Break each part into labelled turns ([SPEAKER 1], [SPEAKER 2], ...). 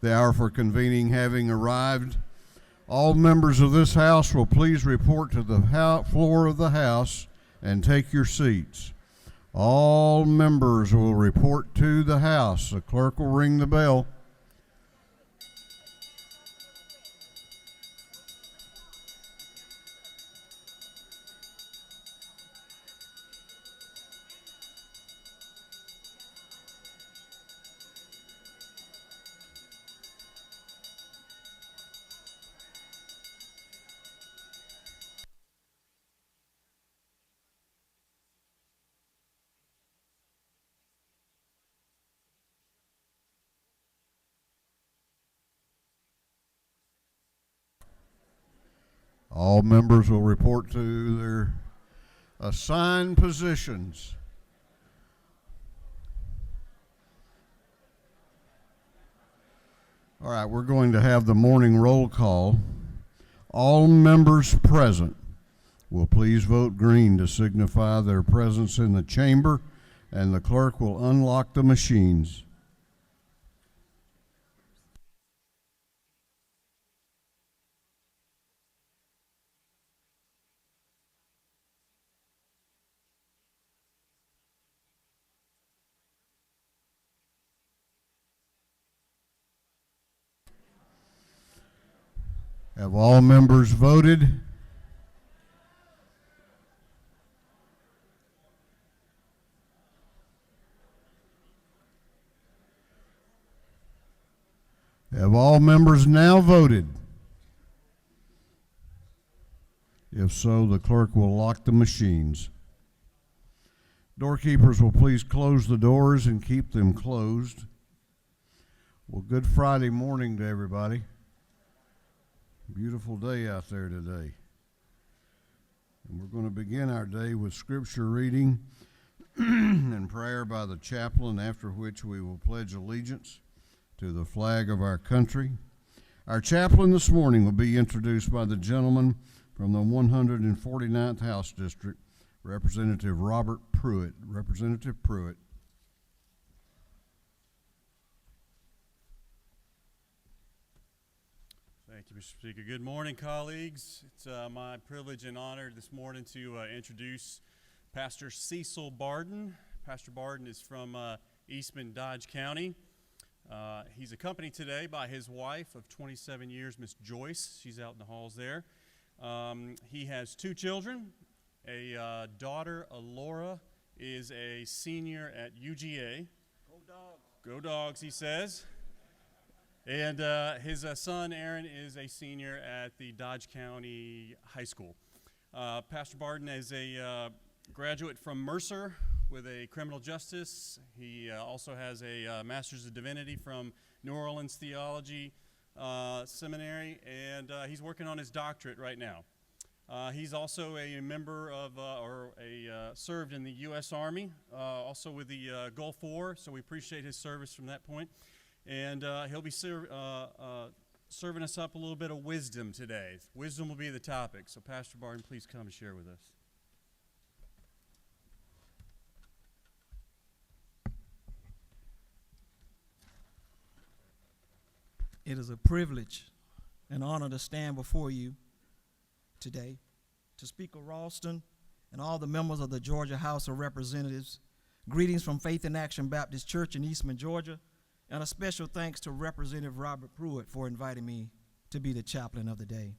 [SPEAKER 1] The hour for convening having arrived, all members of this House will please report to the floor of the House and take your seats. All members will report to the House. The clerk will ring the bell. All members will report to their assigned positions. All right, we're going to have the morning roll call. All members present will please vote green to signify their presence in the chamber, and the clerk will unlock the machines. Have all members voted? Have all members now voted? If so, the clerk will lock the machines. Doorkeepers will please close the doors and keep them closed. Well, good Friday morning to everybody. Beautiful day out there today. And we're going to begin our day with scripture reading and prayer by the chaplain, after which we will pledge allegiance to the flag of our country. Our chaplain this morning will be introduced by the gentleman from the 149th House District, Representative Robert Pruitt. Representative Pruitt.
[SPEAKER 2] Thank you, Mr. Speaker. Good morning, colleagues. It's my privilege and honor this morning to introduce Pastor Cecil Barton. Pastor Barton is from Eastman, Dodge County. He's accompanied today by his wife of 27 years, Miss Joyce. She's out in the halls there. He has two children. A daughter, Alora, is a senior at UGA. Go Dogs. Go Dogs, he says. And his son, Aaron, is a senior at the Dodge County High School. Pastor Barton is a graduate from Mercer with a criminal justice. He also has a Master's of Divinity from New Orleans Theology Seminary, and he's working on his doctorate right now. He's also a member of, served in the U.S. Army, also with the Gulf War, so we appreciate his service from that point. And he'll be serving us up a little bit of wisdom today. Wisdom will be the topic. So Pastor Barton, please come and share with us.
[SPEAKER 3] It is a privilege and honor to stand before you today to Speaker Ralston and all the members of the Georgia House of Representatives. Greetings from Faith in Action Baptist Church in Eastman, Georgia. And a special thanks to Representative Robert Pruitt for inviting me to be the chaplain of the day.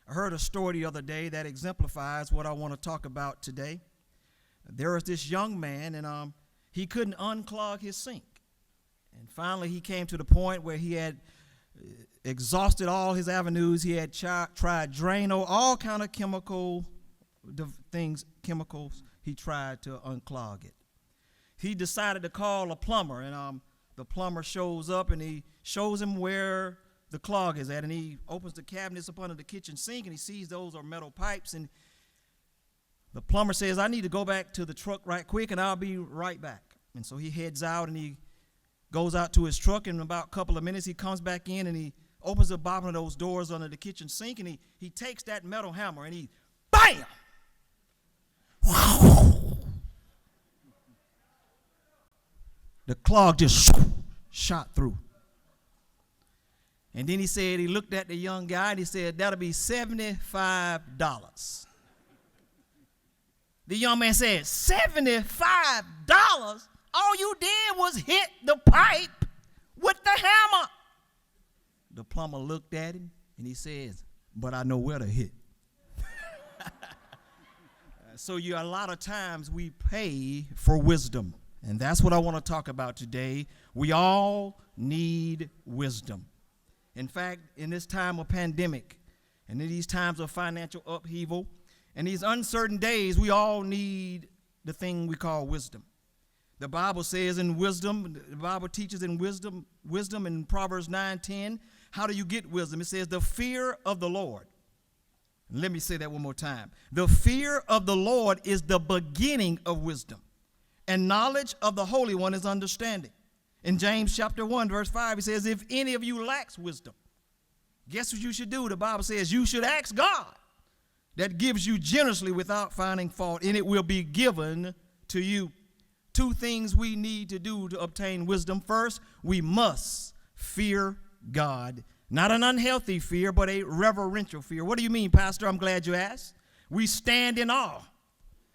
[SPEAKER 3] I heard a story the other day that exemplifies what I want to talk about today. There was this young man, and he couldn't unclog his sink. And finally, he came to the point where he had exhausted all his avenues. He had tried Drano, all kind of chemicals he tried to unclog it. He decided to call a plumber, and the plumber shows up and he shows him where the clog is at, and he opens the cabinets up under the kitchen sink and he sees those are metal pipes, and the plumber says, I need to go back to the truck right quick and I'll be right back. And so he heads out and he goes out to his truck, and in about a couple of minutes he comes back in and he opens the bottom of those doors under the kitchen sink, and he takes that metal hammer and he, BAM! The clog just shot through. And then he said, he looked at the young guy and he said, that'll be $75. The young man said, $75? All you did was hit the pipe with the hammer. The plumber looked at him and he says, but I know where to hit. So a lot of times we pay for wisdom. And that's what I want to talk about today. We all need wisdom. In fact, in this time of pandemic and in these times of financial upheaval and these uncertain days, we all need the thing we call wisdom. The Bible says in wisdom, the Bible teaches in wisdom in Proverbs 9:10, how do you get wisdom? It says the fear of the Lord. Let me say that one more time. The fear of the Lord is the beginning of wisdom, and knowledge of the Holy One is understanding. In James chapter 1, verse 5, he says, if any of you lacks wisdom, guess what you should do? The Bible says you should ask God, that gives you generously without finding fault, and it will be given to you. Two things we need to do to obtain wisdom. First, we must fear God. Not an unhealthy fear, but a reverential fear. What do you mean, Pastor? I'm glad you asked. We stand in awe.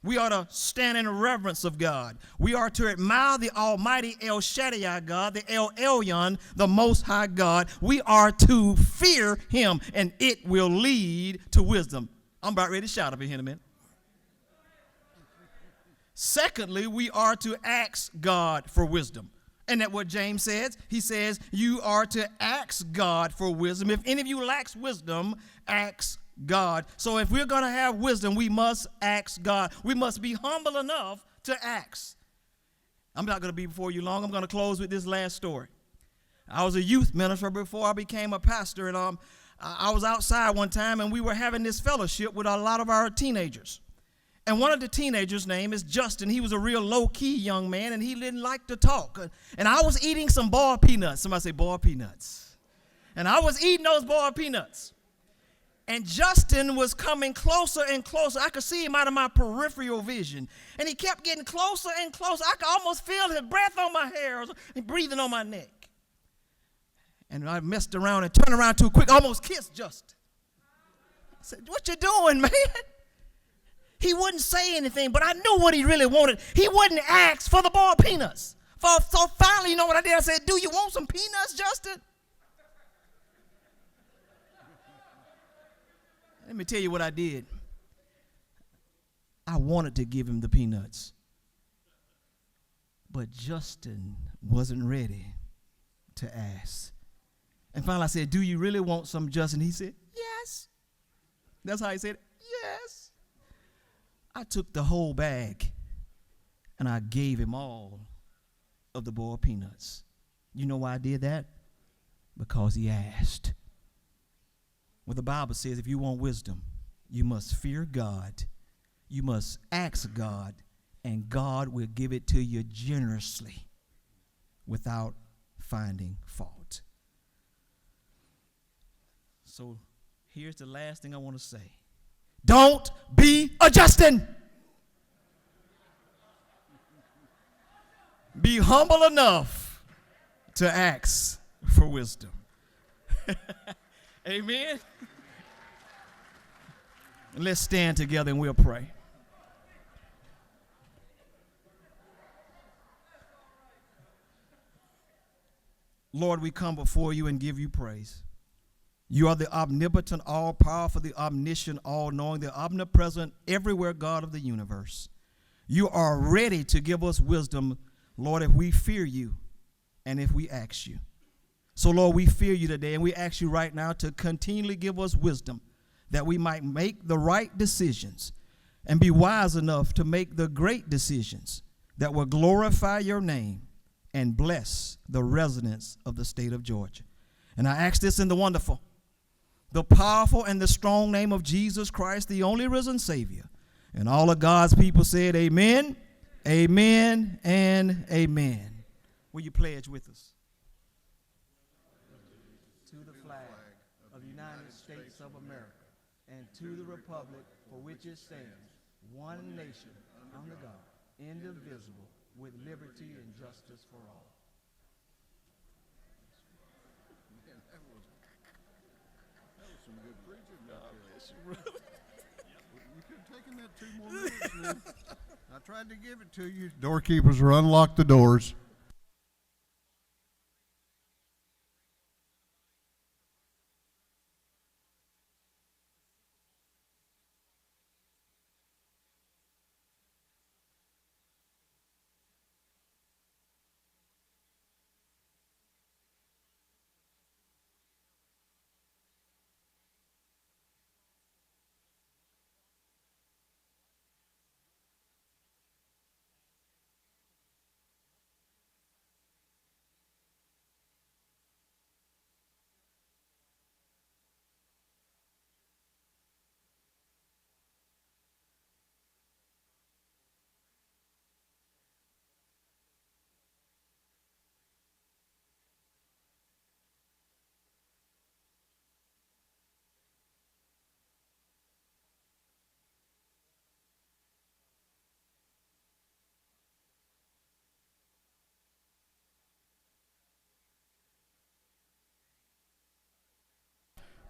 [SPEAKER 3] We ought to stand in reverence of God. We are to admire the almighty El Shaddai God, the El Elyon, the Most High God. We are to fear him, and it will lead to wisdom. I'm about ready to shout up in here in a minute. Secondly, we are to ask God for wisdom. And that's what James says. He says, you are to ask God for wisdom. If any of you lacks wisdom, ask God. So if we're going to have wisdom, we must ask God. We must be humble enough to ask. I'm not going to be before you long. I'm going to close with this last story. I was a youth minister before I became a pastor, and I was outside one time, and we were having this fellowship with a lot of our teenagers. And one of the teenagers' name is Justin. He was a real low-key young man, and he didn't like to talk. And I was eating some boiled peanuts. Somebody say boiled peanuts. And I was eating those boiled peanuts. And Justin was coming closer and closer. I could see him out of my peripheral vision. And he kept getting closer and closer. I could almost feel his breath on my hair and breathing on my neck. And I messed around and turned around too quick, almost kissed Justin. I said, what you doing, man? He wouldn't say anything, but I knew what he really wanted. He wouldn't ask for the boiled peanuts. So finally, you know what I did? I said, do you want some peanuts, Justin? Let me tell you what I did. I wanted to give him the peanuts, but Justin wasn't ready to ask. And finally I said, do you really want some, Justin? He said, yes. That's how he said it, yes. I took the whole bag and I gave him all of the boiled peanuts. You know why I did that? Because he asked. Well, the Bible says if you want wisdom, you must fear God, you must ask God, and God will give it to you generously without finding fault. So here's the last thing I want to say. Don't be a Justin. Be humble enough to ask for wisdom. Amen. Let's stand together and we'll pray. Lord, we come before you and give you praise. You are the omnipotent, all-powerful, the omniscient, all-knowing, the omnipresent, everywhere God of the universe. You are ready to give us wisdom, Lord, if we fear you and if we ask you. So, Lord, we fear you today, and we ask you right now to continually give us wisdom that we might make the right decisions and be wise enough to make the great decisions that will glorify your name and bless the residents of the state of Georgia. And I ask this in the wonderful, the powerful and the strong name of Jesus Christ, the only risen Savior. And all of God's people said amen, amen, and amen. Will you pledge with us? To the flag of the United States of America and to the republic for which it stands, one nation, under God, indivisible, with liberty and justice for all.
[SPEAKER 1] some good preaching back there. You could have taken that 2 more minutes, man. I tried to give it to you. Doorkeepers will unlock the doors.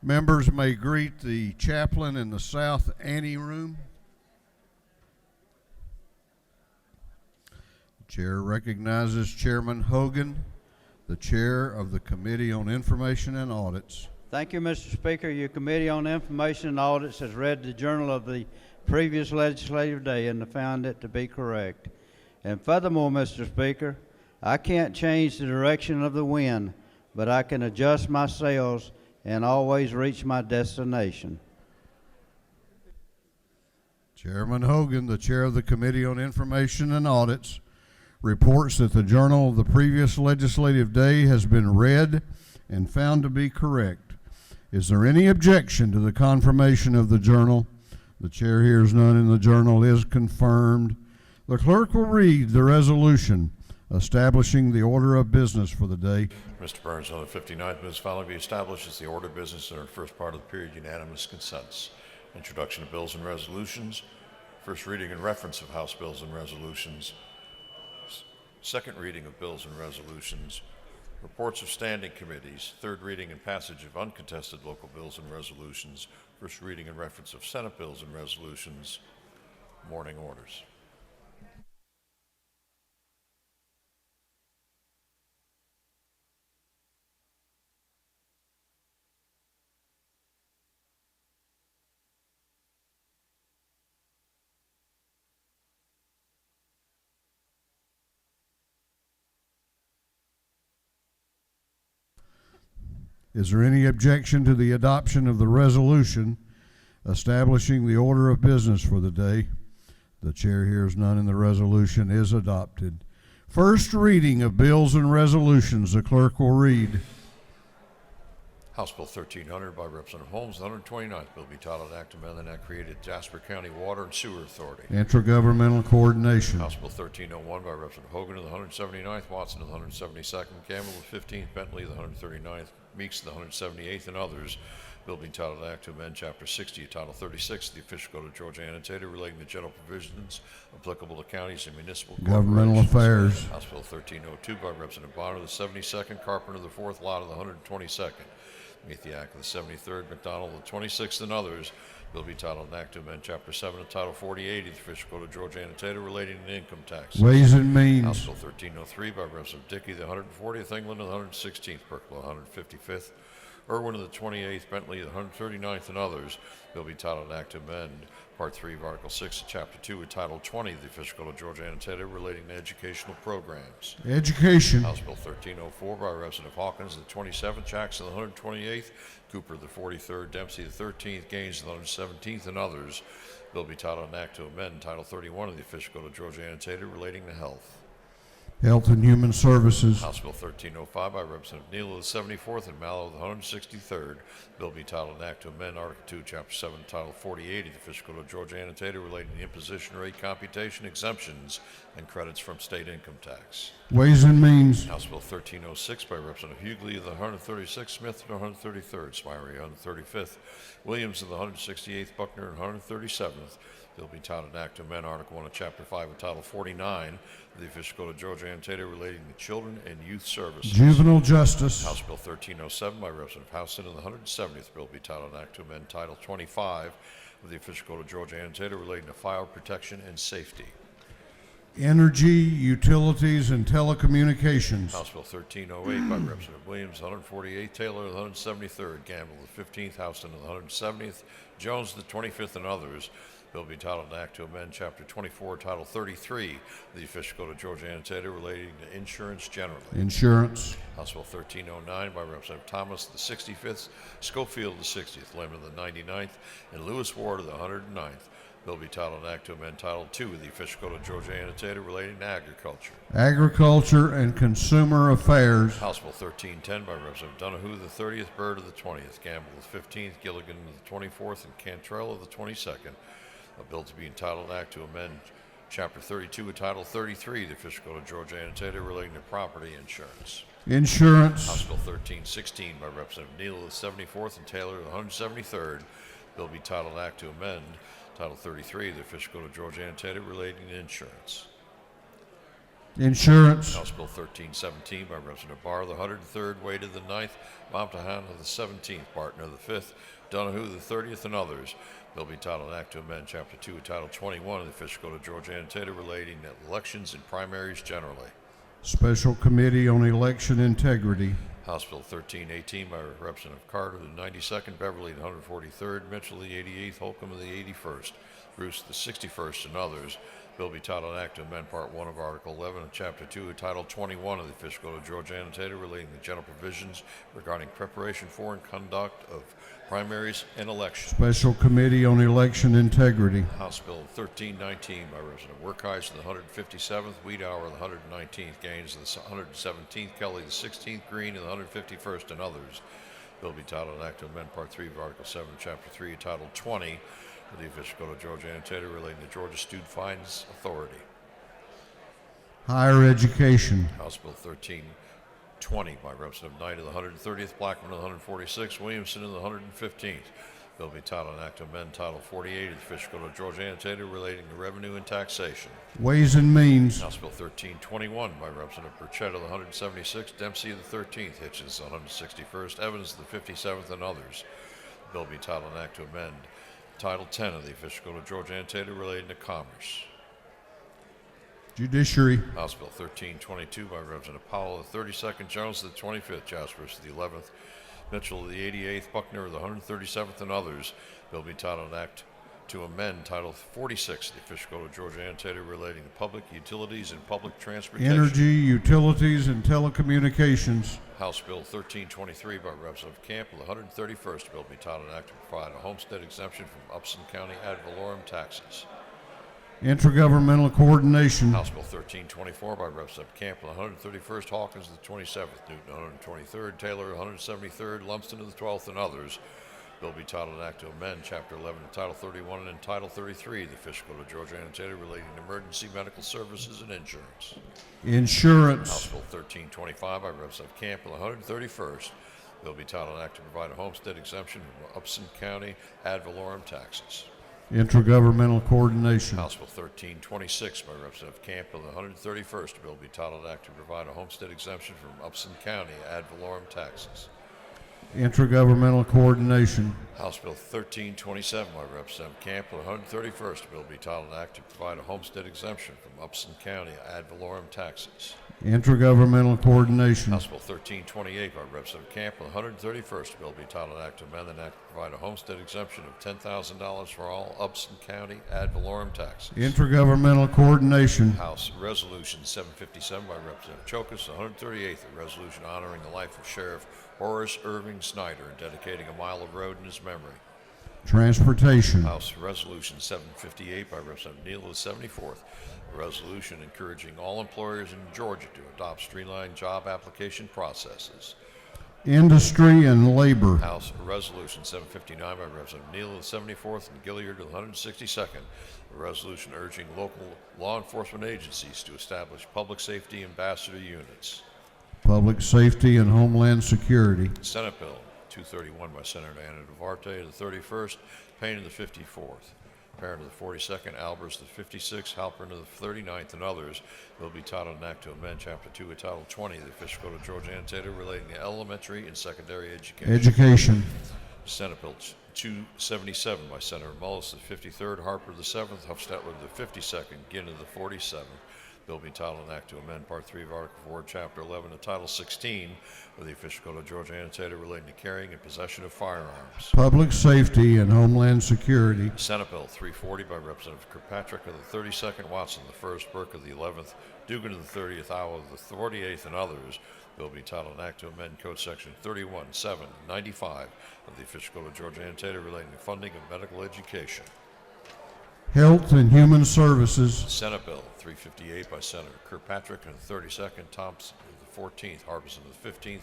[SPEAKER 1] Members may greet the chaplain in the South Anteroom. The chair recognizes Chairman Hogan, the chair of the Committee on Information and Audits.
[SPEAKER 4] Thank you, Mr. Speaker. Your Committee on Information and Audits has read the journal of the previous legislative day and found it to be correct. And furthermore, Mr. Speaker, I can't change the direction of the wind, but I can adjust my sails and always reach my destination.
[SPEAKER 1] Chairman Hogan, the chair of the Committee on Information and Audits, reports that the journal of the previous legislative day has been read and found to be correct. Is there any objection to the confirmation of the journal? The chair hears none, and the journal is confirmed. The clerk will read the resolution establishing the order of business for the day.
[SPEAKER 5] Mr. Burns, on the 59th, moves following be established as the order of business in our first part of the period, unanimous consents. Introduction of bills and resolutions. First reading and reference of House bills and resolutions. Second reading of bills and resolutions. Reports of standing committees. Third reading and passage of uncontested local bills and resolutions. First reading and reference of Senate bills and resolutions. Morning orders.
[SPEAKER 1] Is there any objection to the adoption of the resolution establishing the order of business for the day? The chair hears none, and the resolution is adopted. First reading of bills and resolutions. The clerk will read.
[SPEAKER 5] House Bill 1300 by Representative Holmes, the 129th bill be titled Act amending that created Jasper County Water and Sewer Authority.
[SPEAKER 1] Intergovernmental coordination.
[SPEAKER 5] House Bill 1301 by Representative Hogan of the 179th, Watson of the 172nd, Campbell of the 15th, Bentley of the 139th, Meeks of the 178th, and others. Bill being titled Act to amend Chapter 60, Title 36 of the Official Code of Georgia Annotated relating to general provisions applicable to counties and municipal
[SPEAKER 1] Governmental
[SPEAKER 5] corporations.
[SPEAKER 1] affairs.
[SPEAKER 5] House Bill 1302 by Representative Bonner of the 72nd, Carpenter of the 4th, Lot of the 122nd. Meet the Act of the 73rd, McDonald of the 26th, and others. Bill be titled an Act to amend Chapter 7 of Title 48 of the Official Code of Georgia Annotated relating to income taxes.
[SPEAKER 1] Ways and Means.
[SPEAKER 5] House Bill 1303 by Representative Dickey, the 140th, England of the 116th, Perkle of the 155th, Irwin of the 28th, Bentley of the 139th, and others. Bill be titled an Act to amend Part 3 of Article 6 of Chapter 2 of Title 20 of the Official Code of Georgia Annotated relating to educational programs.
[SPEAKER 1] Education.
[SPEAKER 5] House Bill 1304 by Representative Hawkins, the 27th, Jackson, the 128th, Cooper, the 43rd, Dempsey, the 13th, Gaines, the 117th, and others. Bill be titled an Act to amend Title 31 of the Official Code of Georgia Annotated relating to health.
[SPEAKER 1] Health and Human Services.
[SPEAKER 5] House Bill 1305 by Representative Neal of the 74th and Mallow of the 163rd. Bill be titled an Act to amend Article 2, Chapter 7, Title 48 of the Official Code of Georgia Annotated relating to imposition rate computation, exemptions, and credits from state income tax.
[SPEAKER 1] Ways and Means.
[SPEAKER 5] House Bill 1306 by Representative Hughley of the 136th, Smith of the 133rd, Smyrie of the 135th, Williams of the 168th, Buckner of the 137th. Bill be titled an act to amend Article 1 of Chapter 5 of Title 49 of the Official Code of Georgia Annotated relating to children and youth services.
[SPEAKER 1] Juvenile Justice.
[SPEAKER 5] House Bill 1307 by Representative Houston and the 170th bill be titled an act to amend Title 25 of the Official Code of Georgia Annotated relating to fire protection and safety.
[SPEAKER 1] Energy, Utilities, and Telecommunications.
[SPEAKER 5] House Bill 1308 by Representative Williams, 148th, Taylor, the 173rd, Gamble, the 15th, Houston, the 170th, Jones, the 25th, and others. Bill be titled an act to amend Chapter 24, Title 33 of the Official Code of Georgia Annotated relating to insurance generally.
[SPEAKER 1] Insurance.
[SPEAKER 5] House Bill 1309 by Representative Thomas, the 65th, Schofield, the 60th, Lemon, the 99th, and Lewis Ward, the 109th. Bill be titled an act to amend Title II of the Official Code of Georgia Annotated relating to agriculture.
[SPEAKER 1] Agriculture and Consumer Affairs.
[SPEAKER 5] House Bill 1310 by Representative Donahue, the 30th, Byrd of the 20th, Gamble, the 15th, Gilligan, the 24th, and Cantrell of the 22nd. A bill to be entitled Act to amend Chapter 32 of Title 33 of the Official Code of Georgia Annotated relating to property insurance.
[SPEAKER 1] Insurance.
[SPEAKER 5] House Bill 1316 by Representative Neal, the 74th, and Taylor, the 173rd. Bill be titled Act to amend Title 33 of the Official Code of Georgia Annotated relating to insurance.
[SPEAKER 1] Insurance.
[SPEAKER 5] House Bill 1317 by Representative Barr, the 103rd, Wade of the 9th, Momtahan of the 17th, Barton of the 5th, Donahue the 30th, and others. Bill be titled Act to amend Chapter 2 of Title 21 of the Official Code of Georgia Annotated relating to elections and primaries generally.
[SPEAKER 1] Special Committee on Election Integrity.
[SPEAKER 5] House Bill 1318 by Representative Carter, the 92nd, Beverly, the 143rd, Mitchell, the 88th, Holcomb, the 81st, Bruce, the 61st, and others. Bill be titled Act to amend Part 1 of Article 11 of Chapter 2 of Title 21 of the Official Code of Georgia Annotated relating to general provisions regarding preparation for and conduct of primaries and elections.
[SPEAKER 1] Special Committee on Election Integrity.
[SPEAKER 5] House Bill 1319 by Representative Werkhuis, the 157th, Wiedauer, the 119th, Gaines, the 117th, Kelly, the 16th, Green, and the 151st, and others. Bill be titled an act to amend Part 3 of Article 7, Chapter 3, Title 20 of the Official Code of Georgia Annotated relating to Georgia Student Fines Authority.
[SPEAKER 1] Higher Education.
[SPEAKER 5] House Bill 1320 by Representative Knight of the 130th, Blackman of the 146th, Williamson of the 115th. Bill be titled an act to amend Title 48 of the Official Code of Georgia Annotated relating to revenue and taxation.
[SPEAKER 1] Ways and Means.
[SPEAKER 5] House Bill 1321 by Representative Burchett of the 176th, Dempsey of the 13th, Hitchens of the 161st, Evans of the 57th, and others. Bill be titled an act to amend Title 10 of the Official Code of Georgia Annotated relating to commerce.
[SPEAKER 1] Judiciary.
[SPEAKER 5] House Bill 1322 by Representative Powell of the 32nd, Jones of the 25th, Jaspers of the 11th, Mitchell of the 88th, Buckner of the 137th, and others. Bill be titled an act to amend Title 46 of the Official Code of Georgia Annotated relating to public utilities and public transportation.
[SPEAKER 1] Energy, Utilities, and Telecommunications.
[SPEAKER 5] House Bill 1323 by Representative Camp of the 131st. Bill be titled an act to provide a homestead exemption from Upson County ad valorem taxes.
[SPEAKER 1] Intergovernmental Coordination.
[SPEAKER 5] House Bill 1324 by Representative Camp of the 131st, Hawkins of the 27th, Newton 123rd, Taylor 173rd, Lumsden of the 12th, and others. Bill be titled an act to amend Chapter 11 of Title 31 and Title 33 of the Official Code of Georgia Annotated relating to emergency medical services and insurance.
[SPEAKER 1] Insurance.
[SPEAKER 5] House Bill 1325 by Representative Camp of the 131st. Bill be titled an act to provide a homestead exemption from Upson County ad valorem taxes.
[SPEAKER 1] Intergovernmental Coordination.
[SPEAKER 5] House Bill 1326 by Representative Camp of the 131st. Bill be titled Act to provide a homestead exemption from Upson County ad valorem taxes.
[SPEAKER 1] Intergovernmental Coordination.
[SPEAKER 5] House Bill 1327 by Representative Camp of the 131st. Bill be titled Act to provide a homestead exemption from Upson County ad valorem taxes.
[SPEAKER 1] Intergovernmental Coordination.
[SPEAKER 5] House Bill 1328 by Representative Camp of the 131st. Bill be titled Act to amend the Act to provide a homestead exemption of $10,000 for all Upson County ad valorem taxes.
[SPEAKER 1] Intergovernmental Coordination.
[SPEAKER 5] House Resolution 757 by Representative Chokas, the 138th, a resolution honoring the life of Sheriff Horace Irving Snyder and dedicating a mile of road in his memory.
[SPEAKER 1] Transportation.
[SPEAKER 5] House Resolution 758 by Representative Neal, the 74th, a resolution encouraging all employers in Georgia to adopt streamlined job application processes.
[SPEAKER 1] Industry and Labor.
[SPEAKER 5] House Resolution 759 by Representative Neal, the 74th, and Gilliard, the 162nd, a resolution urging local law enforcement agencies to establish public safety ambassador units.
[SPEAKER 1] Public Safety and Homeland Security.
[SPEAKER 5] Senate Bill 231 by Senator Anna Duarte, the 31st, Payne, the 54th. Parent of the 42nd, Albers the 56th, Halpern of the 39th, and others. Bill be titled an act to amend Chapter 2 of Title 20 of the Official Code of Georgia Annotated relating to elementary and secondary education.
[SPEAKER 1] Education.
[SPEAKER 5] Senate Bill 277 by Senator Mullis the 53rd, Harper the 7th, Huffstetler the 52nd, Ginna the 47th. Bill be titled an act to amend Part 3 of Article 4 of Chapter 11 of Title 16 of the Official Code of Georgia Annotated relating to carrying and possession of firearms.
[SPEAKER 1] Public safety and homeland security.
[SPEAKER 5] Senate Bill 340 by Representative Kirkpatrick of the 32nd, Watson the 1st, Burke of the 11th, Dugan of the 30th, Iowa of the 48th, and others. Bill be titled an act to amend Code Section 31-795 of the Official Code of Georgia Annotated relating to funding of medical education.
[SPEAKER 1] Health and Human Services.
[SPEAKER 5] Senate Bill 358 by Senator Kirkpatrick of the 32nd, Thompson of the 14th, Harbison of the 15th,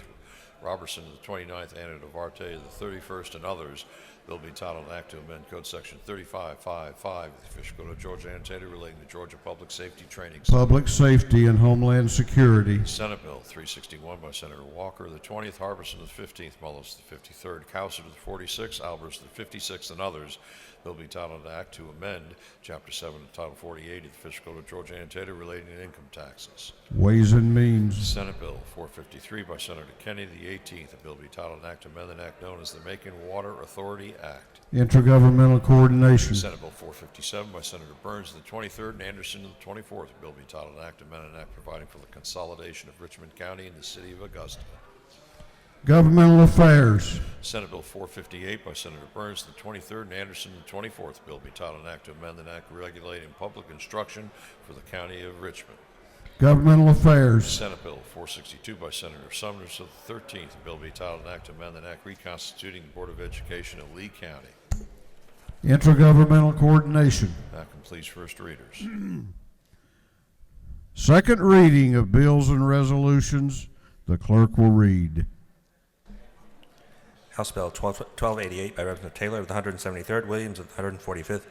[SPEAKER 5] Robertson of the 29th, Anna Duarte of the 31st, and others. Bill be titled an act to amend Code Section 3555 of the Official Code of Georgia Annotated relating to Georgia Public Safety Training Center.
[SPEAKER 1] Public safety and homeland security.
[SPEAKER 5] Senate Bill 361 by Senator Walker of the 20th, Harbison of the 15th, Mullis the 53rd, Cowser of the 46th, Albers the 56th, and others. Bill be titled an act to amend Chapter 7 of Title 48 of the Official Code of Georgia Annotated relating to income taxes.
[SPEAKER 1] Ways and Means.
[SPEAKER 5] Senate Bill 453 by Senator Kenny the 18th. A bill be titled an act to amend an act known as the Macon Water Authority Act.
[SPEAKER 1] Intergovernmental coordination.
[SPEAKER 5] Senate Bill 457 by Senator Burns of the 23rd and Anderson of the 24th. A bill be titled an act to amend an act providing for the consolidation of Richmond County and the city of Augusta.
[SPEAKER 1] Governmental Affairs.
[SPEAKER 5] Senate Bill 458 by Senator Burns the 23rd and Anderson the 24th. A bill be titled an act to amend an act regulating public instruction for the county of Richmond.
[SPEAKER 1] Governmental Affairs.
[SPEAKER 5] Senate Bill 462 by Senator Summers of the 13th. A bill be titled an act to amend an act reconstituting the Board of Education of Lee County.
[SPEAKER 1] Intergovernmental coordination.
[SPEAKER 5] That completes first readers.
[SPEAKER 1] Second reading of bills and resolutions. The clerk will read.
[SPEAKER 6] House Bill 1288 by Representative Taylor of the 173rd, Williams of the 145th,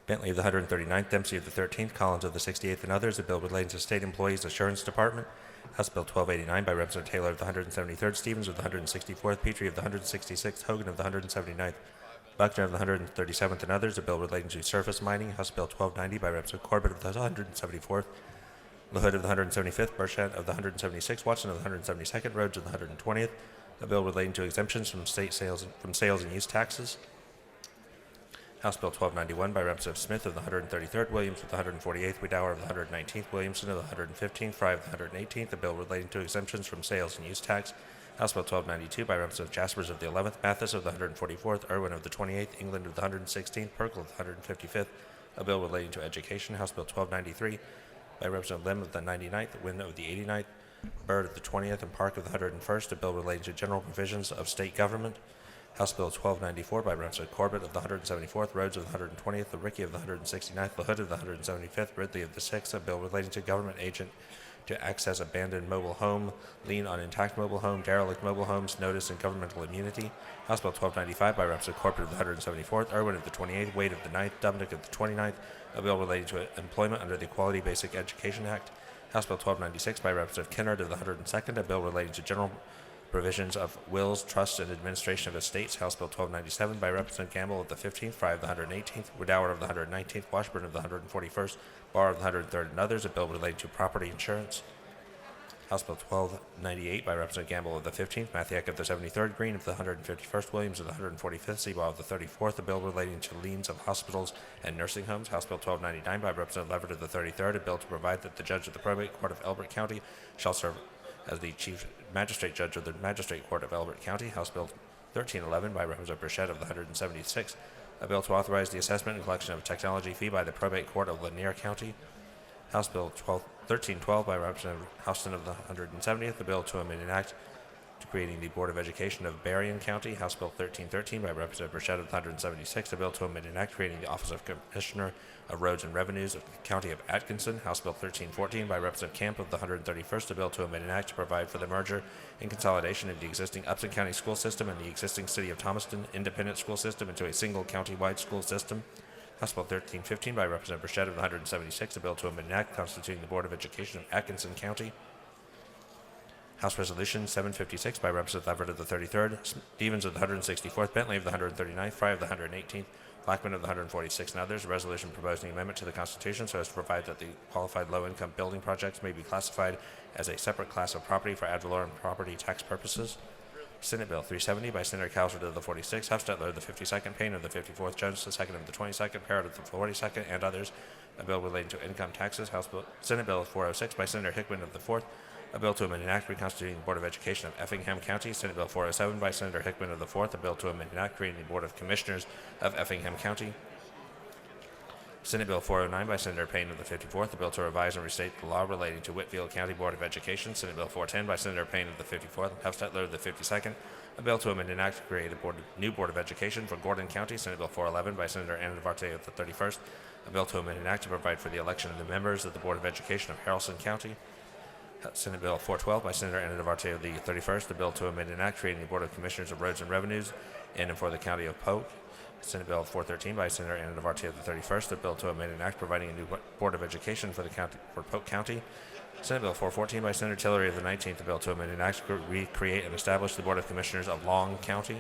[SPEAKER 6] Bentley of the 139th, Dempsey of the 13th, Collins of the 68th, and others. A bill relating to State Employees Assurance Department. House Bill 1289 by Representative Taylor of the 173rd, Stevens of the 164th, Petrie of the 166th, Hogan of the 179th, Buckner of the 137th, and others. A bill relating to surface mining. House Bill 1290 by Representative Corbett of the 174th, LaHood of the 175th, Burchett of the 176th, Watson of the 172nd, Rhodes of the 120th. A bill relating to exemptions from sales and use taxes. House Bill 1291 by Representative Smith of the 133rd, Williams of the 148th, Wiedauer of the 119th, Williamson of the 115th, Fry of the 118th. A bill relating to exemptions from sales and use tax. House Bill 1292 by Representative Jaspers of the 11th, Mathis of the 144th, Irwin of the 28th, England of the 116th, Perkle of the 155th. A bill relating to education. House Bill 1293 by Representative Lim of the 99th, Wynn of the 89th, Byrd of the 20th, and Park of the 101st. A bill relating to general provisions of state government. House Bill 1294 by Representative Corbett of the 174th, Rhodes of the 120th, the Rickey of the 169th, LaHood of the 175th, Ridley of the 6th. A bill relating to government agent to access abandoned mobile home, lien on intact mobile home, derelict mobile homes, notice and governmental immunity. House Bill 1295 by Representative Corbett of the 174th, Irwin of the 28th, Wade of the 9th, Dubnick of the 29th. A bill relating to employment under the Equality Basic Education Act. House Bill 1296 by Representative Kennard of the 102nd, a bill relating to general provisions of wills, trusts, and administration of estates. House Bill 1297 by Representative Gamble of the 15th, Fry of the 118th, Wiedauer of the 119th, Washburn of the 141st, Barr of the 103rd, and others. A bill relating to property insurance. House Bill 1298 by Representative Gamble of the 15th, Mathiak of the 73rd, Green of the 151st, Williams of the 145th, Seabaugh of the 34th, a bill relating to liens of hospitals and nursing homes. House Bill 1299 by Representative Leverett of the 33rd, a bill to provide that the judge of the Probate Court of Elbert County shall serve as the Chief Magistrate Judge of the Magistrate Court of Elbert County. House Bill 1311 by Representative Burchett of the 176th, a bill to authorize the assessment and collection of a technology fee by the Probate Court of Lanier County. House Bill 1312 by Representative Houston of the 170th, a bill to amend an act to creating the Board of Education of Berrien County. House Bill 1313 by Representative Burchett of the 176th, a bill to amend an act creating the Office of Commissioner of Roads and Revenues of the County of Atkinson. House Bill 1314 by Representative Camp of the 131st, a bill to amend an act to provide for the merger and consolidation of the existing Upson County school system and the existing City of Thomaston independent school system into a single county-wide school system. House Bill 1315 by Representative Burchett of the 176, a bill to amend an act constituting the Board of Education of Atkinson County. House Resolution 756 by Representative Leverett of the 33rd, Stevens of the 164th, Bentley of the 139th, Fry of the 118th, Blackman of the 146th and others, a resolution proposing amendment to the Constitution so as to provide that the qualified low-income building projects may be classified as a separate class of property for ad valorem property tax purposes. Senate Bill 370 by Senator Cowsert of the 46th, Hufstetler of the 52nd, Payne of the 54th, Jones the 2nd of the 22nd, Parrott of the 42nd, and others, a bill relating to income taxes. Senate Bill 406 by Senator Hickman of the 4th, a bill to amend an act reconstituting the Board of Education of Effingham County. Senate Bill 407 by Senator Hickman of the 4th, a bill to amend an act creating the Board of Commissioners of Effingham County. Senate Bill 409 by Senator Payne of the 54th, a bill to revise and restate the law relating to Whitfield County Board of Education. Senate Bill 410 by Senator Payne of the 54th and Hufstetler of the 52nd, a bill to amend an act to create a new Board of Education for Gordon County. Senate Bill 411 by Senator Anna Duarte of the 31st, a bill to amend an act to provide for the election of the members of the Board of Education of Haralson County. Senate Bill 412 by Senator Anna Duarte of the 31st, a bill to amend an act creating the Board of Commissioners of Roads and Revenues in and for the County of Polk. Senate Bill 413 by Senator Anna Duarte of the 31st, a bill to amend an act providing a new Board of Education for the county for Polk County. Senate Bill 414 by Senator Tillery of the 19th, a bill to amend an act to recreate and establish the Board of Commissioners of Long County.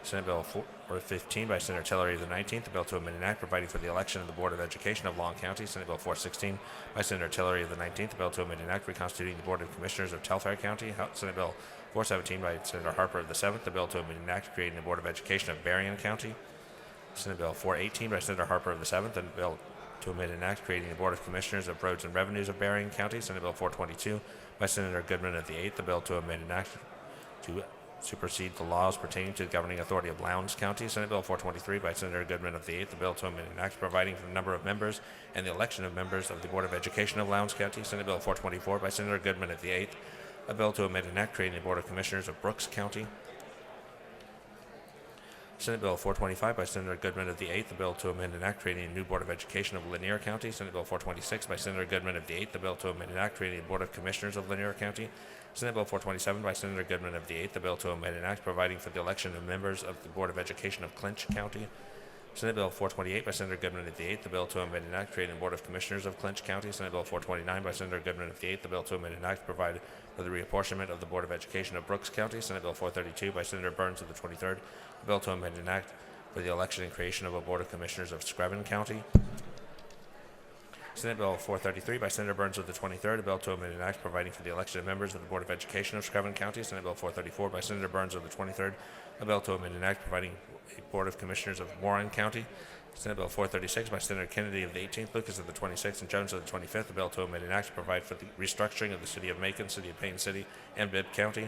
[SPEAKER 6] Senate Bill 415 by Senator Tillery of the 19th, a bill to amend an act providing for the election of the Board of Education of Long County. Senate Bill 416 by Senator Tillery of the 19th, a bill to amend an act reconstituting the Board of Commissioners of Telfair County. Senate Bill 417 by Senator Harper of the 7th, a bill to amend an act creating the Board of Education of Berrien County. Senate Bill 418 by Senator Harper of the 7th, and a bill to amend an act creating the Board of Commissioners of Roads and Revenues of Berrien County. Senate Bill 422 by Senator Goodman of the 8th, a bill to amend an act to supersede the laws pertaining to the governing authority of Lowndes County. Senate Bill 423 by Senator Goodman of the 8th, a bill to amend an act providing for the number of members and the election of members of the Board of Education of Lowndes County. Senate Bill 424 by Senator Goodman of the 8th, a bill to amend an act creating the Board of Commissioners of Brooks County. Senate Bill 425 by Senator Goodman of the 8th, a bill to amend an act creating a new Board of Education of Lanier County. Senate Bill 426 by Senator Goodman of the 8th, a bill to amend an act creating a Board of Commissioners of Lanier County. Senate Bill 427 by Senator Goodman of the 8th, a bill to amend an act providing for the election of members of the Board of Education of Clinch County. Senate Bill 428 by Senator Goodman of the 8th, a bill to amend an act creating a Board of Commissioners of Clinch County. Senate Bill 429 by Senator Goodman of the 8th, a bill to amend an act to provide for the reapportionment of the Board of Education of Brooks County. Senate Bill 432 by Senator Burns of the 23rd, a bill to amend an act for the election and creation of a Board of Commissioners of Screven County. Senate Bill 433 by Senator Burns of the 23rd, a bill to amend an act providing for the election of members of the Board of Education of Screven County. Senate Bill 434 by Senator Burns of the 23rd, a bill to amend an act providing a Board of Commissioners of Warren County. Senate Bill 436 by Senator Kennedy of the 18th, Lucas of the 26th, and Jones of the 25th, a bill to amend an act to provide for the restructuring of the City of Macon, City of Payne City, and Bibb County.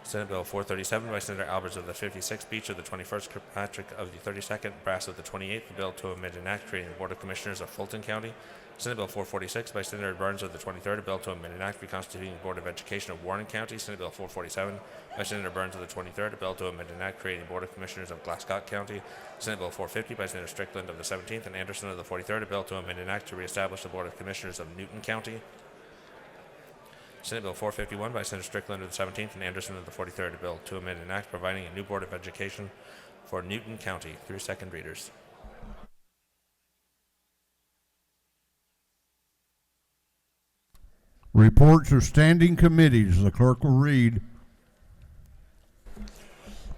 [SPEAKER 6] Senate Bill 437 by Senator Alberts of the 56th, Beach of the 21st, Kirkpatrick of the 32nd, Brass of the 28th, a bill to amend an act creating the Board of Commissioners of Fulton County. Senate Bill 446 by Senator Burns of the 23rd, a bill to amend an act reconstituting the Board of Education of Warren County. Senate Bill 447 by Senator Burns of the 23rd, a bill to amend an act creating the Board of Commissioners of Glasgow County. Senate Bill 450 by Senator Strickland of the 17th and Anderson of the 43rd, a bill to amend an act to reestablish the Board of Commissioners of Newton County. Senate Bill 451 by Senator Strickland of the 17th and Anderson of the 43rd, a bill to amend an act providing a new Board of Education for Newton County through second readers.
[SPEAKER 1] Reports of standing committees. The clerk will read.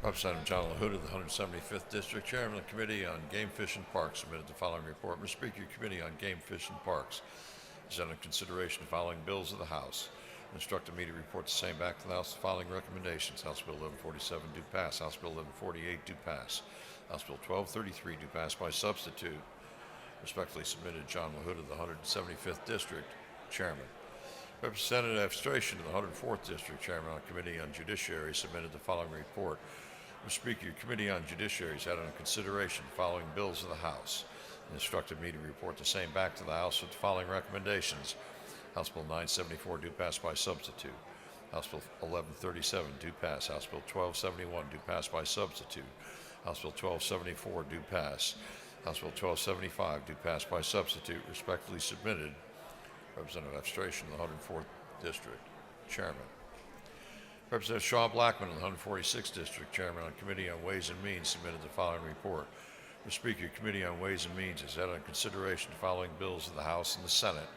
[SPEAKER 5] Representative John LaHood of the 175th District, Chairman of the Committee on Game, Fish, and Parks, submitted the following report. Mr. Speaker, your Committee on Game, Fish, and Parks is under consideration the following bills of the House. Instructed me to report the same back to the House. The following recommendations: House Bill 1147 do pass. House Bill 1148 do pass. House Bill 1233 do pass by substitute. Respectfully submitted, John LaHood of the 175th District, Chairman. Representative Abstration of the 104th District, Chairman on Committee on Judiciary, submitted the following report. Mr. Speaker, your Committee on Judiciary has had under consideration the following bills of the House and instructed me to report the same back to the House with the following recommendations. House Bill 974 do pass by substitute. House Bill 1137 do pass. House Bill 1271 do pass by substitute. House Bill 1274 do pass. House Bill 1275 do pass by substitute. Respectfully submitted, Representative Abstration of the 104th District, Chairman. Representative Shaw Blackman of the 146th District, Chairman on Committee on Ways and Means, submitted the following report. Mr. Speaker, your Committee on Ways and Means has had on consideration the following bills of the House and the Senate.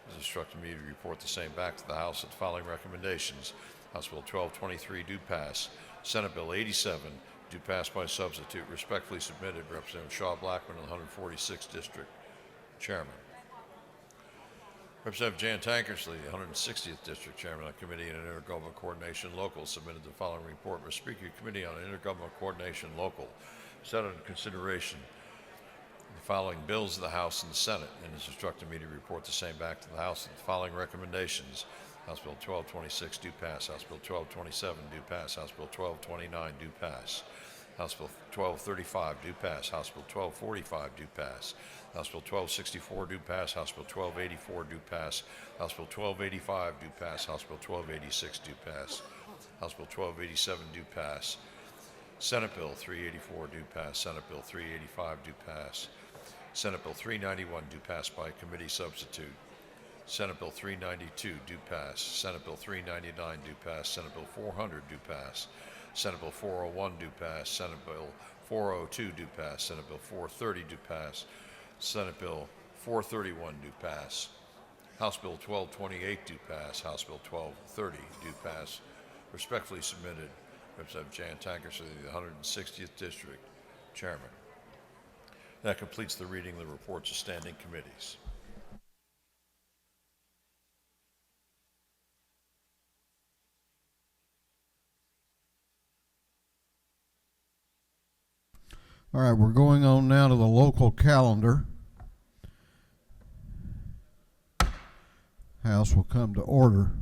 [SPEAKER 5] Has instructed me to report the same back to the House with the following recommendations. House Bill 1223 do pass. Senate Bill 87 do pass by substitute. Respectfully submitted, Representative Shaw Blackman of the 146th District, Chairman. Representative Jan Tankersley, 160th District Chairman on Committee on Intergovernmental Coordination Local, submitted the following report. Mr. Speaker, Committee on Intergovernmental Coordination Local set under consideration the following bills of the House and the Senate and is instructed me to report the same back to the House with the following recommendations. House Bill 1226 do pass. House Bill 1227 do pass. House Bill 1229 do pass. House Bill 1235 do pass. House Bill 1245 do pass. House Bill 1264 do pass. House Bill 1284 do pass. House Bill 1285 do pass. House Bill 1286 do pass. House Bill 1287 do pass. Senate Bill 384 do pass. Senate Bill 385 do pass. Senate Bill 391 do pass by committee substitute. Senate Bill 392 do pass. Senate Bill 399 do pass. Senate Bill 400 do pass. Senate Bill 401 do pass. Senate Bill 402 do pass. Senate Bill 430 do pass. Senate Bill 431 do pass. House Bill 1228 do pass. House Bill 1230 do pass. Respectfully submitted, Representative Jan Tankersley, the 160th District, Chairman. That completes the reading of the reports of standing committees.
[SPEAKER 1] All right, we're going on now to the local calendar. House will come to order.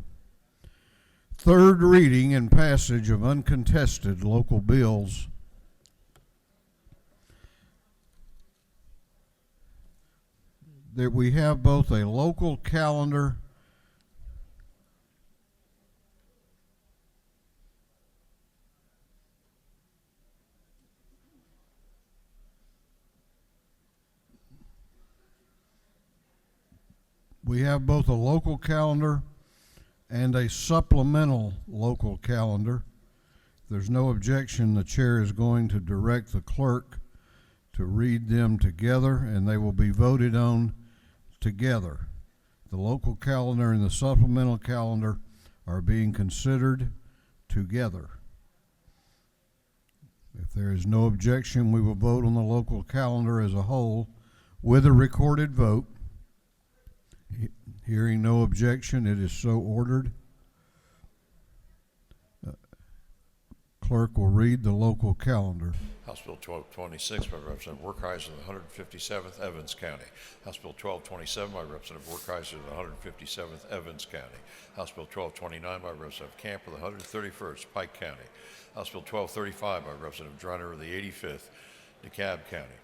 [SPEAKER 1] Third reading and passage of uncontested local bills. That we have both a local calendar and a supplemental local calendar. If there's no objection, the chair is going to direct the clerk to read them together, and they will be voted on together. The local calendar and the supplemental calendar are being considered together. If there is no objection, we will vote on the local calendar as a whole with a recorded vote. Hearing no objection, it is so ordered. Clerk will read the local calendar.
[SPEAKER 5] House Bill 1226 by Representative Werkheiser of the 157th Evans County. House Bill 1227 by Representative Werkheiser of the 157th Evans County. House Bill 1229 by Representative Camp of the 131st Pike County. House Bill 1235 by Representative Drunner of the 85th DeKalb County.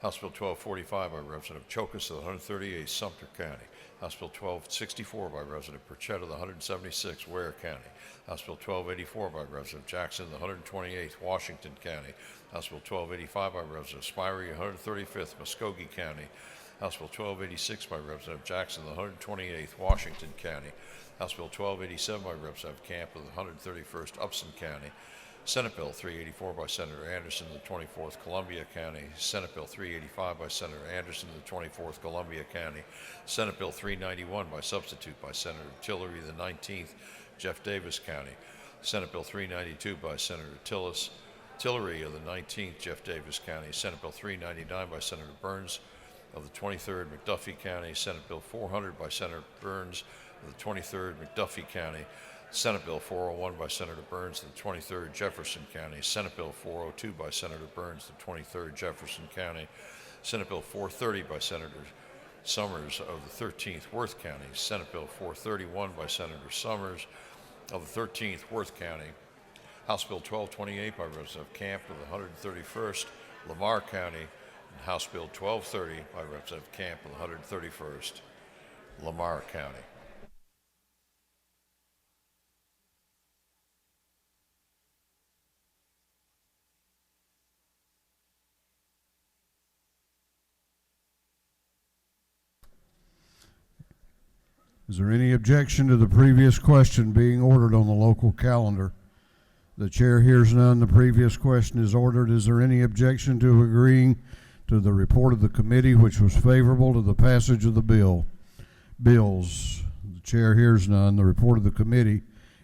[SPEAKER 5] House Bill 1245 by Representative Chokas of the 138th Sumter County. House Bill 1264 by Representative Pritchett of the 176th Ware County. House Bill 1284 by Representative Jackson of the 128th Washington County. House Bill 1285 by Representative Spirey, 135th Muskogee County. House Bill 1286 by Representative Jackson of the 128th Washington County. House Bill 1287 by Representative Camp of the 131st Upson County. Senate Bill 384 by Senator Anderson of the 24th Columbia County. Senate Bill 385 by Senator Anderson of the 24th Columbia County. Senate Bill 391 by substitute by Senator Tillery of the 19th Jeff Davis County. Senate Bill 392 by Senator Tillery of the 19th Jeff Davis County. Senate Bill 399 by Senator Burns of the 23rd McDuffie County. Senate Bill 400 by Senator Burns of the 23rd McDuffie County. Senate Bill 401 by Senator Burns of the 23rd Jefferson County. Senate Bill 402 by Senator Burns of the 23rd Jefferson County. Senate Bill 430 by Senator Summers of the 13th Worth County. Senate Bill 431 by Senator Summers of the 13th Worth County. House Bill 1228 by Representative Camp of the 131st Lamar County. And House Bill 1230 by Representative Camp of the 131st Lamar County.
[SPEAKER 1] Is there any objection to the previous question being ordered on the local calendar? The chair hears none. The previous question is ordered. Is there any objection to agreeing to the report of the committee, which was favorable to the passage of the bills? The chair hears none. The report of the committee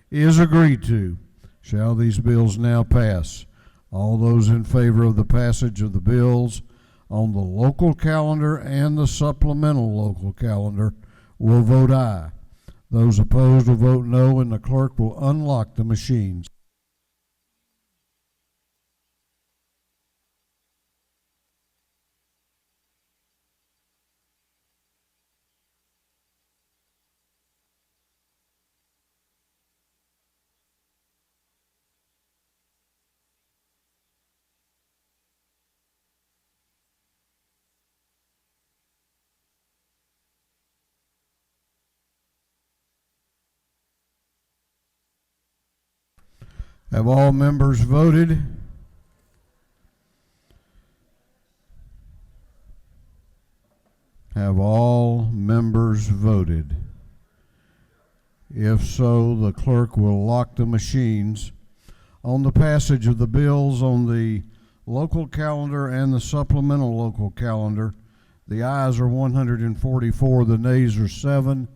[SPEAKER 1] is agreed to. Shall these bills now pass? All those in favor of the passage of the bills on the local calendar and the supplemental local calendar will vote aye. Those opposed will vote no, and the clerk will unlock the machines. Have all members voted? Have all members voted? If so, the clerk will lock the machines. On the passage of the bills on the local calendar and the supplemental local calendar, the ayes are 144, the nays are 7.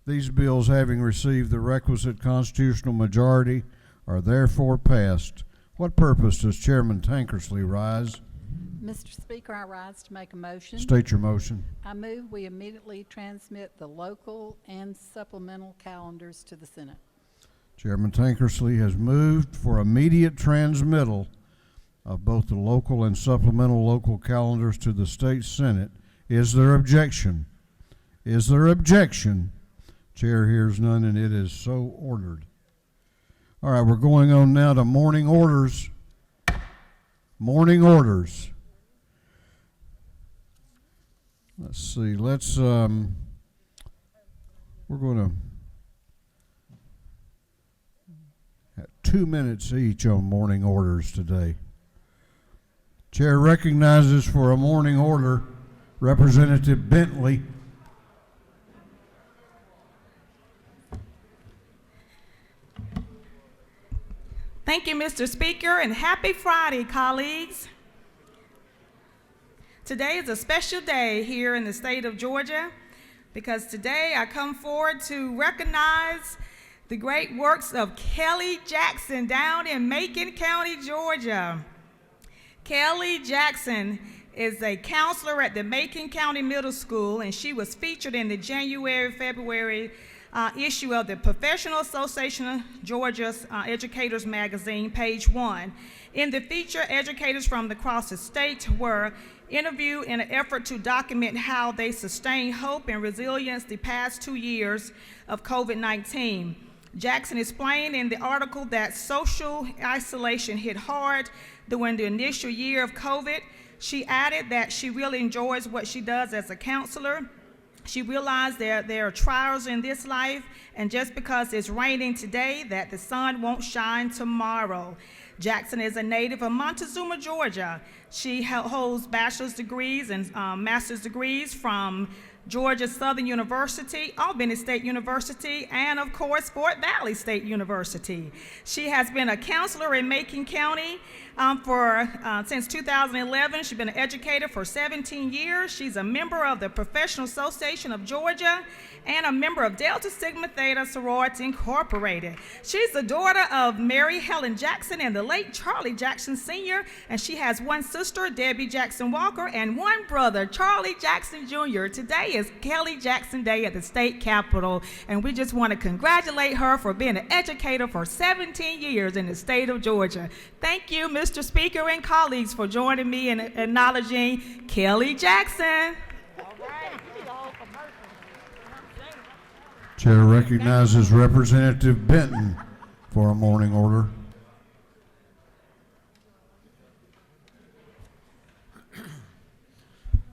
[SPEAKER 1] These bills, having received the requisite constitutional majority, are therefore passed. What purpose does Chairman Tankersley rise?
[SPEAKER 7] Mr. Speaker, I rise to make a motion.
[SPEAKER 1] State your motion.
[SPEAKER 7] I move we immediately transmit the local and supplemental calendars to the Senate.
[SPEAKER 1] Chairman Tankersley has moved for immediate transmittal of both the local and supplemental local calendars to the state Senate. Is there objection? Is there objection? Chair hears none, and it is so ordered. All right, we're going on now to morning orders. Morning orders. Let's see, we're going to have 2 minutes each on morning orders today. Chair recognizes for a morning order Representative Bentley.
[SPEAKER 8] Thank you, Mr. Speaker, and happy Friday, colleagues. Today is a special day here in the state of Georgia because today I come forward to recognize the great works of Kelly Jackson down in Macon County, Georgia. Kelly Jackson is a counselor at the Macon County Middle School, and she was featured in the January-February issue of the Professional Association of Georgia's Educators Magazine, page 1. In the feature, educators from across the state were interviewed in an effort to document how they sustained hope and resilience the past 2 years of COVID-19. Jackson explained in the article that social isolation hit hard during the initial year of COVID. She added that she really enjoys what she does as a counselor. She realized there are trials in this life, and just because it's raining today, that the sun won't shine tomorrow. Jackson is a native of Montezuma, Georgia. She holds bachelor's degrees and master's degrees from Georgia Southern University, Albany State University, and of course, Fort Valley State University. She has been a counselor in Macon County since 2011. She's been an educator for 17 years. She's a member of the Professional Association of Georgia and a member of Delta Sigma Theta Sorority Incorporated. She's the daughter of Mary Helen Jackson and the late Charlie Jackson Sr., and she has one sister, Debbie Jackson Walker, and one brother, Charlie Jackson Jr. Today is Kelly Jackson Day at the state capitol, and we just want to congratulate her for being an educator for 17 years in the state of Georgia. Thank you, Mr. Speaker and colleagues, for joining me in acknowledging Kelly Jackson.
[SPEAKER 1] Chair recognizes Representative Benton for a morning order.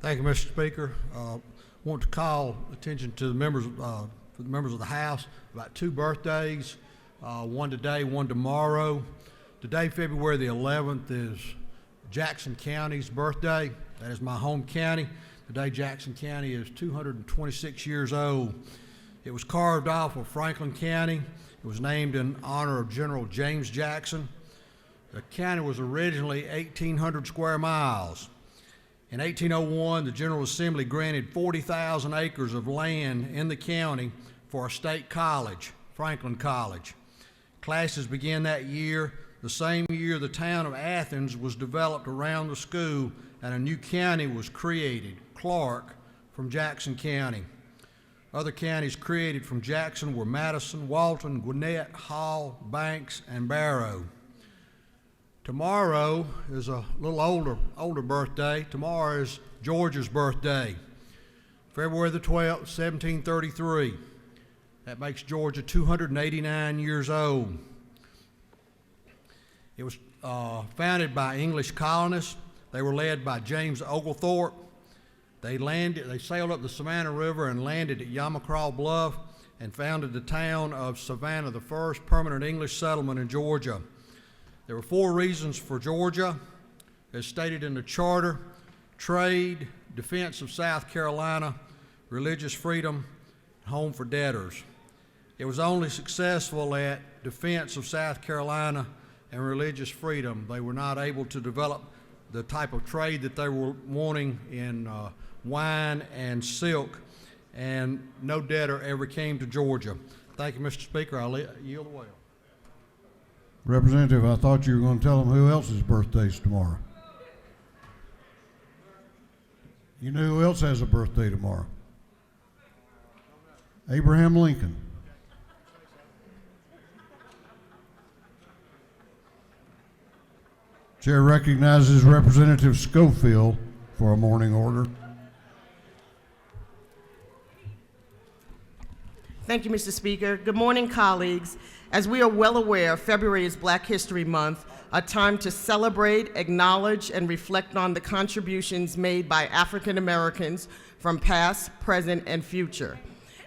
[SPEAKER 9] Thank you, Mr. Speaker. Want to call attention to the members, for the members of the House about 2 birthdays, one today, one tomorrow. Today, February the 11th, is Jackson County's birthday. That is my home county. Today, Jackson County is 226 years old. It was carved off of Franklin County. It was named in honor of General James Jackson. The county was originally 1,800 square miles. In 1801, the General Assembly granted 40,000 acres of land in the county for a state college, Franklin College. Classes began that year. The same year, the town of Athens was developed around the school and a new county was created, Clark, from Jackson County. Other counties created from Jackson were Madison, Walton, Gwinnett, Hall, Banks, and Barrow. Tomorrow is a little older birthday. Tomorrow is Georgia's birthday, February the 12th, 1733. That makes Georgia 289 years old. It was founded by English colonists. They were led by James Oglethorpe. They sailed up the Savannah River and landed at Yamacraw Bluff and founded the town of Savannah, the first permanent English settlement in Georgia. There were 4 reasons for Georgia, as stated in the charter: trade, defense of South Carolina, religious freedom, home for debtors. It was only successful at defense of South Carolina and religious freedom. They were not able to develop the type of trade that they were wanting in wine and silk, and no debtor ever came to Georgia. Thank you, Mr. Speaker. I'll yield the way.
[SPEAKER 1] Representative, I thought you were going to tell them who else's birthday's tomorrow. You know who else has a birthday tomorrow? Abraham Lincoln. Chair recognizes Representative Schofield for a morning order.
[SPEAKER 10] Thank you, Mr. Speaker. Good morning, colleagues. As we are well aware, February is Black History Month, a time to celebrate, acknowledge, and reflect on the contributions made by African Americans from past, present, and future.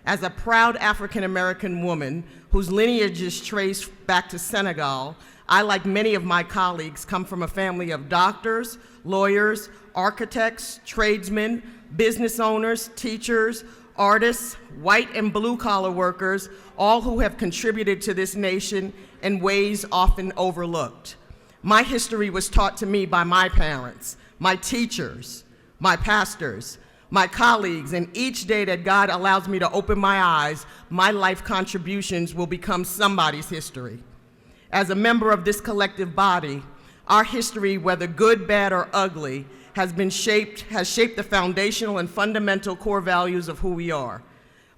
[SPEAKER 10] As a proud African American woman whose lineage is traced back to Senegal, I, like many of my colleagues, come from a family of doctors, lawyers, architects, tradesmen, business owners, teachers, artists, white and blue-collar workers, all who have contributed to this nation in ways often overlooked. My history was taught to me by my parents, my teachers, my pastors, my colleagues, and each day that God allows me to open my eyes, my life contributions will become somebody's history. As a member of this collective body, our history, whether good, bad, or ugly, has shaped the foundational and fundamental core values of who we are.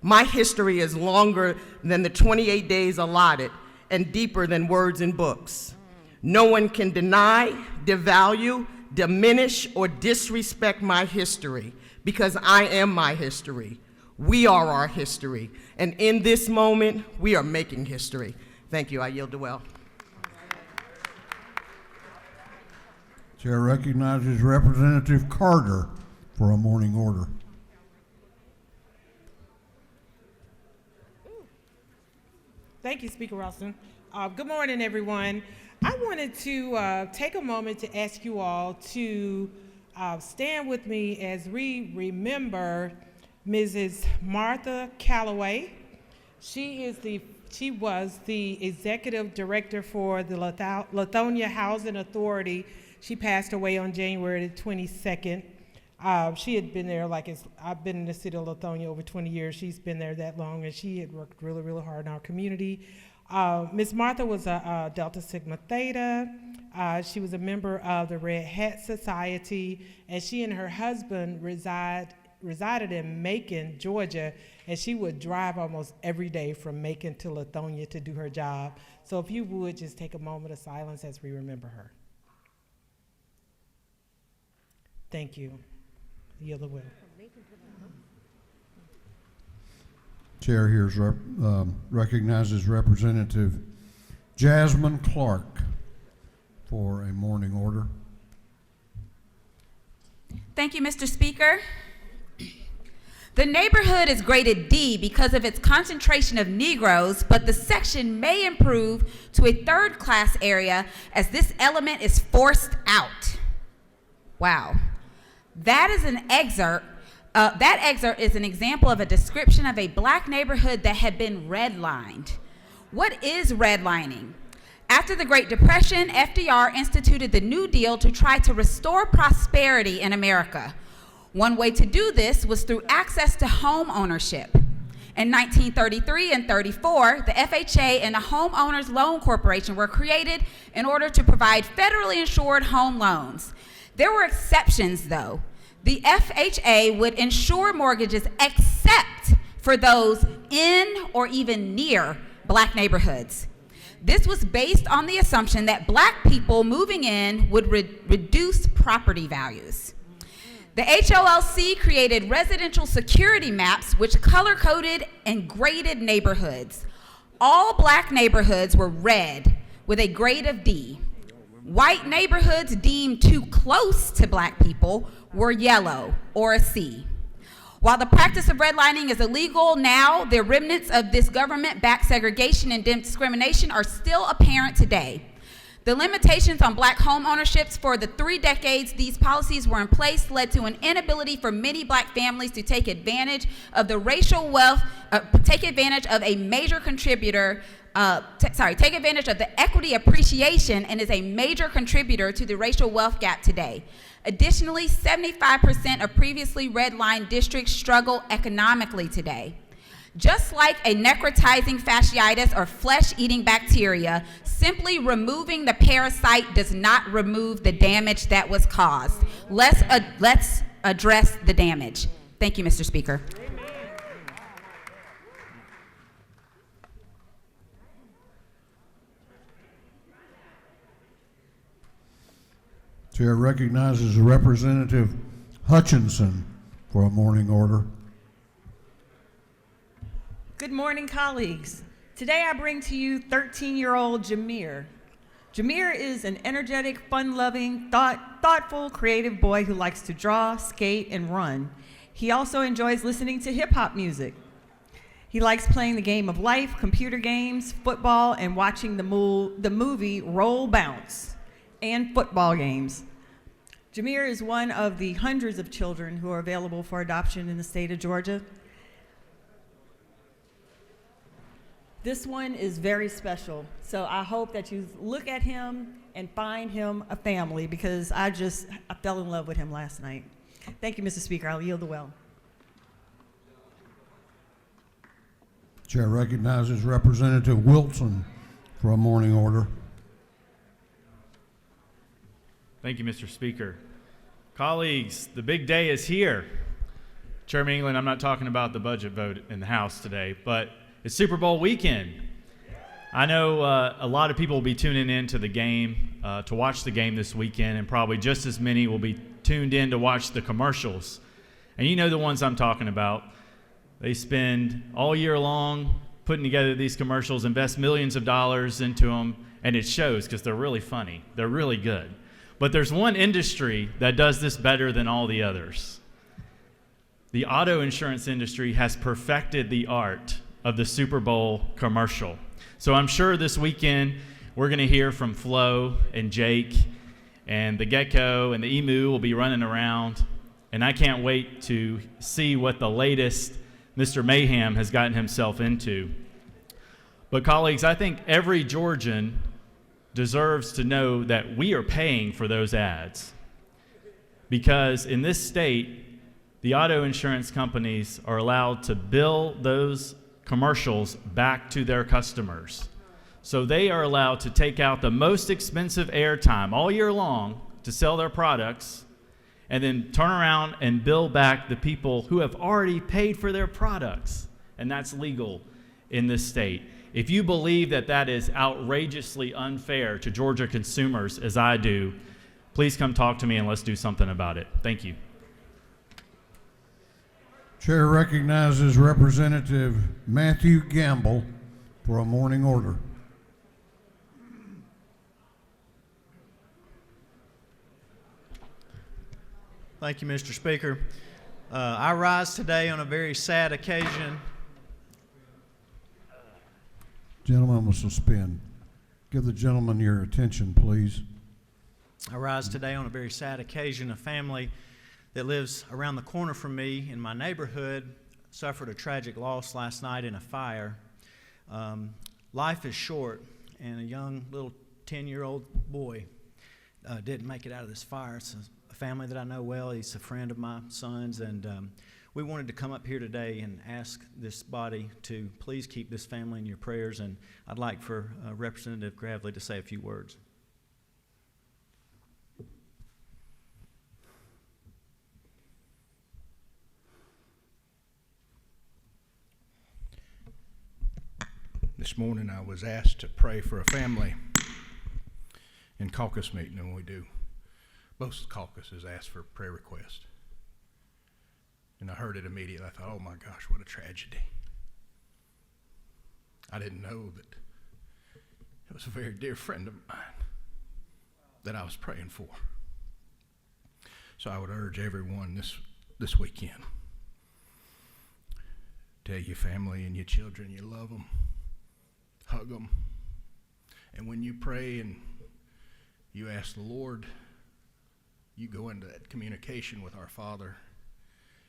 [SPEAKER 10] My history is longer than the 28 days allotted and deeper than words in books. No one can deny, devalue, diminish, or disrespect my history because I am my history. We are our history, and in this moment, we are making history. Thank you. I yield to Will.
[SPEAKER 1] Chair recognizes Representative Carter for a morning order.
[SPEAKER 11] Thank you, Speaker Ralston. Good morning, everyone. I wanted to take a moment to ask you all to stand with me as we remember Mrs. Martha Calloway. She was the executive director for the Lithonia Housing Authority. She passed away on January the 22nd. She had been there, I've been in the city of Lithonia over 20 years. She's been there that long, and she had worked really, really hard in our community. Ms. Martha was a Delta Sigma Theta. She was a member of the Red Hat Society, and she and her husband resided in Macon, Georgia, and she would drive almost every day from Macon to Lithonia to do her job. So if you would just take a moment of silence as we remember her. Thank you. Yield the will.
[SPEAKER 1] Chair here's recognizes Representative Jasmine Clark for a morning order.
[SPEAKER 12] Thank you, Mr. Speaker. The neighborhood is graded D because of its concentration of Negroes, but the section may improve to a third-class area as this element is forced out. Wow. That is an excerpt. That excerpt is an example of a description of a black neighborhood that had been redlined. What is redlining? After the Great Depression, FDR instituted the New Deal to try to restore prosperity in America. One way to do this was through access to home ownership. In 1933 and 34, the FHA and the Homeowners Loan Corporation were created in order to provide federally insured home loans. There were exceptions, though. The FHA would insure mortgages except for those in or even near black neighborhoods. This was based on the assumption that black people moving in would reduce property values. The HOLC created residential security maps which color-coded and graded neighborhoods. All black neighborhoods were red with a grade of D. White neighborhoods deemed too close to black people were yellow or a C. While the practice of redlining is illegal now, the remnants of this government-backed segregation and discrimination are still apparent today. The limitations on black home ownerships for the 3 decades these policies were in place led to an inability for many black families to take advantage of the racial wealth, take advantage of a major contributor, take advantage of the equity appreciation and is a major contributor to the racial wealth gap today. Additionally, 75% of previously redlined districts struggle economically today. Just like a necrotizing fasciitis or flesh-eating bacteria, simply removing the parasite does not remove the damage that was caused. Let's address the damage. Thank you, Mr. Speaker.
[SPEAKER 1] Chair recognizes Representative Hutchinson for a morning order.
[SPEAKER 13] Good morning, colleagues. Today I bring to you 13-year-old Jameer. Jameer is an energetic, fun-loving, thoughtful, creative boy who likes to draw, skate, and run. He also enjoys listening to hip-hop music. He likes playing the game of life, computer games, football, and watching the movie Roll Bounce, and football games. Jameer is one of the hundreds of children who are available for adoption in the state of Georgia. This one is very special, so I hope that you look at him and find him a family, because I fell in love with him last night. Thank you, Mr. Speaker. I'll yield the well.
[SPEAKER 1] Chair recognizes Representative Wilson for a morning order.
[SPEAKER 14] Thank you, Mr. Speaker. Colleagues, the big day is here. Chairman England, I'm not talking about the budget vote in the House today, but it's Super Bowl weekend. I know a lot of people will be tuning in to the game, to watch the game this weekend, and probably just as many will be tuned in to watch the commercials. And you know the ones I'm talking about. They spend all year long putting together these commercials, invest millions of dollars into them, and it shows because they're really funny. They're really good. But there's one industry that does this better than all the others. The auto insurance industry has perfected the art of the Super Bowl commercial. So I'm sure this weekend we're going to hear from Flo and Jake, and the gecko and the emu will be running around, and I can't wait to see what the latest Mr. Mayhem has gotten himself into. But colleagues, I think every Georgian deserves to know that we are paying for those ads, because in this state, the auto insurance companies are allowed to bill those commercials back to their customers. So they are allowed to take out the most expensive airtime all year long to sell their products, and then turn around and bill back the people who have already paid for their products. And that's legal in this state. If you believe that that is outrageously unfair to Georgia consumers, as I do, please come talk to me and let's do something about it. Thank you.
[SPEAKER 1] Chair recognizes Representative Matthew Gamble for a morning order.
[SPEAKER 15] Thank you, Mr. Speaker. I rise today on a very sad occasion.
[SPEAKER 1] Gentlemen, I'm going to suspend. Give the gentleman your attention, please.
[SPEAKER 15] I rise today on a very sad occasion. A family that lives around the corner from me in my neighborhood suffered a tragic loss last night in a fire. Life is short, and a young little 10-year-old boy didn't make it out of this fire. It's a family that I know well. He's a friend of my son's, and we wanted to come up here today and ask this body to please keep this family in your prayers, and I'd like for Representative Gravely to say a few words.
[SPEAKER 16] This morning I was asked to pray for a family in caucus meeting, and we do. Both caucuses asked for prayer requests. And I heard it immediately. I thought, oh my gosh, what a tragedy. I didn't know that it was a very dear friend of mine that I was praying for. So I would urge everyone this weekend, tell your family and your children you love them. Hug them. And when you pray and you ask the Lord, you go into that communication with our Father.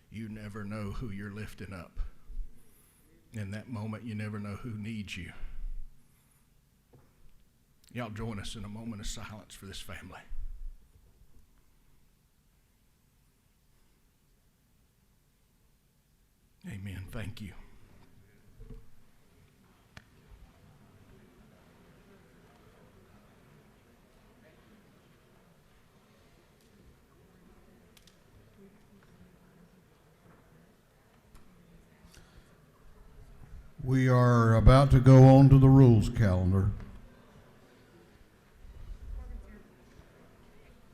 [SPEAKER 16] You never know who you're lifting up. In that moment, you never know who needs you. Y'all join us in a moment of silence for this family. Amen. Thank you.
[SPEAKER 1] We are about to go on to the rules calendar.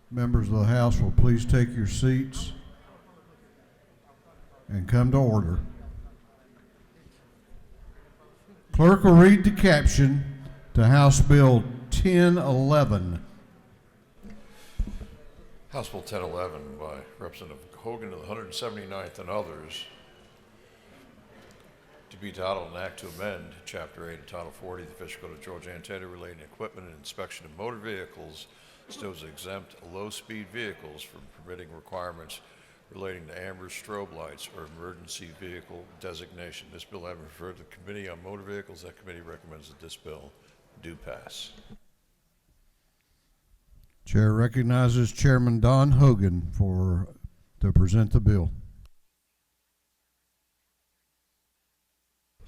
[SPEAKER 1] Members of the House will please take your seats and come to order. Clerk will read the caption to House Bill 1011.
[SPEAKER 5] House Bill 1011 by Representative Hogan of the 179th and others, to be titled an act to amend Chapter 8 of Title 40 of the Official Code of Georgia relating equipment and inspection of motor vehicles so as to exempt low-speed vehicles from permitting requirements relating to amber strobe lights or emergency vehicle designation. This bill having referred to the Committee on Motor Vehicles, that committee recommends that this bill do pass.
[SPEAKER 1] Chair recognizes Chairman Don Hogan to present the bill.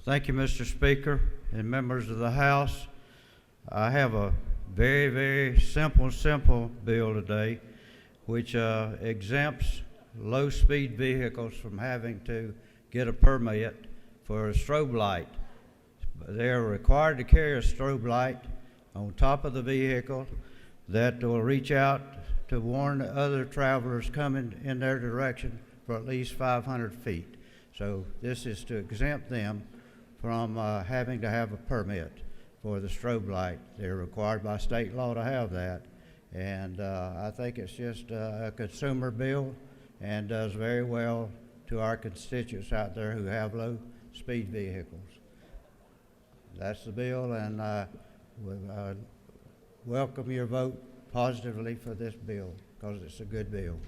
[SPEAKER 4] Thank you, Mr. Speaker and members of the House. I have a very, very simple bill today, which exempts low-speed vehicles from having to get a permit for a strobe light. They're required to carry a strobe light on top of the vehicle that will reach out to warn other travelers coming in their direction for at least 500 feet. So this is to exempt them from having to have a permit for the strobe light. They're required by state law to have that. And I think it's just a consumer bill and does very well to our constituents out there who have low-speed vehicles. That's the bill, and we welcome your vote positively for this bill because it's a good bill.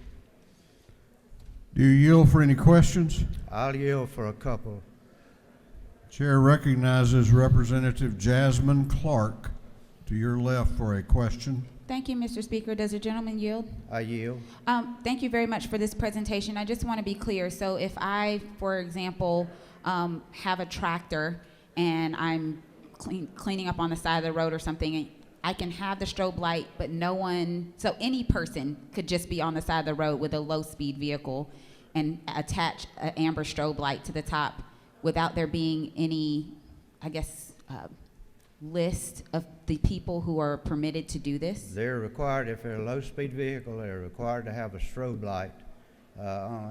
[SPEAKER 1] Do you yield for any questions?
[SPEAKER 4] I'll yield for a couple.
[SPEAKER 1] Chair recognizes Representative Jasmine Clark to your left for a question.
[SPEAKER 12] Thank you, Mr. Speaker. Does the gentleman yield?
[SPEAKER 4] I yield.
[SPEAKER 12] Thank you very much for this presentation. I just want to be clear. So if I, for example, have a tractor and I'm cleaning up on the side of the road or something, I can have the strobe light, but no one, so any person could just be on the side of the road with a low-speed vehicle and attach an amber strobe light to the top without there being any, I guess, list of the people who are permitted to do this?
[SPEAKER 4] They're required, if they're a low-speed vehicle, they're required to have a strobe light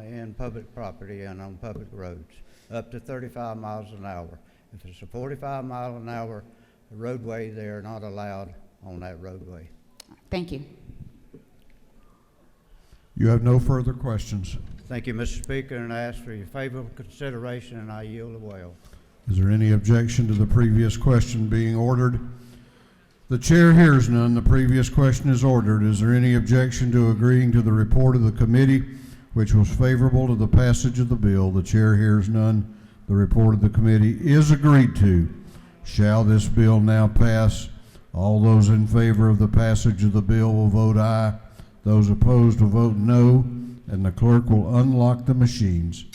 [SPEAKER 4] in public property and on public roads, up to 35 miles an hour. If it's a 45-mile-an-hour roadway, they're not allowed on that roadway.
[SPEAKER 12] Thank you.
[SPEAKER 1] You have no further questions.
[SPEAKER 4] Thank you, Mr. Speaker, and I ask for your favorable consideration, and I yield the well.
[SPEAKER 1] Is there any objection to the previous question being ordered? The chair hears none. The previous question is ordered. Is there any objection to agreeing to the report of the committee, which was favorable to the passage of the bill? The chair hears none. The report of the committee is agreed to. Shall this bill now pass? All those in favor of the passage of the bill will vote aye. Those opposed will vote no, and the clerk will unlock the machines.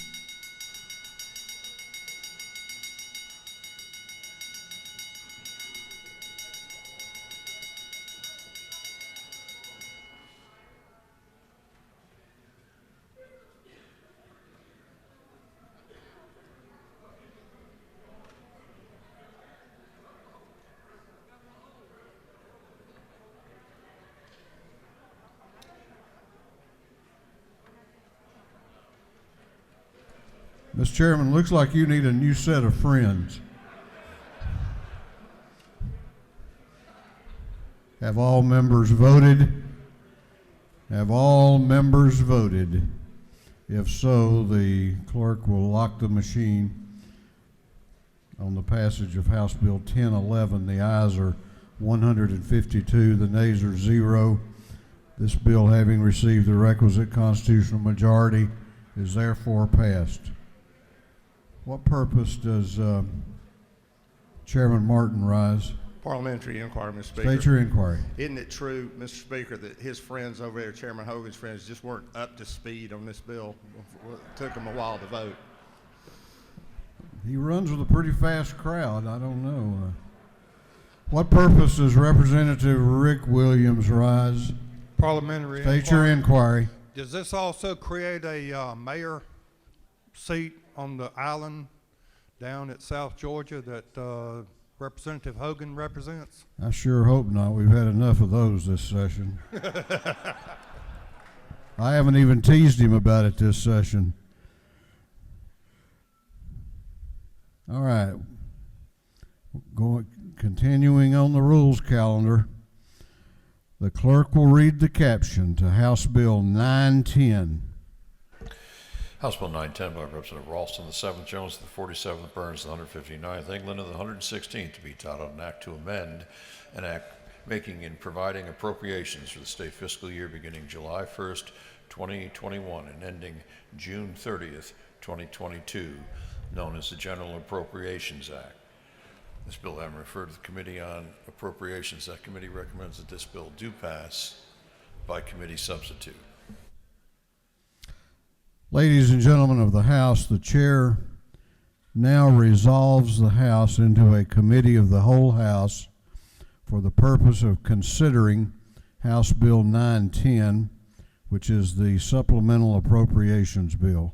[SPEAKER 1] Mr. Chairman, looks like you need a new set of friends. Have all members voted? Have all members voted? If so, the clerk will lock the machine on the passage of House Bill 1011. The ayes are 152, the nays are 0. This bill, having received the requisite constitutional majority, is therefore passed. What purpose does Chairman Martin rise?
[SPEAKER 16] Parliamentary Inquiry, Mr. Speaker.
[SPEAKER 1] State your inquiry.
[SPEAKER 16] Isn't it true, Mr. Speaker, that his friends over there, Chairman Hogan's friends, just weren't up to speed on this bill? It took them a while to vote.
[SPEAKER 1] He runs with a pretty fast crowd. I don't know. What purpose does Representative Rick Williams rise?
[SPEAKER 17] Parliamentary
[SPEAKER 1] State your inquiry.
[SPEAKER 17] Does this also create a mayor seat on the island down at South Georgia that Representative Hogan represents?
[SPEAKER 1] I sure hope not. We've had enough of those this session. I haven't even teased him about it this session. All right. Continuing on the rules calendar, the clerk will read the caption to House Bill 910.
[SPEAKER 5] House Bill 910 by Representative Ralston, the 7th Jones, the 47th Burns, the 159th England, and the 116th to be titled an act to amend an act making and providing appropriations for the state fiscal year beginning July 1st, 2021 and ending June 30th, 2022, known as the General Appropriations Act. This bill having referred to the Committee on Appropriations, that committee recommends that this bill do pass by committee substitute.
[SPEAKER 1] Ladies and gentlemen of the House, the chair now resolves the House into a committee of the whole House for the purpose of considering House Bill 910, which is the Supplemental Appropriations Bill.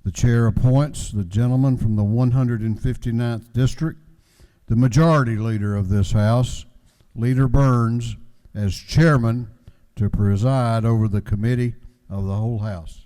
[SPEAKER 1] The chair appoints the gentleman from the 159th District, the majority leader of this House, Leader Burns, as chairman to preside over the committee of the whole House.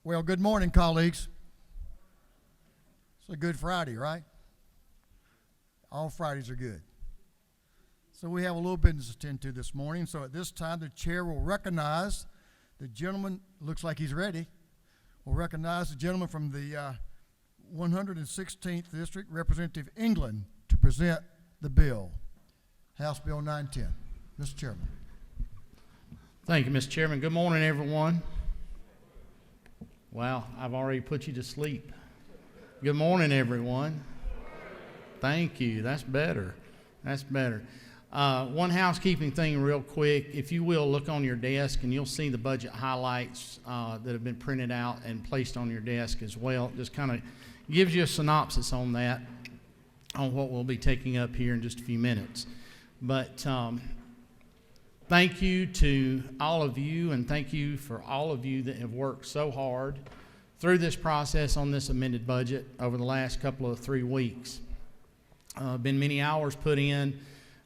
[SPEAKER 18] Well, good morning, colleagues. It's a good Friday, right? All Fridays are good. So we have a little business to attend to this morning. So at this time, the chair will recognize the gentleman, looks like he's ready, will recognize the gentleman from the 116th District, Representative England, to present the bill, House Bill 910. Mr. Chairman.
[SPEAKER 19] Thank you, Mr. Chairman. Good morning, everyone. Wow, I've already put you to sleep. Good morning, everyone. Thank you. That's better. That's better. One housekeeping thing real quick. If you will, look on your desk and you'll see the budget highlights that have been printed out and placed on your desk as well. It just kind of gives you a synopsis on that, on what we'll be taking up here in just a few minutes. But thank you to all of you, and thank you for all of you that have worked so hard through this process on this amended budget over the last couple of 3 weeks. Been many hours put in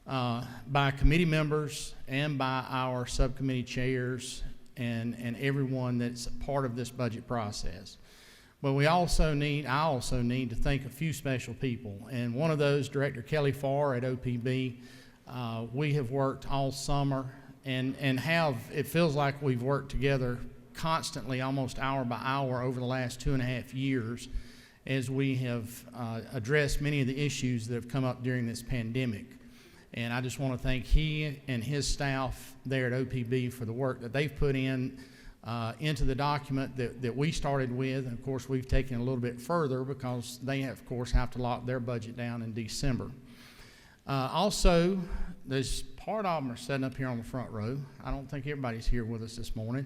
[SPEAKER 19] by committee members and by our subcommittee chairs and everyone that's part of this budget process. But I also need to thank a few special people, and one of those, Director Kelly Farr at OPB. We have worked all summer and it feels like we've worked together constantly, almost hour by hour over the last 2.5 years as we have addressed many of the issues that have come up during this pandemic. And I just want to thank he and his staff there at OPB for the work that they've put in into the document that we started with. And of course, we've taken it a little bit further because they, of course, have to lock their budget down in December. Also, there's part of them are sitting up here on the front row. I don't think everybody's here with us this morning.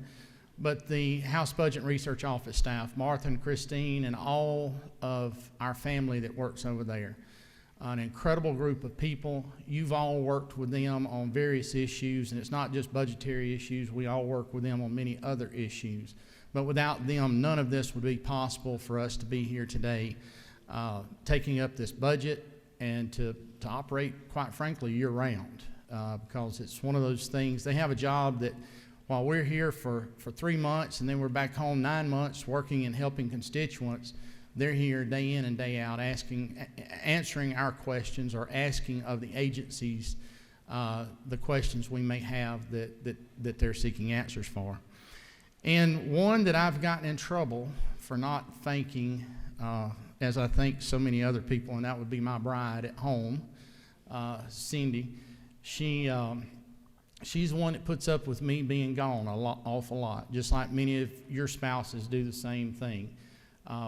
[SPEAKER 19] but the House Budget and Research Office staff, Martha and Christine, and all of our family that works over there. An incredible group of people. You've all worked with them on various issues, and it's not just budgetary issues. We all work with them on many other issues. But without them, none of this would be possible for us to be here today, taking up this budget and to operate, quite frankly, year-round, because it's one of those things. They have a job that while we're here for 3 months and then we're back home 9 months working and helping constituents, they're here day in and day out answering our questions or asking of the agencies the questions we may have that they're seeking answers for. And one that I've gotten in trouble for not thanking, as I think so many other people, and that would be my bride at home, Cindy. She's the one that puts up with me being gone awful lot, just like many of your spouses do the same thing.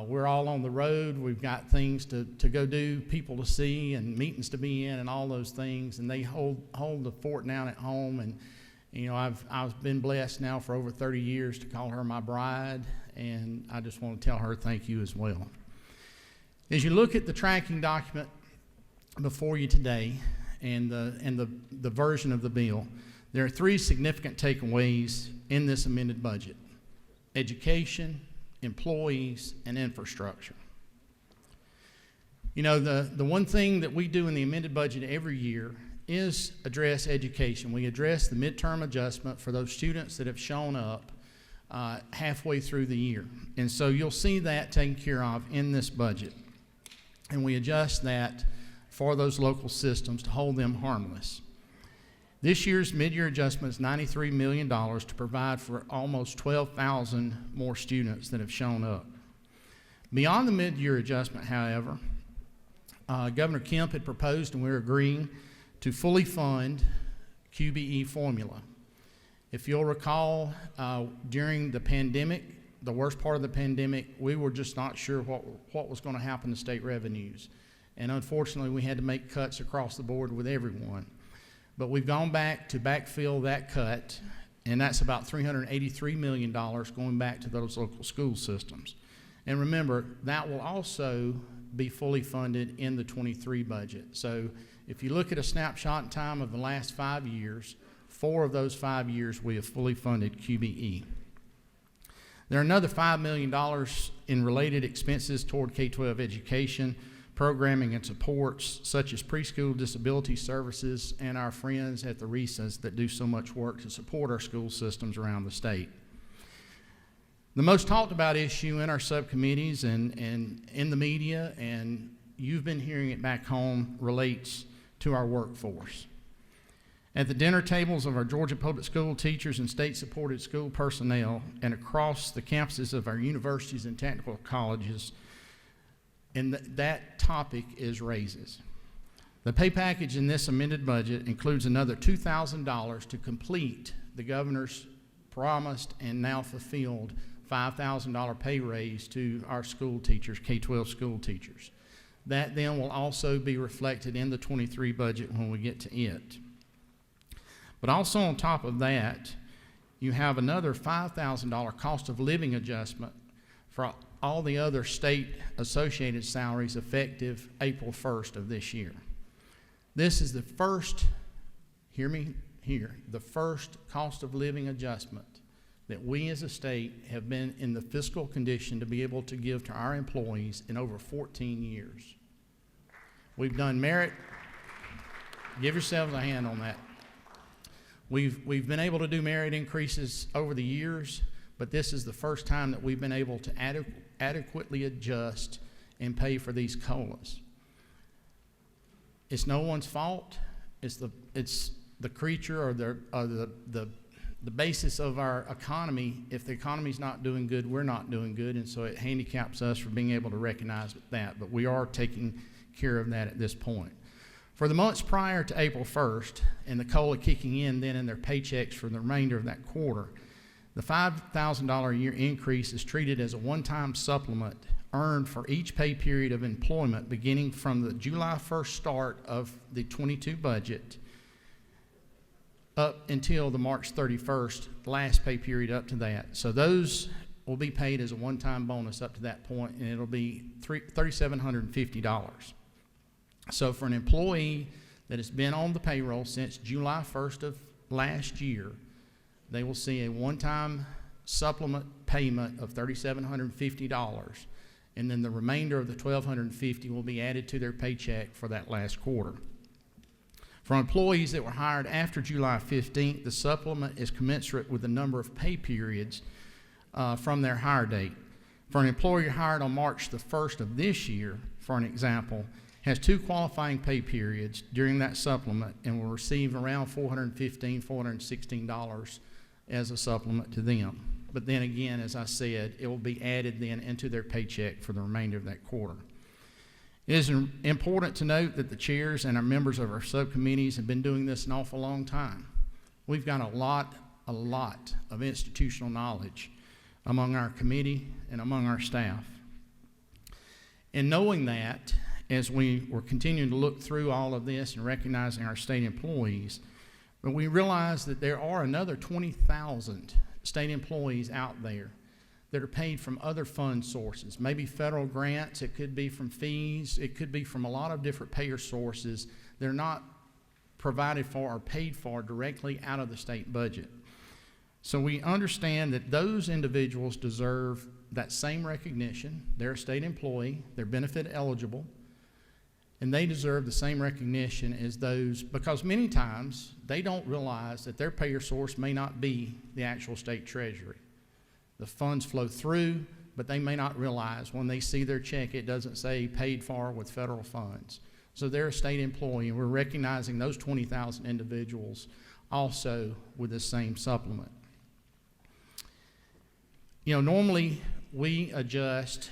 [SPEAKER 19] We're all on the road. We've got things to go do, people to see, and meetings to be in, and all those things. And they hold the fort down at home. And you know, I've been blessed now for over 30 years to call her my bride, and I just want to tell her thank you as well. As you look at the tracking document before you today, and the version of the bill, there are 3 significant takeaways in this amended budget: education, employees, and infrastructure. You know, the one thing that we do in the amended budget every year is address education. We address the midterm adjustment for those students that have shown up halfway through the year. And so you'll see that taken care of in this budget. And we adjust that for those local systems to hold them harmless. This year's mid-year adjustment is $93 million to provide for almost 12,000 more students that have shown up. Beyond the mid-year adjustment, however, Governor Kemp had proposed, and we're agreeing, to fully fund QBE formula. If you'll recall, during the pandemic, the worst part of the pandemic, we were just not sure what was going to happen to state revenues. And unfortunately, we had to make cuts across the board with everyone. But we've gone back to backfill that cut, and that's about $383 million going back to those local school systems. And remember, that will also be fully funded in the 23 budget. So if you look at a snapshot in time of the last 5 years, 4 of those 5 years we have fully funded QBE. There are another $5 million in related expenses toward K-12 education, programming and supports, such as preschool disability services and our friends at the RESAs that do so much work to support our school systems around the state. The most talked about issue in our subcommittees and in the media, and you've been hearing it back home, relates to our workforce. At the dinner tables of our Georgia public school teachers and state-supported school personnel and across the campuses of our universities and technical colleges, and that topic is raises. The pay package in this amended budget includes another $2,000 to complete the governor's promised and now fulfilled $5,000 pay raise to our school teachers, K-12 school teachers. That then will also be reflected in the 23 budget when we get to it. But also on top of that, you have another $5,000 cost of living adjustment for all the other state associated salaries effective April 1st of this year. This is the first, hear me here, the first cost of living adjustment that we as a state have been in the fiscal condition to be able to give to our employees in over 14 years. We've done merit. Give yourselves a hand on that. We've been able to do merit increases over the years, but this is the first time that we've been able to adequately adjust and pay for these COLAs. It's no one's fault. It's the creature or the basis of our economy. If the economy's not doing good, we're not doing good, and so it handicaps us for being able to recognize that. But we are taking care of that at this point. For the months prior to April 1st, and the COLA kicking in then in their paychecks for the remainder of that quarter, the $5,000 a year increase is treated as a one-time supplement earned for each pay period of employment beginning from the July 1st start of the 22 budget up until the March 31st, last pay period up to that. So those will be paid as a one-time bonus up to that point, and it'll be $3,750. So for an employee that has been on the payroll since July 1st of last year, they will see a one-time supplement payment of $3,750, and then the remainder of the $1,250 will be added to their paycheck for that last quarter. For employees that were hired after July 15th, the supplement is commensurate with the number of pay periods from their hire date. For an employee hired on March the 1st of this year, for an example, has 2 qualifying pay periods during that supplement and will receive around $415, $416 as a supplement to them. But then again, as I said, it will be added then into their paycheck for the remainder of that quarter. It is important to note that the chairs and our members of our subcommittees have been doing this an awful long time. We've got a lot of institutional knowledge among our committee and among our staff. And knowing that, as we were continuing to look through all of this and recognizing our state employees, but we realized that there are another 20,000 state employees out there that are paid from other fund sources, maybe federal grants, it could be from fees, it could be from a lot of different payer sources. They're not provided for or paid for directly out of the state budget. So we understand that those individuals deserve that same recognition. They're a state employee, they're benefit eligible, and they deserve the same recognition as those, because many times they don't realize that their payer source may not be the actual state treasury. The funds flow through, but they may not realize when they see their check, it doesn't say paid for with federal funds. So they're a state employee, and we're recognizing those 20,000 individuals also with the same supplement. You know, normally we adjust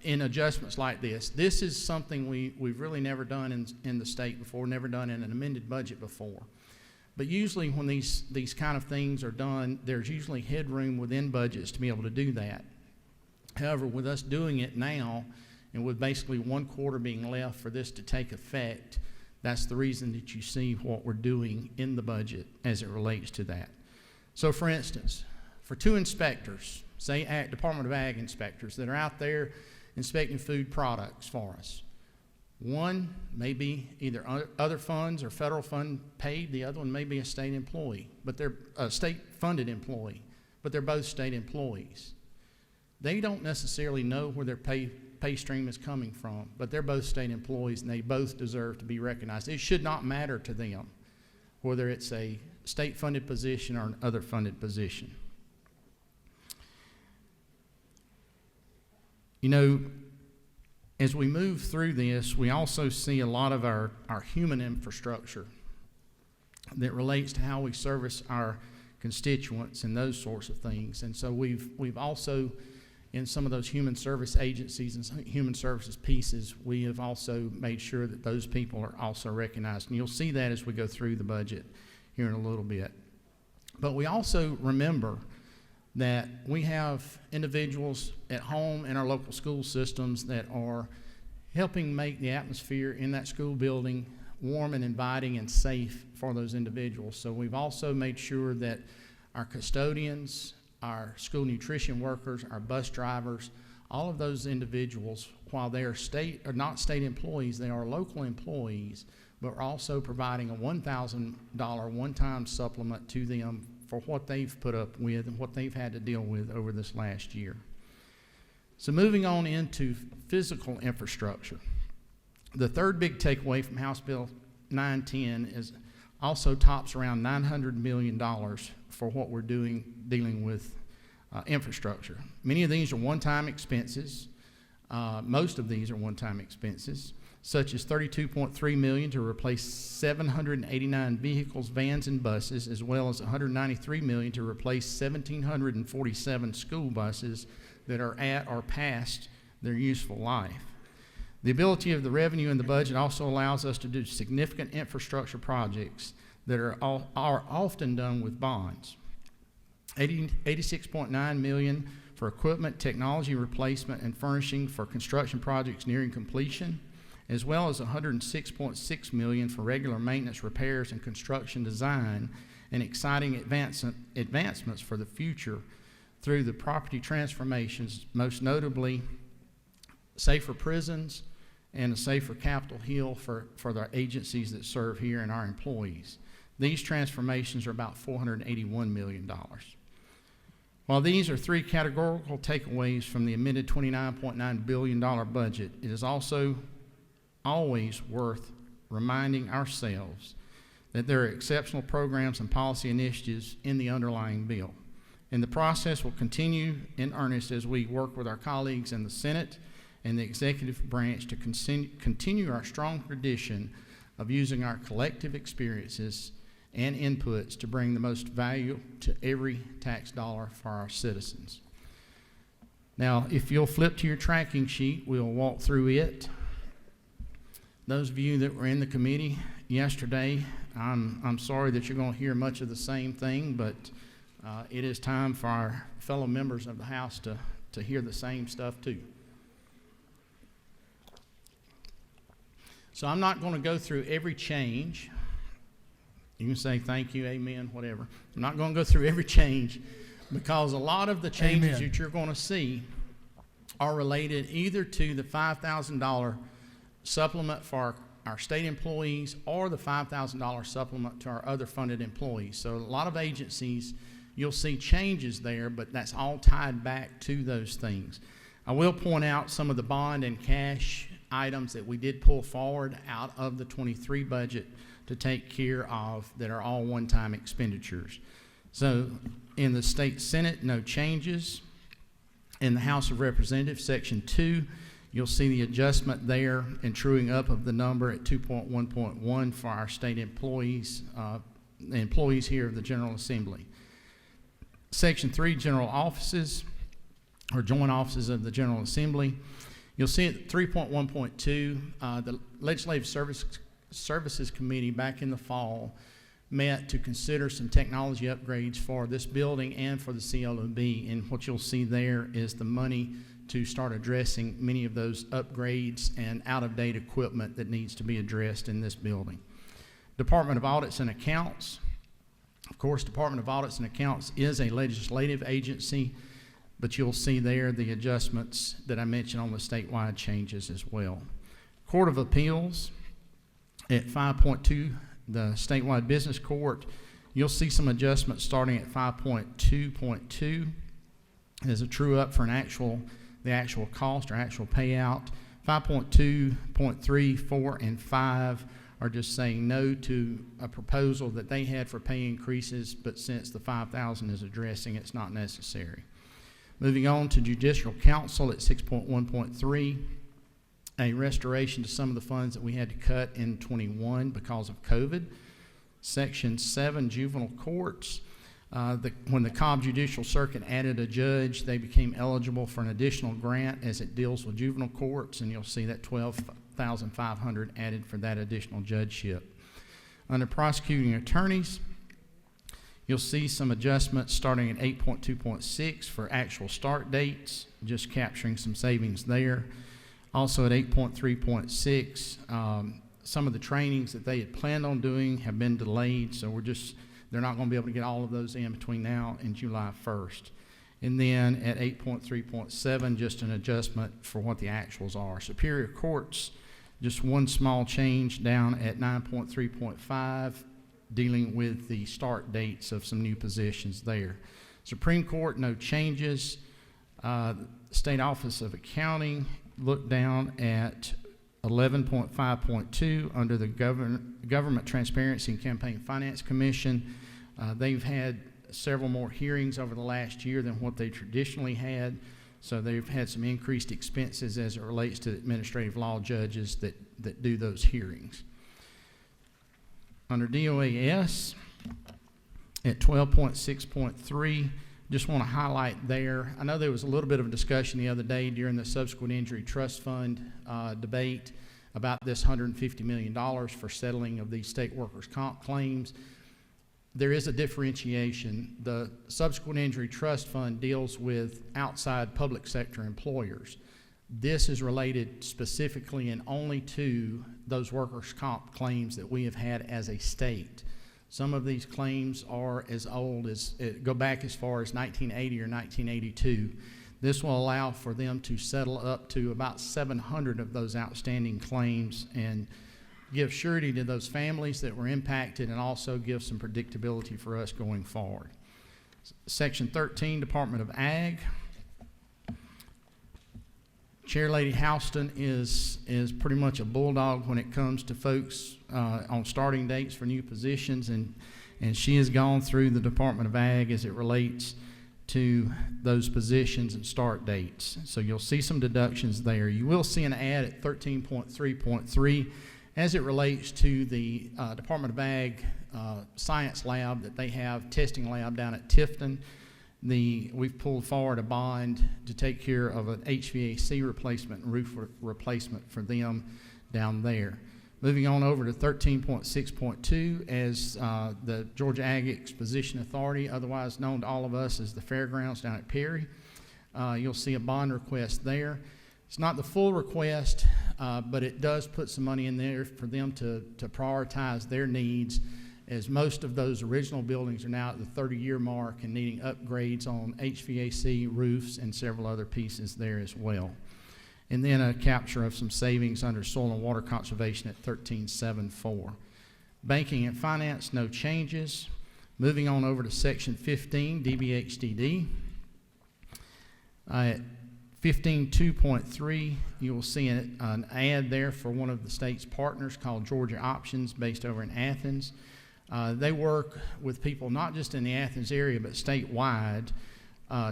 [SPEAKER 19] in adjustments like this. This is something we've really never done in the state before, never done in an amended budget before. But usually when these kind of things are done, there's usually headroom within budgets to be able to do that. However, with us doing it now, and with basically 1 quarter being left for this to take effect, that's the reason that you see what we're doing in the budget as it relates to that. So for instance, for 2 inspectors, say Department of Ag inspectors that are out there inspecting food products for us, one may be either other funds or federal fund paid, the other one may be a state employee, but they're a state funded employee, but they're both state employees. They don't necessarily know where their pay stream is coming from, but they're both state employees and they both deserve to be recognized. It should not matter to them whether it's a state funded position or an other funded position. You know, as we move through this, we also see a lot of our human infrastructure that relates to how we service our constituents and those sorts of things. And so we've also, in some of those human service agencies and human services pieces, we have also made sure that those people are also recognized. And you'll see that as we go through the budget here in a little bit. But we also remember that we have individuals at home in our local school systems that are helping make the atmosphere in that school building warm and inviting and safe for those individuals. So we've also made sure that our custodians, our school nutrition workers, our bus drivers, all of those individuals, while they are not state employees, they are local employees, but we're also providing a $1,000 one-time supplement to them for what they've put up with and what they've had to deal with over this last year. So moving on into physical infrastructure. The third big takeaway from House Bill 910 is also tops around $900 million for what we're dealing with infrastructure. Many of these are one-time expenses. Most of these are one-time expenses, such as $32.3 million to replace 789 vehicles, vans, and buses, as well as $193 million to replace 1,747 school buses that are at or past their useful life. The ability of the revenue in the budget also allows us to do significant infrastructure projects that are often done with bonds. $86.9 million for equipment, technology replacement, and furnishing for construction projects nearing completion, as well as $106.6 million for regular maintenance, repairs, and construction design, and exciting advancements for the future through the property transformations, most notably safer prisons and a safer Capitol Hill for the agencies that serve here and our employees. These transformations are about $481 million. While these are three categorical takeaways from the amended $29.9 billion budget, it is also always worth reminding ourselves that there are exceptional programs and policy initiatives in the underlying bill. And the process will continue in earnest as we work with our colleagues in the Senate and the executive branch to continue our strong tradition of using our collective experiences and inputs to bring the most value to every tax dollar for our citizens. Now, if you'll flip to your tracking sheet, we'll walk through it. Those of you that were in the committee yesterday, I'm sorry that you're going to hear much of the same thing, but it is time for our fellow members of the House to hear the same stuff too. So I'm not going to go through every change. You can say thank you, amen, whatever. I'm not going to go through every change because a lot of the changes that you're going to see are related either to the $5,000 supplement for our state employees or the $5,000 supplement to our other funded employees. So a lot of agencies, you'll see changes there, but that's all tied back to those things. I will point out some of the bond and cash items that we did pull forward out of the 23 budget to take care of that are all one-time expenditures. So in the state Senate, no changes. In the House of Representatives, Section 2, you'll see the adjustment there and truing up of the number at 2.1.1 for our state employees, the employees here of the General Assembly. Section 3, General Offices, or Joint Offices of the General Assembly. You'll see at 3.1.2, the Legislative Services Committee back in the fall met to consider some technology upgrades for this building and for the CLOB. And what you'll see there is the money to start addressing many of those upgrades and out-of-date equipment that needs to be addressed in this building. Department of Audits and Accounts. Of course, Department of Audits and Accounts is a legislative agency, but you'll see there the adjustments that I mentioned on the statewide changes as well. Court of Appeals at 5.2, the statewide business court, you'll see some adjustments starting at 5.2.2 as a true up for the actual cost or actual payout. 5.2.3, 4, and 5 are just saying no to a proposal that they had for pay increases, but since the 5,000 is addressing, it's not necessary. Moving on to Judicial Council at 6.1.3, a restoration to some of the funds that we had to cut in 21 because of COVID. Section 7, Juvenile Courts. When the Cobb Judicial Circuit added a judge, they became eligible for an additional grant as it deals with juvenile courts, and you'll see that $12,500 added for that additional judgeship. Under prosecuting attorneys, you'll see some adjustments starting at 8.2.6 for actual start dates, just capturing some savings there. Also at 8.3.6, some of the trainings that they had planned on doing have been delayed, so they're not going to be able to get all of those in between now and July 1st. And then at 8.3.7, just an adjustment for what the actuals are. Superior Courts, just one small change down at 9.3.5, dealing with the start dates of some new positions there. Supreme Court, no changes. State Office of Accounting, look down at 11.5.2 under the Government Transparency and Campaign Finance Commission. They've had several more hearings over the last year than what they traditionally had, so they've had some increased expenses as it relates to administrative law judges that do those hearings. Under DOAS at 12.6.3, just want to highlight there, I know there was a little bit of a discussion the other day during the Subsequent Injury Trust Fund debate about this $150 million for settling of these state workers' comp claims. There is a differentiation. The Subsequent Injury Trust Fund deals with outside public sector employers. This is related specifically and only to those workers' comp claims that we have had as a state. Some of these claims are as old as, go back as far as 1980 or 1982. This will allow for them to settle up to about 700 of those outstanding claims and give surety to those families that were impacted, and also give some predictability for us going forward. Section 13, Department of Ag. Chair Lady Houston is pretty much a bulldog when it comes to folks on starting dates for new positions, and she has gone through the Department of Ag as it relates to those positions and start dates. So you'll see some deductions there. You will see an ad at 13.3.3 as it relates to the Department of Ag science lab that they have, testing lab down at Tifton. We've pulled forward a bond to take care of an HVAC replacement and roof replacement for them down there. Moving on over to 13.6.2 as the Georgia Ag Exposition Authority, otherwise known to all of us as the Fairgrounds down at Perry. You'll see a bond request there. It's not the full request, but it does put some money in there for them to prioritize their needs, as most of those original buildings are now at the 30-year mark and needing upgrades on HVAC, roofs, and several other pieces there as well. And then a capture of some savings under soil and water conservation at 13.7.4. Banking and finance, no changes. Moving on over to section 15, DBHDD. At 15.2.3, you will see an ad there for one of the state's partners called Georgia Options, based over in Athens. They work with people not just in the Athens area, but statewide,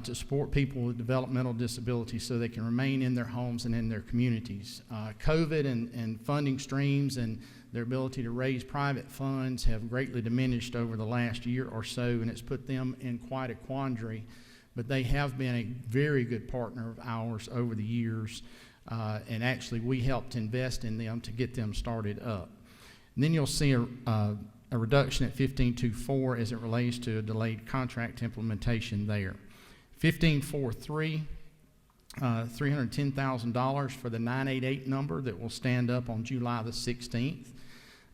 [SPEAKER 19] to support people with developmental disabilities so they can remain in their homes and in their communities. COVID and funding streams and their ability to raise private funds have greatly diminished over the last year or so, and it's put them in quite a quandary. But they have been a very good partner of ours over the years, and actually we helped invest in them to get them started up. And then you'll see a reduction at 15.2.4 as it relates to a delayed contract implementation there. 15.4.3, $310,000 for the 988 number that will stand up on July the 16th.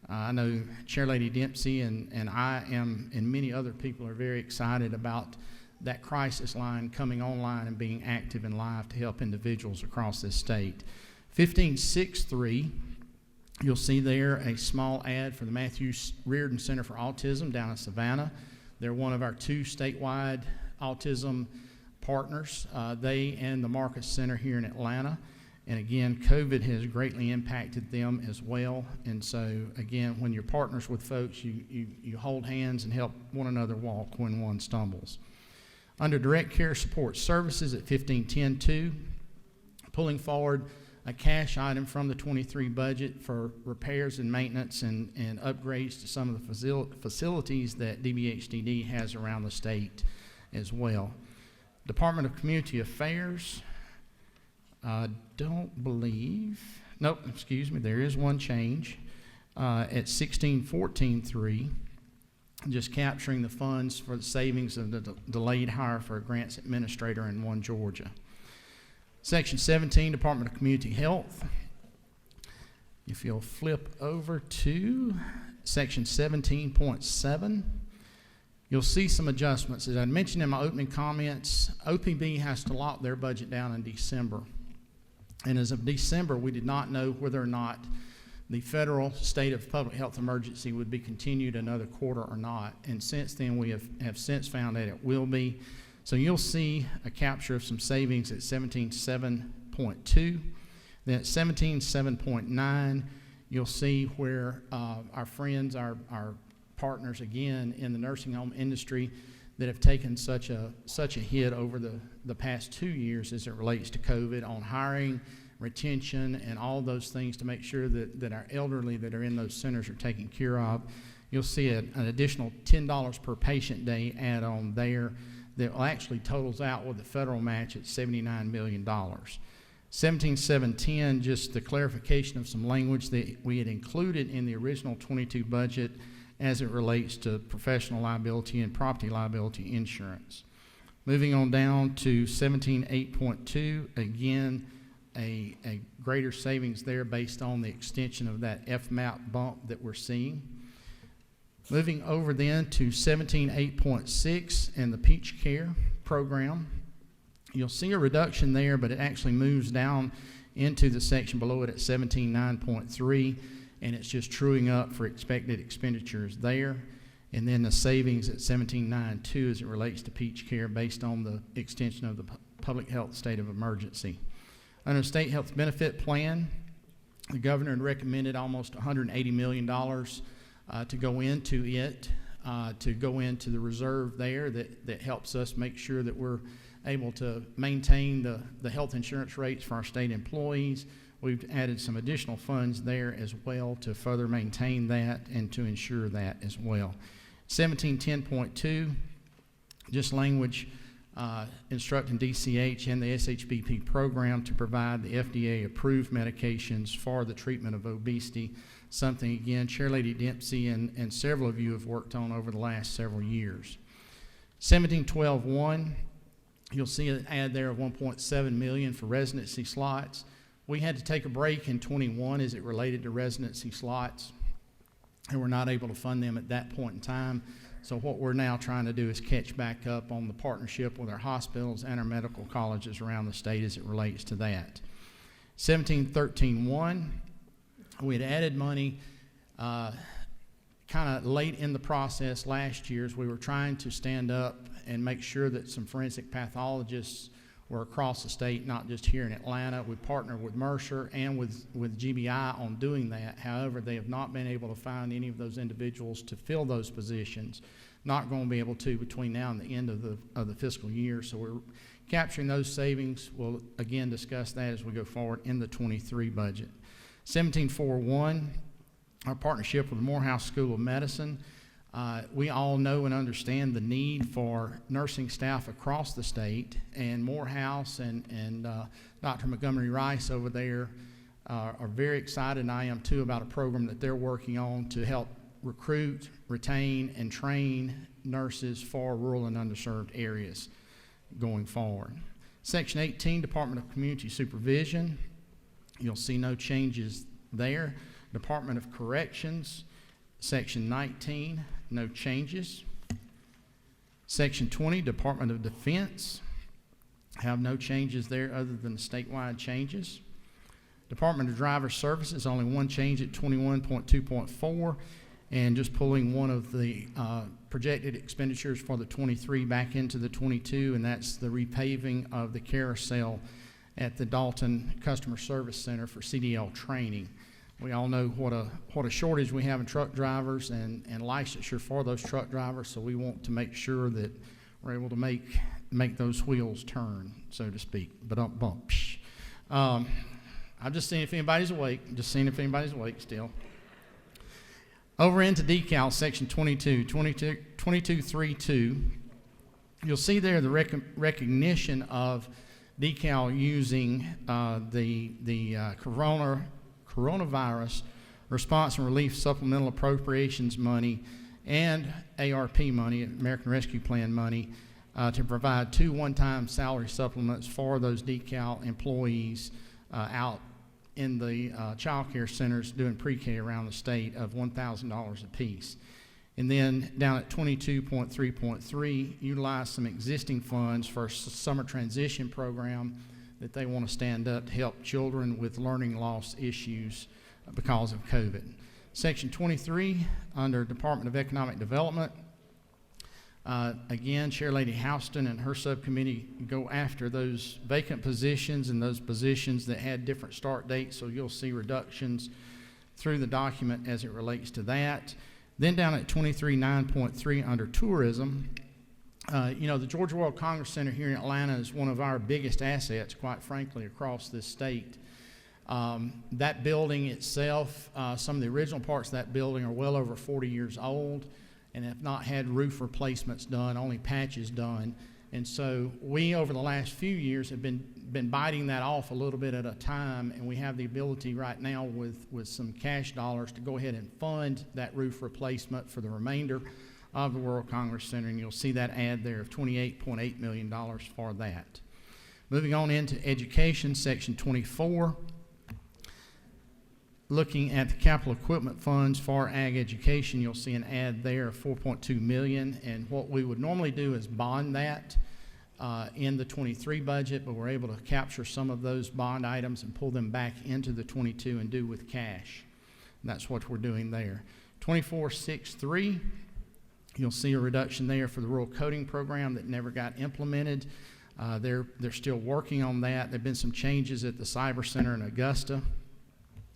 [SPEAKER 19] I know Chair Lady Dempsey and I am, and many other people are very excited about that crisis line coming online and being active and live to help individuals across this state. 15.6.3, you'll see there a small ad for the Matthew Reardon Center for Autism down in Savannah. They're one of our 2 statewide autism partners, they and the Marcus Center here in Atlanta. And again, COVID has greatly impacted them as well. And so again, when you're partners with folks, you hold hands and help one another walk when one stumbles. Under Direct Care Support Services at 15.10.2, pulling forward a cash item from the 23 budget for repairs and maintenance and upgrades to some of the facilities that DBHDD has around the state as well. Department of Community Affairs, don't believe, nope, excuse me, there is one change. At 16.14.3, just capturing the funds for the savings of the delayed hire for a grants administrator in 1 Georgia. Section 17, Department of Community Health. If you'll flip over to section 17.7, you'll see some adjustments. As I mentioned in my opening comments, OPB has to lock their budget down in December. And as of December, we did not know whether or not the federal state of public health emergency would be continued another quarter or not. And since then, we have since found that it will be. So you'll see a capture of some savings at 17.7.2. Then at 17.7.9, you'll see where our friends, our partners again in the nursing home industry that have taken such a hit over the past 2 years as it relates to COVID on hiring, retention, and all those things to make sure that our elderly that are in those centers are taken care of. You'll see an additional $10 per patient day add on there that will actually totals out with the federal match at $79 million. 17.7.10, just the clarification of some language that we had included in the original 22 budget as it relates to professional liability and property liability insurance. Moving on down to 17.8.2, again, a greater savings there based on the extension of that FMAP bump that we're seeing. Moving over then to 17.8.6 and the Peach Care program. You'll see a reduction there, but it actually moves down into the section below it at 17.9.3, and it's just truing up for expected expenditures there. And then the savings at 17.9.2 as it relates to Peach Care based on the extension of the public health state of emergency. Under the state health benefit plan, the governor had recommended almost $180 million to go into it, to go into the reserve there that helps us make sure that we're able to maintain the health insurance rates for our state employees. We've added some additional funds there as well to further maintain that and to ensure that as well. 17.10.2, just language instructing DCH and the SHBP program to provide the FDA-approved medications for the treatment of obesity, something, again, Chair Lady Dempsey and several of you have worked on over the last several years. 17.12.1, you'll see an add there of $1.7 million for residency slots. We had to take a break in 21 as it related to residency slots, and we're not able to fund them at that point in time. So what we're now trying to do is catch back up on the partnership with our hospitals and our medical colleges around the state as it relates to that. 17.13.1, we had added money kind of late in the process last year as we were trying to stand up and make sure that some forensic pathologists were across the state, not just here in Atlanta. We partnered with Mercer and with GBI on doing that. However, they have not been able to find any of those individuals to fill those positions. Not going to be able to between now and the end of the fiscal year. So we're capturing those savings. We'll again discuss that as we go forward in the 23 budget. 17.4.1, our partnership with the Morehouse School of Medicine. We all know and understand the need for nursing staff across the state, and Morehouse and Dr. Montgomery Rice over there are very excited, and I am too, about a program that they're working on to help recruit, retain, and train nurses for rural and underserved areas going forward. Section 18, Department of Community Supervision. You'll see no changes there. Department of Corrections, Section 19, no changes. Section 20, Department of Defense, have no changes there other than the statewide changes. Department of Driver Services, only one change at 21.2.4, and just pulling one of the projected expenditures for the 23 back into the 22, and that's the repaving of the carousel at the Dalton Customer Service Center for CDL training. We all know what a shortage we have in truck drivers and licensure for those truck drivers, so we want to make sure that we're able to make those wheels turn, so to speak. But bump. I'm just seeing if anybody's awake. Still. Over into decal, section 22.32, you'll see there the recognition of decal using the coronavirus response and relief supplemental appropriations money and ARP money, American Rescue Plan money, to provide 2 one-time salary supplements for those decal employees out in the child care centers doing pre-K around the state of $1,000 apiece. And then down at 22.3.3, utilize some existing funds for a summer transition program that they want to stand up to help children with learning loss issues because of COVID. Section 23, under Department of Economic Development, again, Chair Lady Houston and her subcommittee go after those vacant positions and those positions that had different start dates, so you'll see reductions through the document as it relates to that. Then down at 23.9.3 under tourism, the Georgia World Congress Center here in Atlanta is one of our biggest assets, quite frankly, across this state. That building itself, some of the original parts of that building are well over 40 years old and have not had roof replacements done, only patches done. And so we, over the last few years, have been biting that off a little bit at a time, and we have the ability right now with some cash dollars to go ahead and fund that roof replacement for the remainder of the World Congress Center, and you'll see that add there of $28.8 million for that. Moving on into education, section 24. looking at the capital equipment funds for ag education, you'll see an add there of $4.2 million. And what we would normally do is bond that in the 23 budget, but we're able to capture some of those bond items and pull them back into the 22 and do with cash. And that's what we're doing there. 2463, you'll see a reduction there for the rural coding program that never got implemented. They're still working on that. There have been some changes at the Cyber Center in Augusta.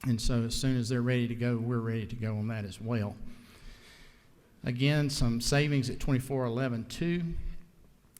[SPEAKER 19] And so as soon as they're ready to go, we're ready to go on that as well. Again, some savings at 2411.2.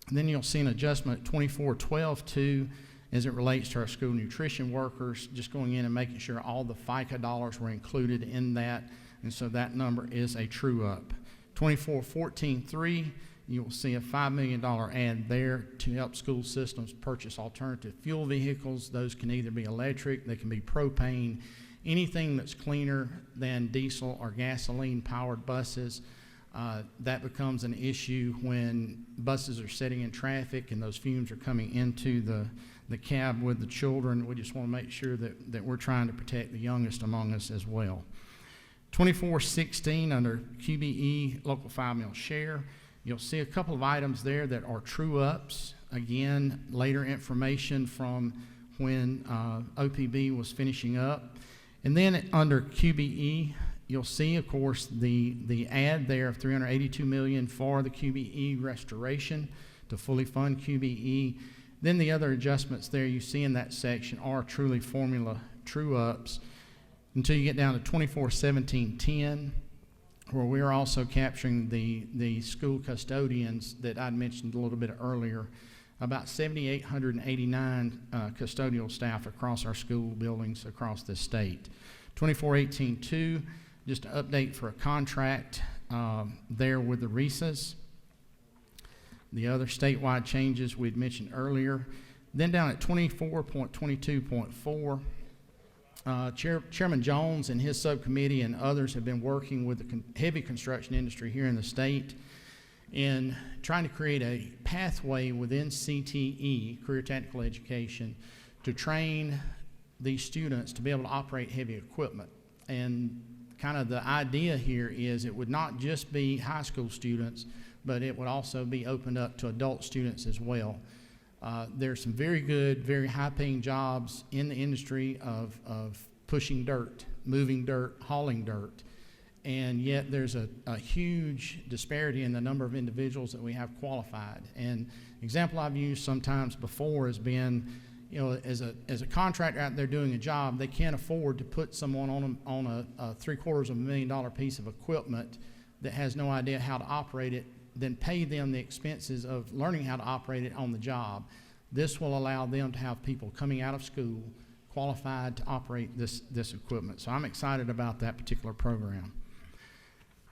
[SPEAKER 19] And then you'll see an adjustment at 2412.2 as it relates to our school nutrition workers, just going in and making sure all the FICA dollars were included in that. And so that number is a true up. 2414.3, you'll see a $5 million add there to help school systems purchase alternative fuel vehicles. Those can either be electric, they can be propane, anything that's cleaner than diesel or gasoline powered buses. That becomes an issue when buses are sitting in traffic and those fumes are coming into the cab with the children. We just want to make sure that we're trying to protect the youngest among us as well. 2416 under QBE local 5 mil share. You'll see a couple of items there that are true ups. Again, later information from when OPB was finishing up. And then under QBE, you'll see, of course, the add there of $382 million for the QBE restoration to fully fund QBE. Then the other adjustments there you see in that section are truly formula true ups until you get down to 2417.10, where we're also capturing the school custodians that I'd mentioned a little bit earlier. About 7,889 custodial staff across our school buildings across the state. 2418.2, just an update for a contract there with the RESAs. The other statewide changes we'd mentioned earlier. Then down at 24.22.4, Chairman Jones and his subcommittee and others have been working with the heavy construction industry here in the state in trying to create a pathway within CTE, Career Technical Education, to train these students to be able to operate heavy equipment. And kind of the idea here is it would not just be high school students, but it would also be opened up to adult students as well. There's some very good, very high-paying jobs in the industry of pushing dirt, moving dirt, hauling dirt. And yet there's a huge disparity in the number of individuals that we have qualified. And example I've used sometimes before has been, you know, as a contractor out there doing a job, they can't afford to put someone on a $750,000 piece of equipment that has no idea how to operate it, then pay them the expenses of learning how to operate it on the job. This will allow them to have people coming out of school qualified to operate this equipment. So I'm excited about that particular program.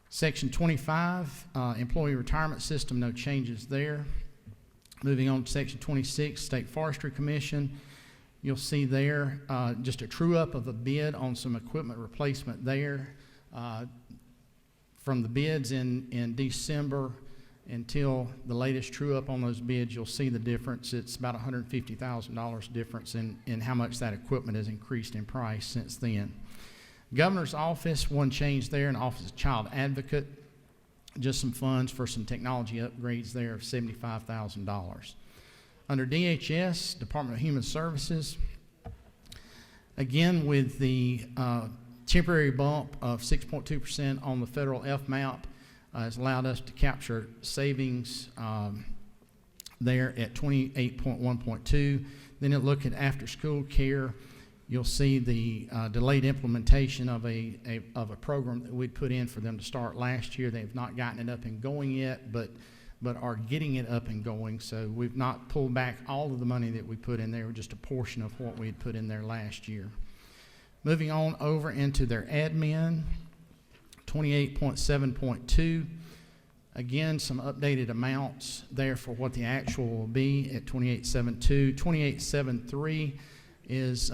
[SPEAKER 19] Section 25, employee retirement system, no changes there. Moving on to section 26, State Forestry Commission. You'll see there just a true up of a bid on some equipment replacement there. From the bids in December until the latest true up on those bids, you'll see the difference. It's about $150,000 difference in how much that equipment has increased in price since then. Governor's office, one change there, an Office of Child Advocate, just some funds for some technology upgrades there of $75,000. Under DHS, Department of Human Services, again with the temporary bump of 6.2% on the federal FMAP, has allowed us to capture savings there at 28.1.2. Then you look at after school care. You'll see the delayed implementation of a program that we'd put in for them to start last year. They've not gotten it up and going yet, but are getting it up and going. So we've not pulled back all of the money that we put in there, just a portion of what we had put in there last year. Moving on over into their admin, 28.7.2. Again, some updated amounts there for what the actual will be at 28.72. 28.73 is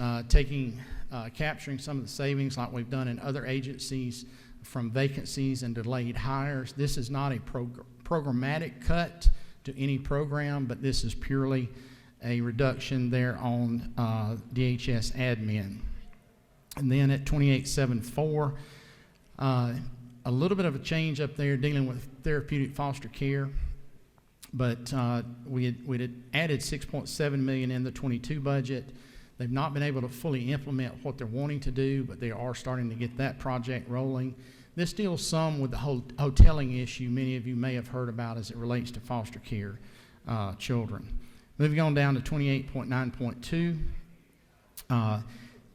[SPEAKER 19] capturing some of the savings like we've done in other agencies from vacancies and delayed hires. This is not a programmatic cut to any program, but this is purely a reduction there on DHS admin. And then at 2874, a little bit of a change up there dealing with therapeutic foster care, but we had added $6.7 million in the 22 budget. They've not been able to fully implement what they're wanting to do, but they are starting to get that project rolling. This deals some with the whole hoteling issue many of you may have heard about as it relates to foster care children. Moving on down to 28.9.2.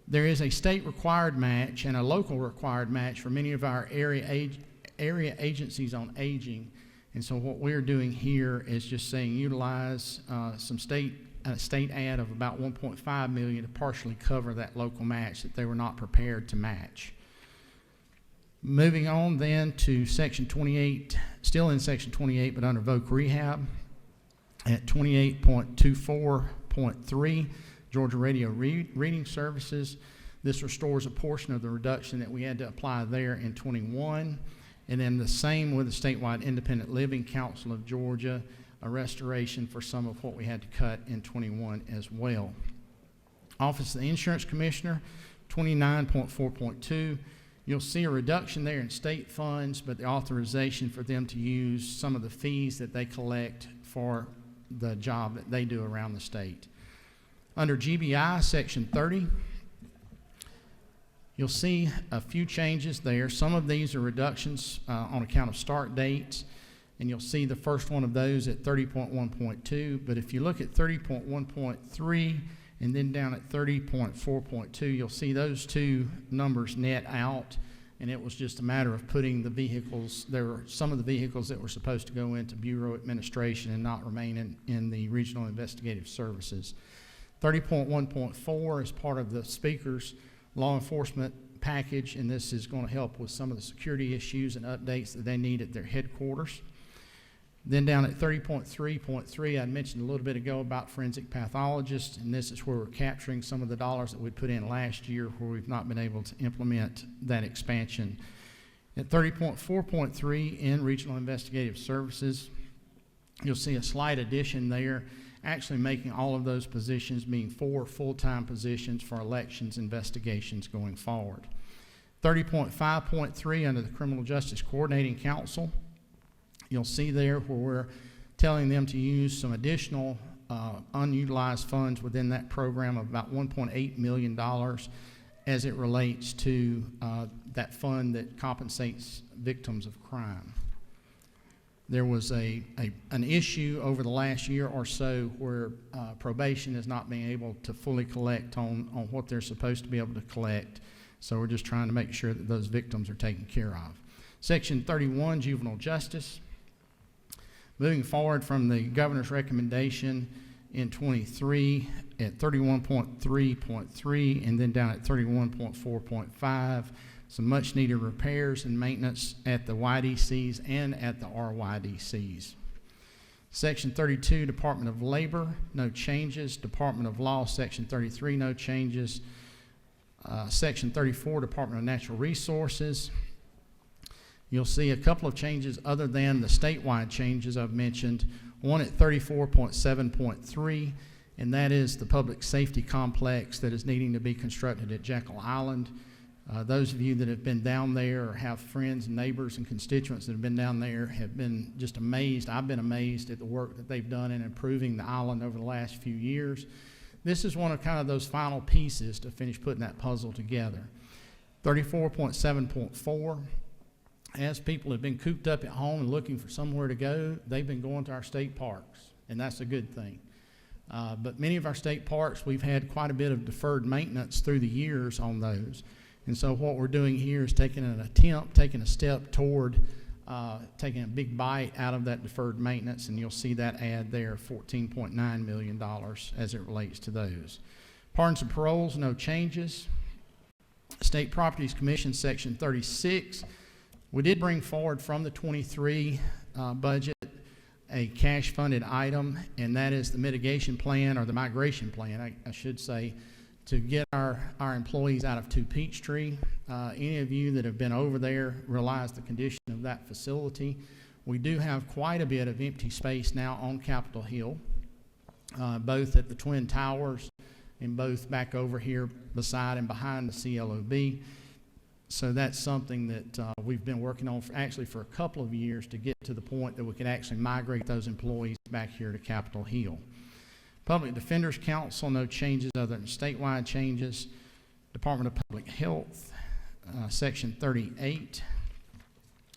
[SPEAKER 19] There is a state required match and a local required match for many of our area agencies on aging. And so what we're doing here is just saying utilize some state ad of about $1.5 million to partially cover that local match that they were not prepared to match. Moving on then to Section 28, still in Section 28, but under VOC Rehab at 28.24.3, Georgia Radio Reading Services. This restores a portion of the reduction that we had to apply there in 21. And then the same with the Statewide Independent Living Council of Georgia, a restoration for some of what we had to cut in 21 as well. Office of the Insurance Commissioner, 29.4.2. You'll see a reduction there in state funds, but the authorization for them to use some of the fees that they collect for the job that they do around the state. Under GBI, Section 30, you'll see a few changes there. Some of these are reductions on account of start dates, and you'll see the first one of those at 30.1.2. But if you look at 30.1.3 and then down at 30.4.2, you'll see those two numbers net out, and it was just a matter of putting the vehicles, there were some of the vehicles that were supposed to go into Bureau administration and not remain in the Regional Investigative Services. 30.1.4 is part of the Speaker's law enforcement package, and this is going to help with some of the security issues and updates that they need at their headquarters. Then down at 30.3.3, I mentioned a little bit ago about forensic pathologists, and this is where we're capturing some of the dollars that we put in last year where we've not been able to implement that expansion. At 30.4.3 in Regional Investigative Services, you'll see a slight addition there, actually making all of those positions being 4 full-time positions for elections investigations going forward. 30.5.3 under the Criminal Justice Coordinating Council, you'll see there where we're telling them to use some additional unutilized funds within that program of about $1.8 million as it relates to that fund that compensates victims of crime. There was an issue over the last year or so where probation is not being able to fully collect on what they're supposed to be able to collect. So we're just trying to make sure that those victims are taken care of. Section 31, Juvenile Justice. Moving forward from the governor's recommendation in 23 at 31.3.3 and then down at 31.4.5. Some much needed repairs and maintenance at the YDCs and at the RYDCs. Section 32, Department of Labor, no changes. Department of Law, Section 33, no changes. Section 34, Department of Natural Resources. You'll see a couple of changes other than the statewide changes I've mentioned. One at 34.7.3, and that is the public safety complex that is needing to be constructed at Jekyll Island. Those of you that have been down there or have friends and neighbors and constituents that have been down there have been just amazed. I've been amazed at the work that they've done in improving the island over the last few years. This is one of kind of those final pieces to finish putting that puzzle together. 34.7.4, as people have been cooped up at home and looking for somewhere to go, they've been going to our state parks, and that's a good thing. But many of our state parks, we've had quite a bit of deferred maintenance through the years on those. And so what we're doing here is taking a step toward taking a big bite out of that deferred maintenance, and you'll see that add there $14.9 million as it relates to those. Pardons and paroles, no changes. State Properties Commission, Section 36. We did bring forward from the 23 budget a cash-funded item, and that is the mitigation plan, or the migration plan, I should say, to get our employees out of 2 Peachtree. Any of you that have been over there realize the condition of that facility. We do have quite a bit of empty space now on Capitol Hill, both at the Twin Towers in both back over here beside and behind the CLOB. So that's something that we've been working on for a couple of years to get to the point that we could actually migrate those employees back here to Capitol Hill. Public Defender's Council, no changes other than statewide changes. Department of Public Health, Section 38,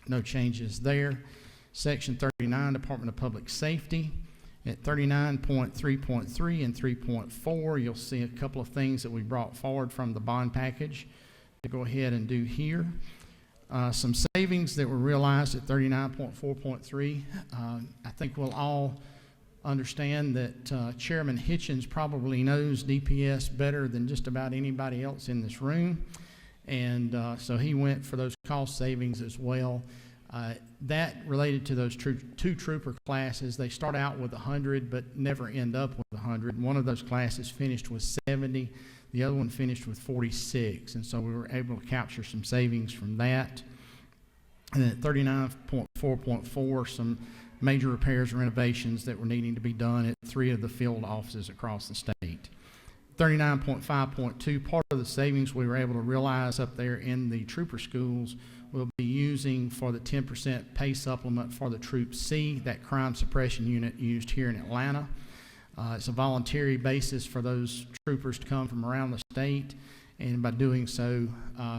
[SPEAKER 19] no changes there. Section 39, Department of Public Safety. At 39.3.3 and 3.4, you'll see a couple of things that we brought forward from the bond package to go ahead and do here. Some savings that were realized at 39.4.3. I think we'll all understand that Chairman Hitchens probably knows DPS better than just about anybody else in this room. And so he went for those cost savings as well. That related to those two trooper classes. They start out with 100 but never end up with 100. One of those classes finished with 70. The other one finished with 46. And so we were able to capture some savings from that. And then at 39.4.4, some major repairs and renovations that were needing to be done at 3 of the field offices across the state. 39.5.2, part of the savings we were able to realize up there in the trooper schools we'll be using for the 10% pay supplement for the Troop C, that crime suppression unit used here in Atlanta. It's a voluntary basis for those troopers to come from around the state, and by doing so,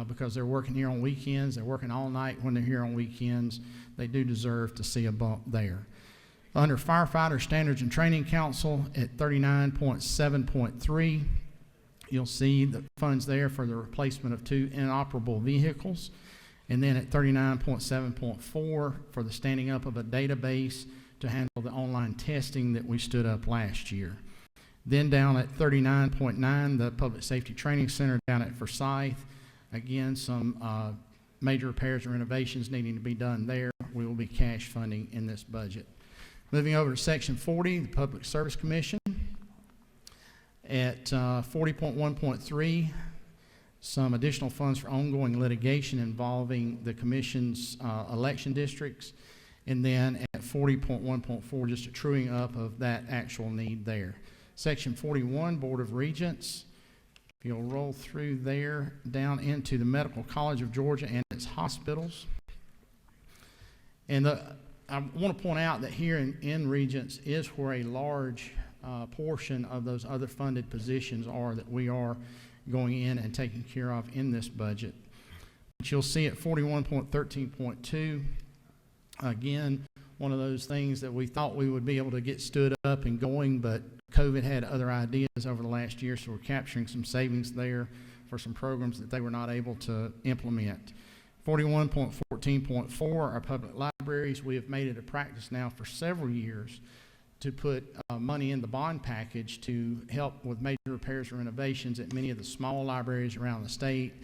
[SPEAKER 19] because they're working here on weekends, they're working all night when they're here on weekends, they do deserve to see a bump there. Under Firefighter Standards and Training Council at 39.7.3, you'll see the funds there for the replacement of 2 inoperable vehicles. And then at 39.7.4 for the standing up of a database to handle the online testing that we stood up last year. Then down at 39.9, the Public Safety Training Center down at Forsyth. Again, some major repairs and renovations needing to be done there. We will be cash funding in this budget. Moving over to Section 40, the Public Service Commission. At 40.1.3, some additional funds for ongoing litigation involving the Commission's election districts. And then at 40.1.4, just a truing up of that actual need there. Section 41, Board of Regents. If you'll roll through there down into the Medical College of Georgia and its hospitals. And I want to point out that here in Regents is where a large portion of those other funded positions are that we are going in and taking care of in this budget. But you'll see at 41.13.2, again, one of those things that we thought we would be able to get stood up and going, but COVID had other ideas over the last year, so we're capturing some savings there for some programs that they were not able to implement. 41.14.4, our public libraries. We have made it a practice now for several years to put money in the bond package to help with major repairs and renovations at many of the small libraries around the state.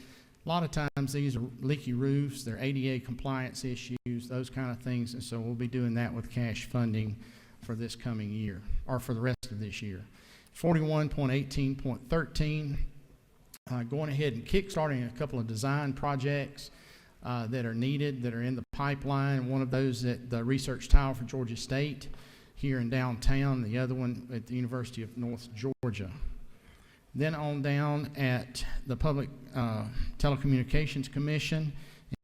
[SPEAKER 19] A lot of times these are leaky roofs, they're ADA compliance issues, those kind of things, and so we'll be doing that with cash funding for this coming year, or for the rest of this year. 41.18.13, going ahead and kickstarting a couple of design projects that are needed, that are in the pipeline. One of those at the Research Tower for Georgia State here in downtown, the other one at the University of North Georgia. Then on down at the Public Telecommunications Commission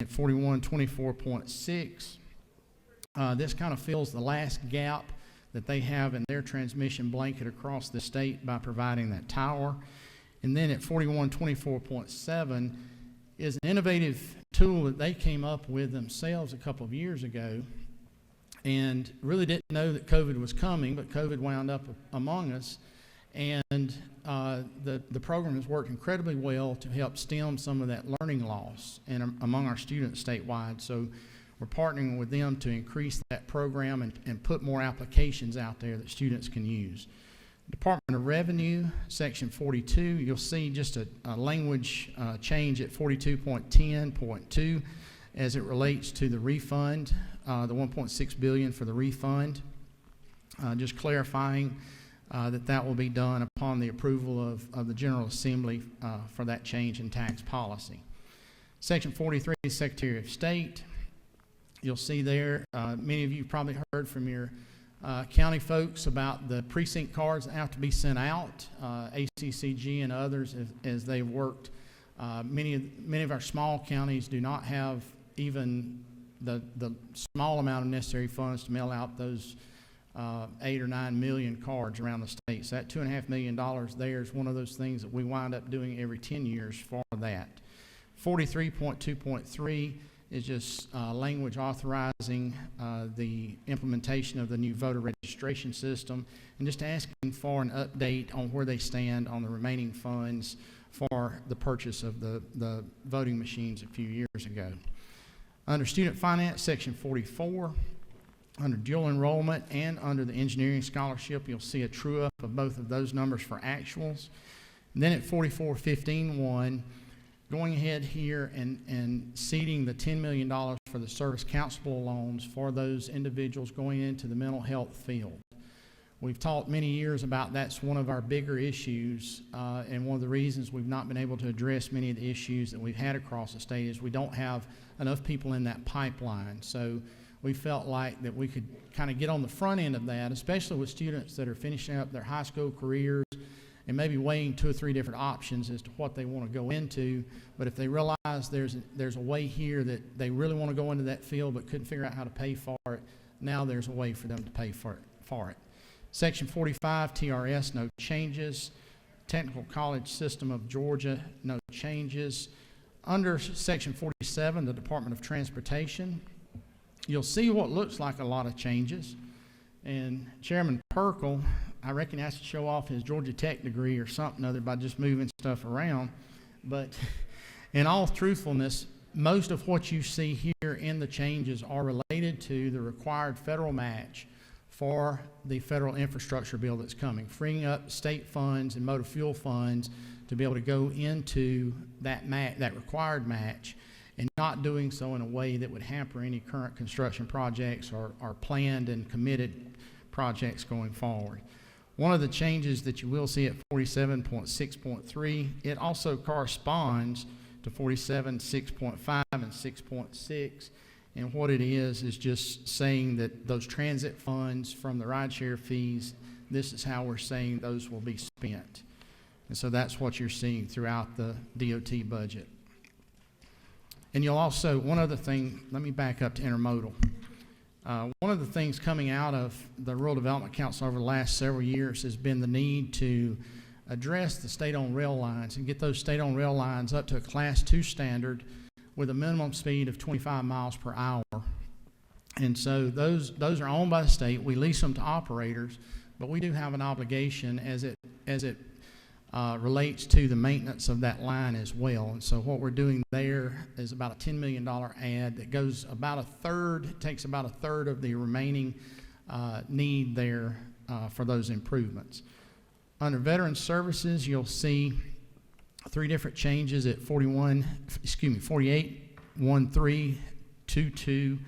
[SPEAKER 19] at 41.24.6. This kind of fills the last gap that they have in their transmission blanket across the state by providing that tower. And then at 41.24.7 is an innovative tool that they came up with themselves a couple of years ago, and really didn't know that COVID was coming, but COVID wound up among us. And the program has worked incredibly well to help stem some of that learning loss and among our students statewide. So we're partnering with them to increase that program and put more applications out there that students can use. Department of Revenue, Section 42, you'll see just a language change at 42.10.2 as it relates to the refund, the $1.6 billion for the refund. Just clarifying that will be done upon the approval of the General Assembly for that change in tax policy. Section 43, Secretary of State. You'll see there, many of you probably heard from your county folks about the precinct cards that have to be sent out. ACCG and others, as they've worked, many of our small counties do not have even the small amount of necessary funds to mail out those 8 or 9 million cards around the state. So that $2.5 million there is one of those things that we wind up doing every 10 years for that. 43.2.3 is just language authorizing the implementation of the new voter registration system, and just asking for an update on where they stand on the remaining funds for the purchase of the voting machines a few years ago. Under student finance, section 44, under dual enrollment and under the engineering scholarship, you'll see a true up of both of those numbers for actuals. And then at 44.15.1, going ahead here and seeding the $10 million for the service counselable loans for those individuals going into the mental health field. We've talked many years about that's one of our bigger issues, and one of the reasons we've not been able to address many of the issues that we've had across the state is we don't have enough people in that pipeline. So we felt like that we could kind of get on the front end of that, especially with students that are finishing up their high school careers and maybe weighing 2 or 3 different options as to what they want to go into. But if they realize there's a way here that they really want to go into that field but couldn't figure out how to pay for it, now there's a way for them to pay for it. Section 45, TRS, no changes. Technical College System of Georgia, no changes. Under Section 47, the Department of Transportation, you'll see what looks like a lot of changes. And Chairman Perkle, I reckon he has to show off his Georgia Tech degree or something other by just moving stuff around. But in all truthfulness, most of what you see here in the changes are related to the required federal match for the federal infrastructure bill that's coming, freeing up state funds and motor fuel funds to be able to go into that required match, and not doing so in a way that would hamper any current construction projects or planned and committed projects going forward. One of the changes that you will see at 47.6.3, it also corresponds to 47.6.5 and 6.6. And what it is just saying that those transit funds from the rideshare fees, this is how we're saying those will be spent. And so that's what you're seeing throughout the DOT budget. And you'll also, one other thing, let me back up to intermodal. One of the things coming out of the Rural Development Council over the last several years has been the need to address the state-owned rail lines and get those state-owned rail lines up to a Class 2 standard with a minimum speed of 25 miles per hour. And so those are owned by the state. We lease them to operators, but we do have an obligation as it relates to the maintenance of that line as well. And so what we're doing there is about a $10 million ad that goes about a third, takes about a third of the remaining need there for those improvements. Under Veteran Services, you'll see 3 different changes at 48.1322,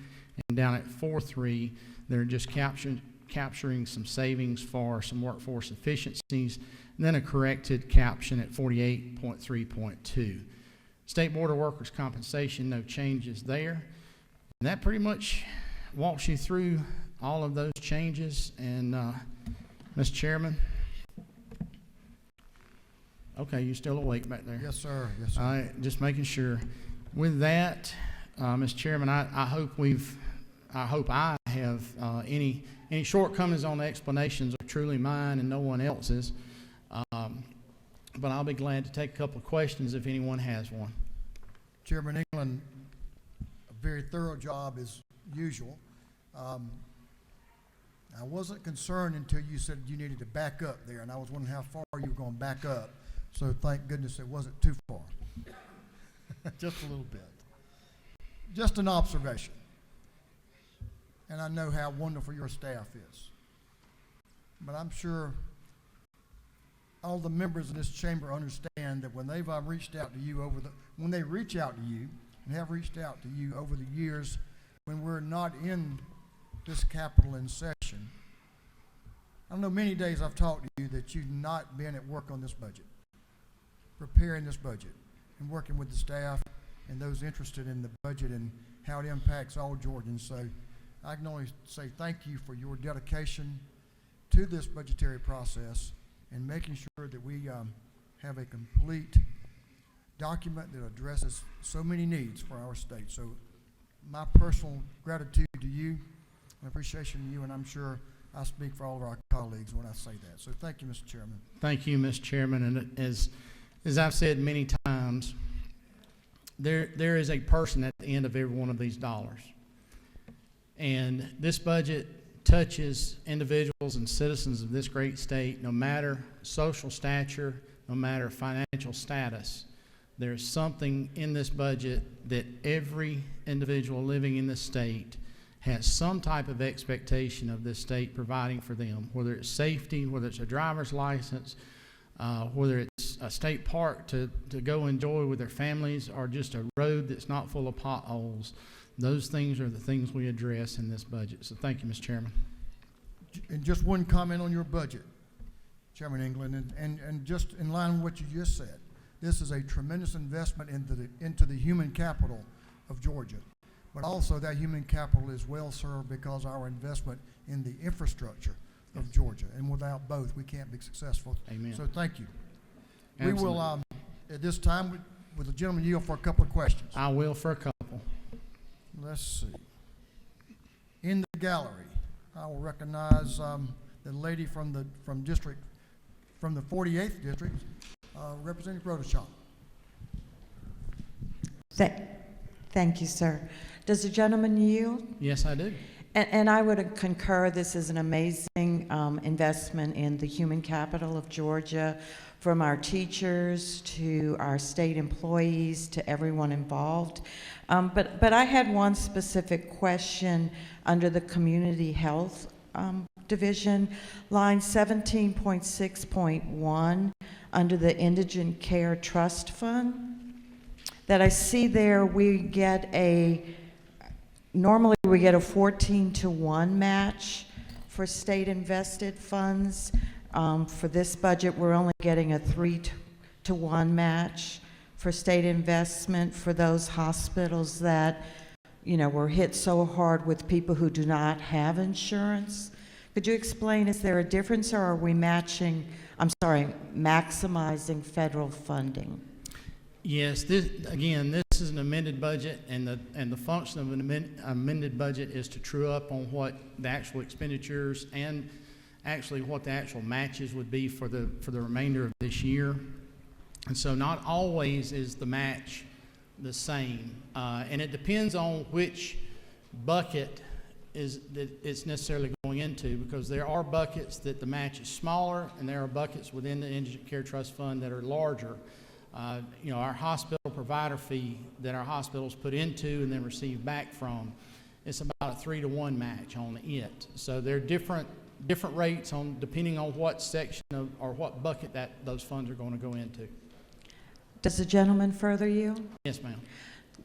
[SPEAKER 19] and down at 4.3, they're just capturing some savings for some workforce efficiencies, and then a corrected caption at 48.3.2. State Board of Workers' Compensation, no changes there. And that pretty much walks you through all of those changes. And Mr. Chairman, okay, you still awake back there?
[SPEAKER 18] Yes, sir. Yes, sir.
[SPEAKER 19] All right, just making sure. With that, Mr. Chairman, I hope I have any shortcomings on the explanations are truly mine and no one else's. But I'll be glad to take a couple of questions if anyone has one.
[SPEAKER 18] Chairman England, a very thorough job as usual. I wasn't concerned until you said you needed to back up there, and I was wondering how far you were going to back up. So thank goodness it wasn't too far. Just a little bit. Just an observation. And I know how wonderful your staff is. But I'm sure all the members of this chamber understand that when they've reached out to you when they reach out to you and have reached out to you over the years when we're not in this Capitol in session, I know many days I've talked to you that you've not been at work on this budget, preparing this budget and working with the staff and those interested in the budget and how it impacts all Georgians. So I can only say thank you for your dedication to this budgetary process and making sure that we have a complete document that addresses so many needs for our state. So my personal gratitude to you, and appreciation to you, and I'm sure I speak for all of our colleagues when I say that. So thank you, Mr. Chairman.
[SPEAKER 19] Thank you, Mr. Chairman. And as I've said many times, there is a person at the end of every one of these dollars. And this budget touches individuals and citizens of this great state, no matter social stature, no matter financial status. There's something in this budget that every individual living in this state has some type of expectation of this state providing for them, whether it's safety, whether it's a driver's license, whether it's a state park to go enjoy with their families, or just a road that's not full of potholes. Those things are the things we address in this budget. So thank you, Mr. Chairman.
[SPEAKER 18] And just one comment on your budget, Chairman England, and just in line with what you just said, this is a tremendous investment into the human capital of Georgia. But also that human capital is well served because our investment in the infrastructure of Georgia. And without both, we can't be successful.
[SPEAKER 19] Amen.
[SPEAKER 18] So thank you.
[SPEAKER 19] Absolutely.
[SPEAKER 18] We will, at this time, will the gentleman yield for a couple of questions?
[SPEAKER 19] I will for a couple.
[SPEAKER 18] Let's see. In the gallery, I will recognize the lady from the 48th district, Representative Reardon.
[SPEAKER 20] Thank you, sir. Does the gentleman yield?
[SPEAKER 19] Yes, I do.
[SPEAKER 20] And I would concur this is an amazing investment in the human capital of Georgia, from our teachers to our state employees to everyone involved. But I had one specific question under the community health division, line 17.6.1, under the Indigent Care Trust Fund, that I see there normally we get a 14-to-1 match for state invested funds. For this budget, we're only getting a 3-to-1 match for state investment for those hospitals that, were hit so hard with people who do not have insurance. Could you explain, is there a difference, or are we maximizing federal funding?
[SPEAKER 19] Yes, this is an amended budget, and the function of an amended budget is to true up on what the actual expenditures and actually what the actual matches would be for the remainder of this year. And so not always is the match the same, and it depends on which bucket it's necessarily going into, because there are buckets that the match is smaller, and there are buckets within the Indigent Care Trust Fund that are larger. Our hospital provider fee that our hospitals put into and then receive back from, it's about a 3-to-1 match on it. So there are different rates depending on what section or what bucket those funds are going to go into.
[SPEAKER 20] Does the gentleman further yield?
[SPEAKER 19] Yes, ma'am.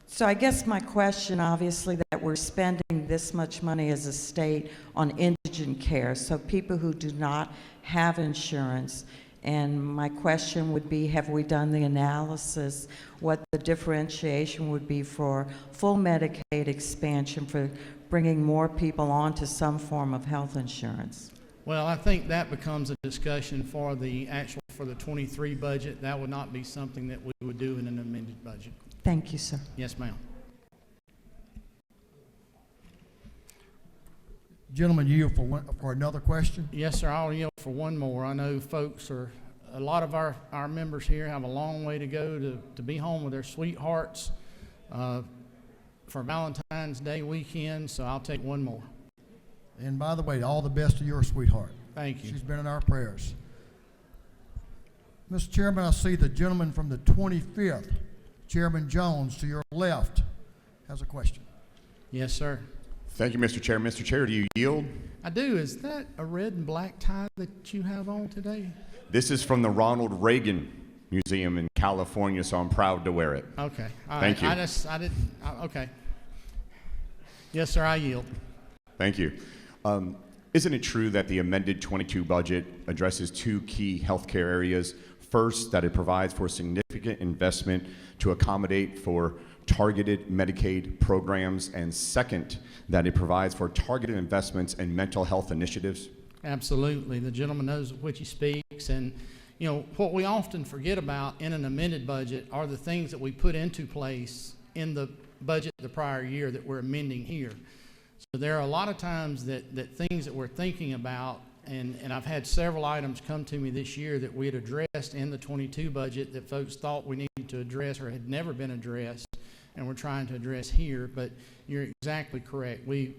[SPEAKER 20] So I guess my question, obviously, that we're spending this much money as a state on indigent care, so people who do not have insurance. And my question would be, have we done the analysis, what the differentiation would be for full Medicaid expansion, for bringing more people onto some form of health insurance?
[SPEAKER 19] Well, I think that becomes a discussion for the 23 budget. That would not be something that we would do in an amended budget.
[SPEAKER 20] Thank you, sir.
[SPEAKER 19] Yes, ma'am.
[SPEAKER 18] Gentleman, yield for another question?
[SPEAKER 19] Yes, sir. I'll yield for one more. I know a lot of our members here have a long way to go to be home with their sweethearts for Valentine's Day weekend, so I'll take one more.
[SPEAKER 18] And by the way, all the best to your sweetheart.
[SPEAKER 19] Thank you.
[SPEAKER 18] She's been in our prayers. Mr. Chairman, I see the gentleman from the 25th, Chairman Jones, to your left, has a question.
[SPEAKER 19] Yes, sir.
[SPEAKER 21] Thank you, Mr. Chair. Mr. Chair, do you yield?
[SPEAKER 19] I do. Is that a red and black tie that you have on today?
[SPEAKER 21] This is from the Ronald Reagan Museum in California, so I'm proud to wear it.
[SPEAKER 19] Okay. All
[SPEAKER 21] Thank
[SPEAKER 19] right.
[SPEAKER 21] you.
[SPEAKER 19] Okay. Yes, sir, I yield.
[SPEAKER 21] Thank you. Isn't it true that the amended 22 budget addresses two key healthcare areas? First, that it provides for significant investment to accommodate for targeted Medicaid programs, and second, that it provides for targeted investments in mental health initiatives?
[SPEAKER 19] Absolutely. The gentleman knows of which he speaks. And, you know, what we often forget about in an amended budget are the things that we put into place in the budget the prior year that we're amending here. So there are a lot of times that things that we're thinking about, and I've had several items come to me this year that we had addressed in the 22 budget that folks thought we needed to address or had never been addressed, and we're trying to address here. But you're exactly correct. We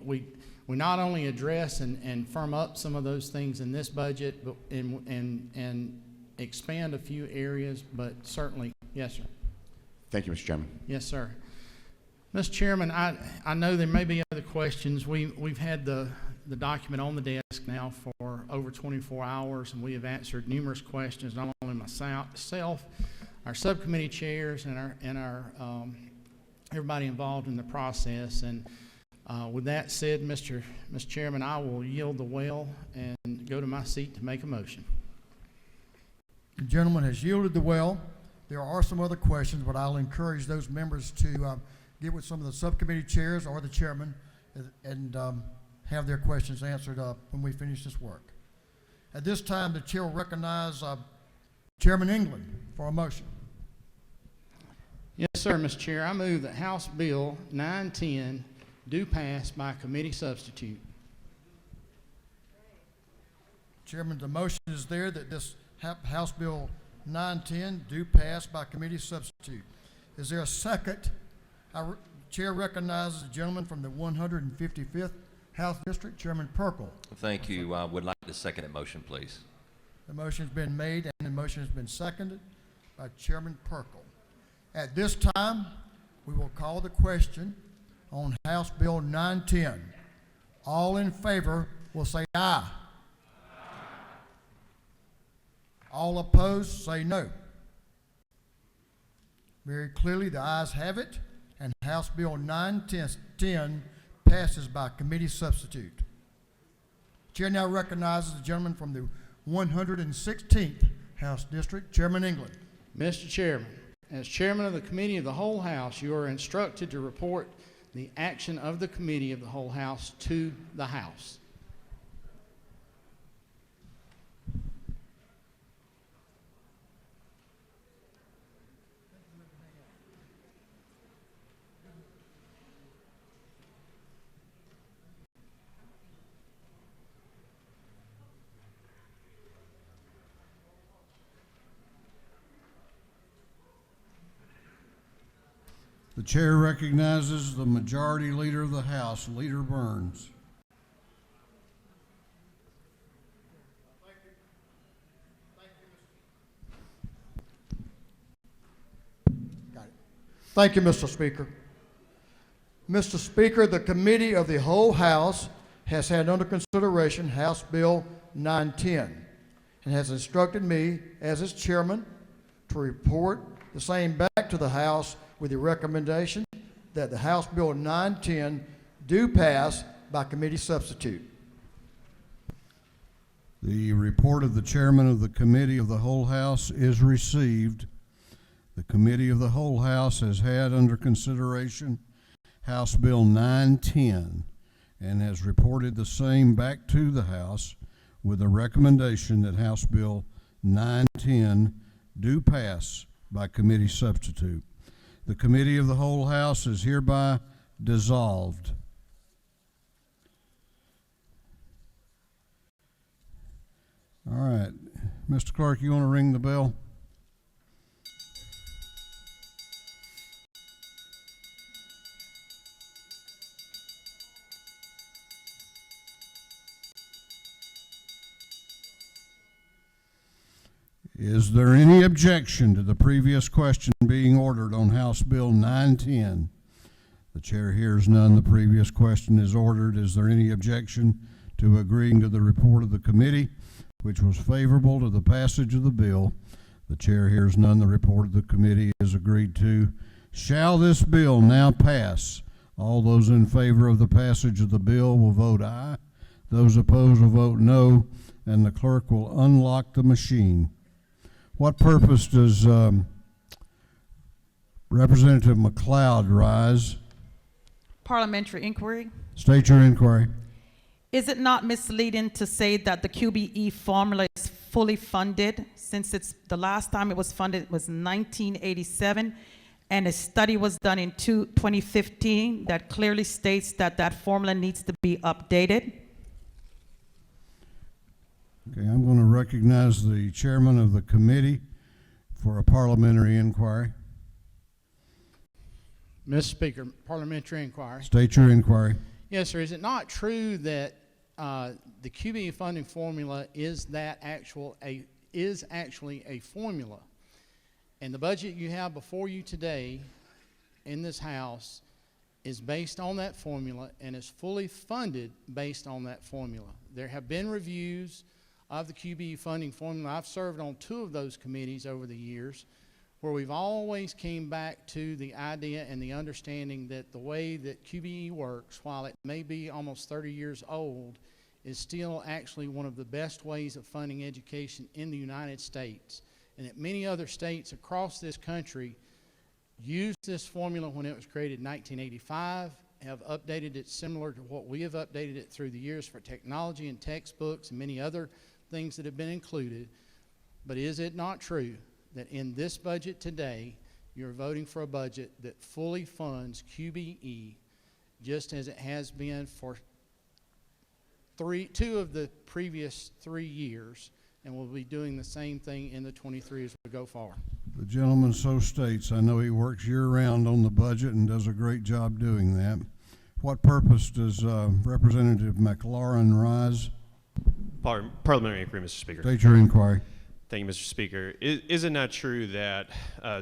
[SPEAKER 19] not only address and firm up some of those things in this budget, but and expand a few areas, but certainly, yes, sir.
[SPEAKER 21] Thank you, Mr. Chairman.
[SPEAKER 19] Yes, sir. Mr. Chairman, I know there may be other questions. We've had the document on the desk now for over 24 hours, and we have answered numerous questions, not only myself, our subcommittee chairs, and our everybody involved in the process. And with that said, Mr. Chairman, I will yield the well and go to my seat to make a motion.
[SPEAKER 18] The gentleman has yielded the well. There are some other questions, but I'll encourage those members to get with some of the subcommittee chairs or the chairman and have their questions answered when we finish this work. At this time, the chair will recognize Chairman England for a motion.
[SPEAKER 19] Yes, sir, Mr. Chair. I move that House Bill 910 do pass by committee substitute.
[SPEAKER 18] Chairman, the motion is there that this House Bill 910 do pass by committee substitute. Is there a second? Chair recognizes the gentleman from the 155th House District, Chairman Perkle.
[SPEAKER 2] Thank you. I would like to second that motion, please.
[SPEAKER 18] The motion's been made and the motion has been seconded by Chairman Perkle. At this time, we will call the question on House Bill 910. All in favor will say aye. All opposed say no. Very clearly, the ayes have it, and House Bill 910 passes by committee substitute. Chair now recognizes the gentleman from the 116th House District, Chairman England.
[SPEAKER 19] Mr. Chairman, as chairman of the Committee of the Whole House, you are instructed to report the action of the Committee of the Whole House to the House.
[SPEAKER 1] The chair recognizes the Majority Leader of the House, Leader Burns.
[SPEAKER 18] Thank you, Mr. Speaker. Mr. Speaker, the Committee of the Whole House has had under consideration House Bill 910 and has instructed me, as its chairman, to report the same back to the House with the recommendation that the House Bill 910 do pass by committee substitute.
[SPEAKER 1] The report of the chairman of the Committee of the Whole House is received. The Committee of the Whole House has had under consideration House Bill 910 and has reported the same back to the House with a recommendation that House Bill 910 do pass by committee substitute. The Committee of the Whole House is hereby dissolved. All right, Mr. Clerk, you want to ring the bell? Is there any objection to the previous question being ordered on House Bill 910? The chair hears none. The previous question is ordered. Is there any objection to agreeing to the report of the committee, which was favorable to the passage of the bill? The chair hears none. The report of the committee is agreed to. Shall this bill now pass? All those in favor of the passage of the bill will vote aye. Those opposed will vote no, and the clerk will unlock the machine. What purpose does Representative McLeod, rise.
[SPEAKER 13] Parliamentary Inquiry.
[SPEAKER 1] State your inquiry.
[SPEAKER 13] Is it not misleading to say that the QBE formula is fully funded, since the last time it was funded was 1987, and a study was done in 2015 that clearly states that that formula needs to be updated?
[SPEAKER 1] Okay, I'm going to recognize the chairman of the committee for a parliamentary inquiry.
[SPEAKER 19] Mr. Speaker, Parliamentary Inquiry.
[SPEAKER 1] State your inquiry.
[SPEAKER 19] Yes, sir. Is it not true that the QBE funding formula is actually a formula, and the budget you have before you today in this House is based on that formula and is fully funded based on that formula? There have been reviews of the QBE funding formula. I've served on 2 of those committees over the years, where we've always came back to the idea and the understanding that the way that QBE works, while it may be almost 30 years old, is still actually one of the best ways of funding education in the United States. And that many other states across this country used this formula when it was created in 1985, have updated it similar to what we have updated it through the years for technology and textbooks and many other things that have been included. But is it not true that in this budget today, you're voting for a budget that fully funds QBE, just as it has been for 2 of the previous 3 years, and we'll be doing the same thing in the 23 as we go forward?
[SPEAKER 1] The gentleman so states. I know he works year-round on the budget and does a great job doing that. What purpose does Representative McLaurin rise?
[SPEAKER 3] Parliamentary Inquiry, Mr. Speaker.
[SPEAKER 1] State your inquiry.
[SPEAKER 3] Thank you, Mr. Speaker. Is it not true that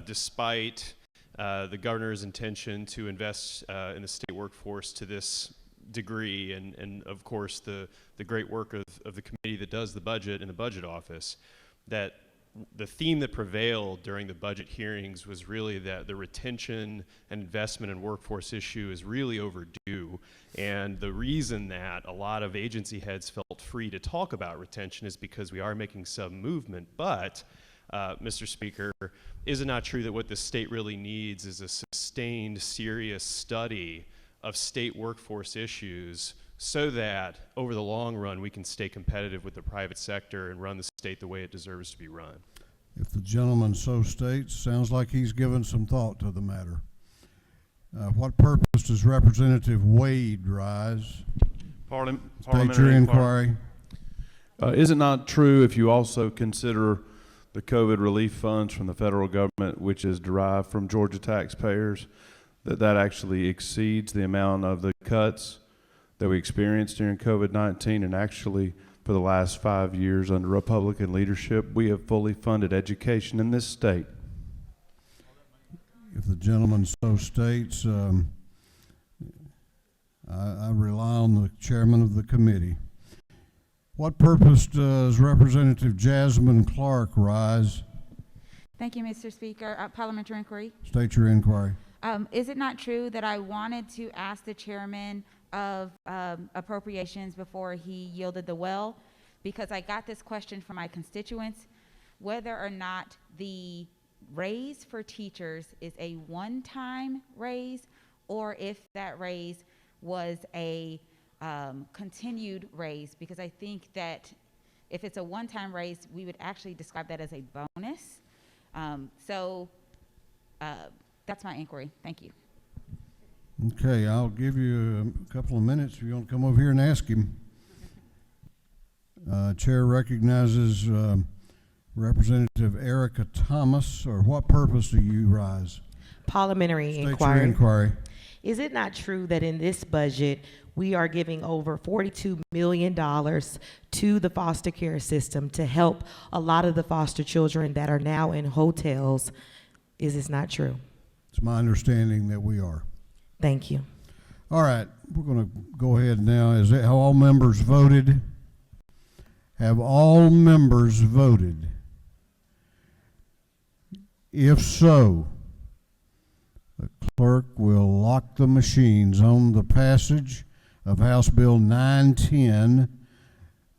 [SPEAKER 3] despite the governor's intention to invest in the state workforce to this degree, and of course the great work of the committee that does the budget in the budget office, that the theme that prevailed during the budget hearings was really that the retention and investment in workforce issue is really overdue. And the reason that a lot of agency heads felt free to talk about retention is because we are making some movement. But, Mr. Speaker, is it not true that what the state really needs is a sustained, serious study of state workforce issues, so that over the long run we can stay competitive with the private sector and run the state the way it deserves to be run?
[SPEAKER 1] If the gentleman so states, sounds like he's given some thought to the matter. What purpose does Representative Wade rise? State your inquiry.
[SPEAKER 22] Is it not true, if you also consider the COVID relief funds from the federal government, which is derived from Georgia taxpayers, that actually exceeds the amount of the cuts that we experienced during COVID-19? And actually, for the last 5 years under Republican leadership, we have fully funded education in this state.
[SPEAKER 1] If the gentleman so states, I rely on the chairman of the committee. What purpose does Representative Jasmine Clark rise?
[SPEAKER 12] Thank you, Mr. Speaker. Parliamentary Inquiry.
[SPEAKER 1] State your inquiry.
[SPEAKER 12] Is it not true that I wanted to ask the chairman of Appropriations before he yielded the well, because I got this question from my constituents, whether or not the raise for teachers is a one-time raise, or if that raise was a continued raise, because I think that if it's a one-time raise, we would actually describe that as a bonus. That's my inquiry. Thank you.
[SPEAKER 1] Okay, I'll give you a couple of minutes if you want to come over here and ask him. Chair recognizes Representative Erica Thomas. Or what purpose do you rise?
[SPEAKER 23] Parliamentary
[SPEAKER 1] State
[SPEAKER 23] Inquiry.
[SPEAKER 1] your inquiry.
[SPEAKER 23] Is it not true that in this budget we are giving over $42 million to the foster care system to help a lot of the foster children that are now in hotels? Is this not true?
[SPEAKER 1] It's my understanding that we are.
[SPEAKER 23] Thank you.
[SPEAKER 1] All right, we're going to go ahead now. Have all members voted? Have all members voted? If so, the clerk will lock the machines on the passage of House Bill 910.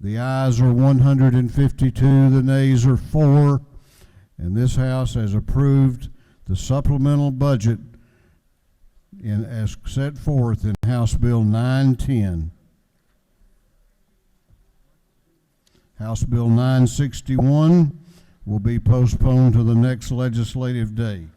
[SPEAKER 1] The ayes are 152, the nays are 4, and this House has approved the supplemental budget as set forth in House Bill 910. House Bill 961 will be postponed to the next legislative day.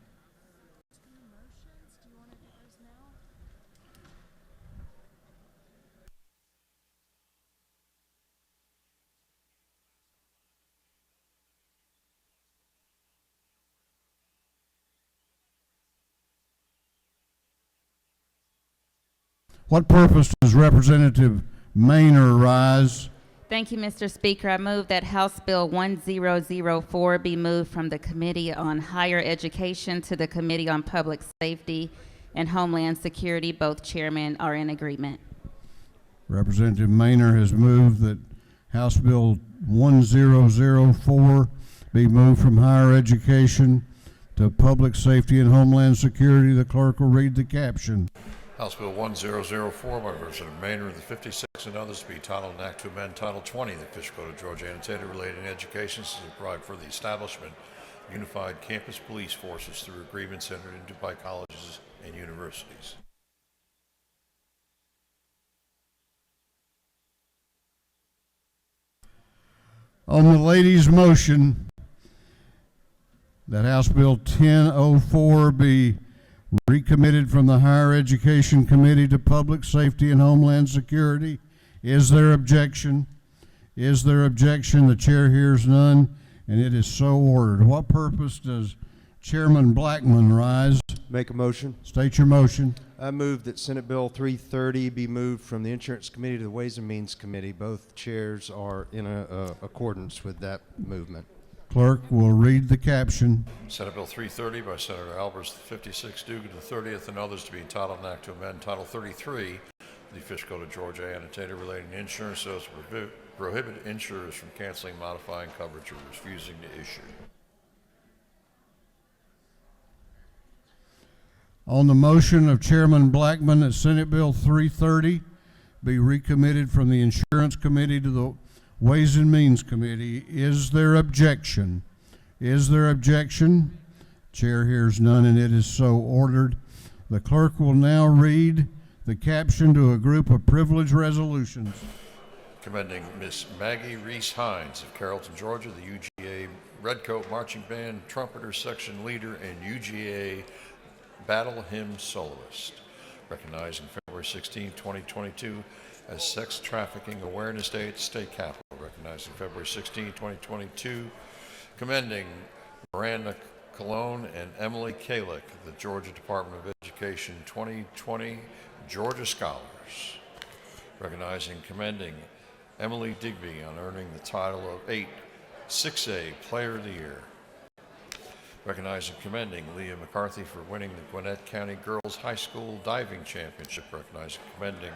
[SPEAKER 1] What purpose does Representative Maynor rise?
[SPEAKER 12] Thank you, Mr. Speaker. I move that House Bill 1004 be moved from the Committee on Higher Education to the Committee on Public Safety and Homeland Security. Both chairmen are in agreement.
[SPEAKER 1] Representative Maynor has moved that House Bill 1004 be moved from Higher Education to Public Safety and Homeland Security. The clerk will read the caption.
[SPEAKER 5] House Bill 1004 by Representative Maynor of the 56 and others to be titled an act to amend Title 20 of the Official Code of Georgia annotated relating education to provide for the establishment of unified campus police forces through agreements entered into by colleges and universities.
[SPEAKER 1] On the lady's motion that House Bill 1004 be recommitted from the Higher Education Committee to Public Safety and Homeland Security, is there objection? Is there objection? The chair hears none, and it is so ordered. What purpose does Chairman Blackman rise?
[SPEAKER 6] Make a motion.
[SPEAKER 1] State your motion.
[SPEAKER 6] I move that Senate Bill 330 be moved from the Insurance Committee to the Ways and Means Committee. Both chairs are in accordance with that movement.
[SPEAKER 1] Clerk will read the caption.
[SPEAKER 5] Senate Bill 330 by Senator Albers, the 56th, Dugan, the 30th, and others to be entitled an act to amend Title 33 of the Official Code of Georgia annotated relating to insurance so as to prohibit insurers from canceling, modifying coverage, or refusing to issue.
[SPEAKER 1] On the motion of Chairman Blackman that Senate Bill 330 be recommitted from the Insurance Committee to the Ways and Means Committee, is there objection? Is there objection? Chair hears none, and it is so ordered. The clerk will now read the caption to a group of privileged resolutions.
[SPEAKER 5] Commending Miss Maggie Reese Hines of Carrollton, Georgia, the UGA Redcoat Marching Band Trumpeter Section Leader and UGA Battle Hymn Soloist. Recognizing February 16, 2022 as Sex Trafficking Awareness Day at the State Capitol. Recognizing February 16, 2022. Commending Miranda Colon and Emily Kalick, the Georgia Department of Education 2020 Georgia Scholars. Recognizing and commending Emily Digby on earning the title of 6A Player of the Year. Recognizing and commending Leah McCarthy for winning the Gwinnett County Girls High School Diving Championship. Recognizing and commending,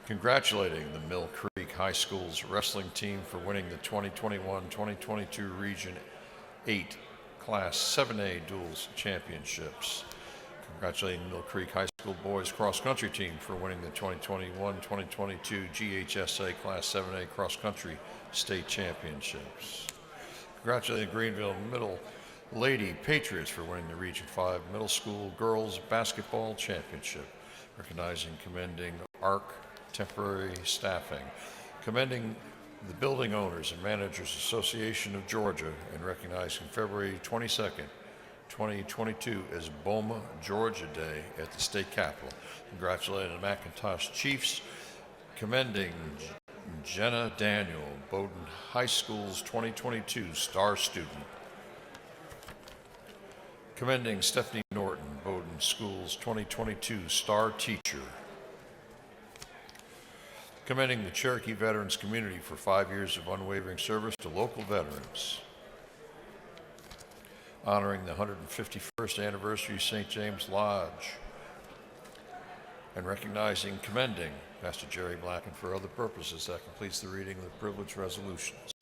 [SPEAKER 5] congratulating the Mill Creek High School's wrestling team for winning the 2021-2022 Region 8 Class 7A Duals Championships. Congratulating Mill Creek High School Boys Cross Country Team for winning the 2021-2022 GHSA Class 7A Cross Country State Championships. Congratulating Greenville Middle Lady Patriots for winning the Region 5 Middle School Girls Basketball Championship. Recognizing and commending ARC Temporary Staffing. Commending the Building Owners and Managers Association of Georgia and recognizing February 22nd, 2022 as BOMA Georgia Day at the State Capitol. Congratulating the McIntosh Chiefs. Commending Jenna Daniel, Bowdoin High School's 2022 Star Student. Commending Stephanie Norton, Bowdoin School's 2022 Star Teacher. Commending the Cherokee Veterans community for 5 years of unwavering service to local veterans. Honoring the 151st anniversary of St. James Lodge. And recognizing and commending Pastor Jerry Blacken for other purposes. That completes the reading of the privileged resolutions.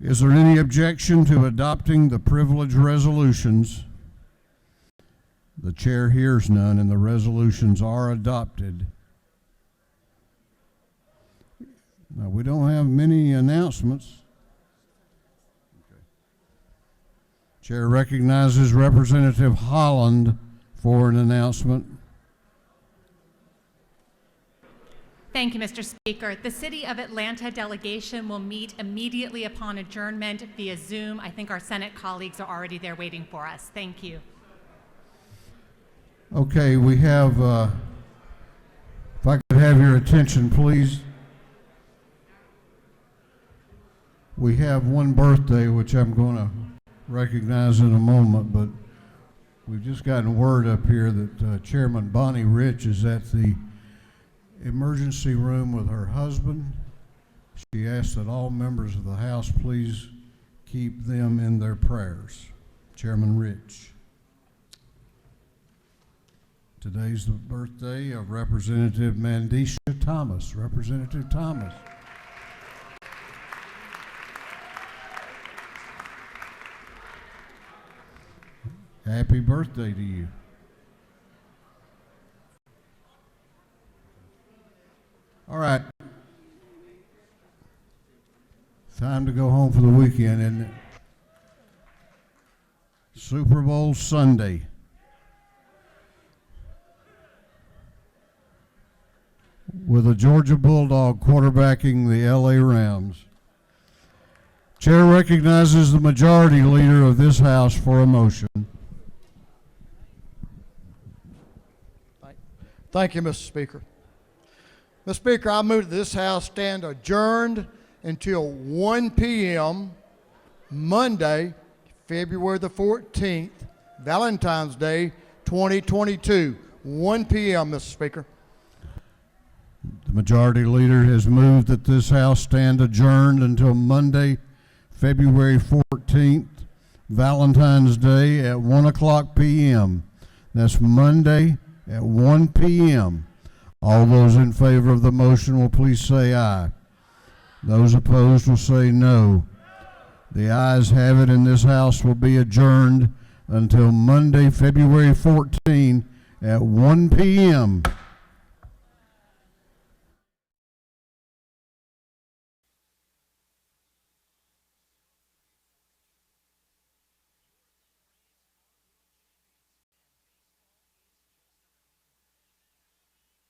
[SPEAKER 1] Is there any objection to adopting the privilege resolutions? The chair hears none, and the resolutions are adopted. Now, we don't have many announcements. Chair recognizes Representative Holland for an announcement.
[SPEAKER 7] Thank you, Mr. Speaker. The City of Atlanta delegation will meet immediately upon adjournment via Zoom. I think our Senate colleagues are already there waiting for us. Thank you.
[SPEAKER 1] Okay, we have, if I could have your attention, please. We have one birthday, which I'm going to recognize in a moment, but we've just gotten word up here that Chairman Bonnie Rich is at the emergency room with her husband. She asks that all members of the House please keep them in their prayers. Chairman Rich. Today's the birthday of Representative Mandisha Thomas. Representative Thomas. Happy birthday to you. All right. Time to go home for the weekend, isn't it? Super Bowl Sunday. With a Georgia Bulldog quarterbacking the LA Rams. Chair recognizes the majority leader of this House for a motion.
[SPEAKER 18] Thank you, Mr. Speaker. Mr. Speaker, I move that this House stand adjourned until 1 p.m. Monday, February the 14th, Valentine's Day, 2022, 1 p.m., Mr. Speaker.
[SPEAKER 1] The majority leader has moved that this House stand adjourned until Monday, February 14th, Valentine's Day at 1 o'clock p.m. That's Monday at 1 p.m. All those in favor of the motion will please say aye. Those opposed will say no. The ayes have it, and this House will be adjourned until Monday, February 14 at 1 p.m.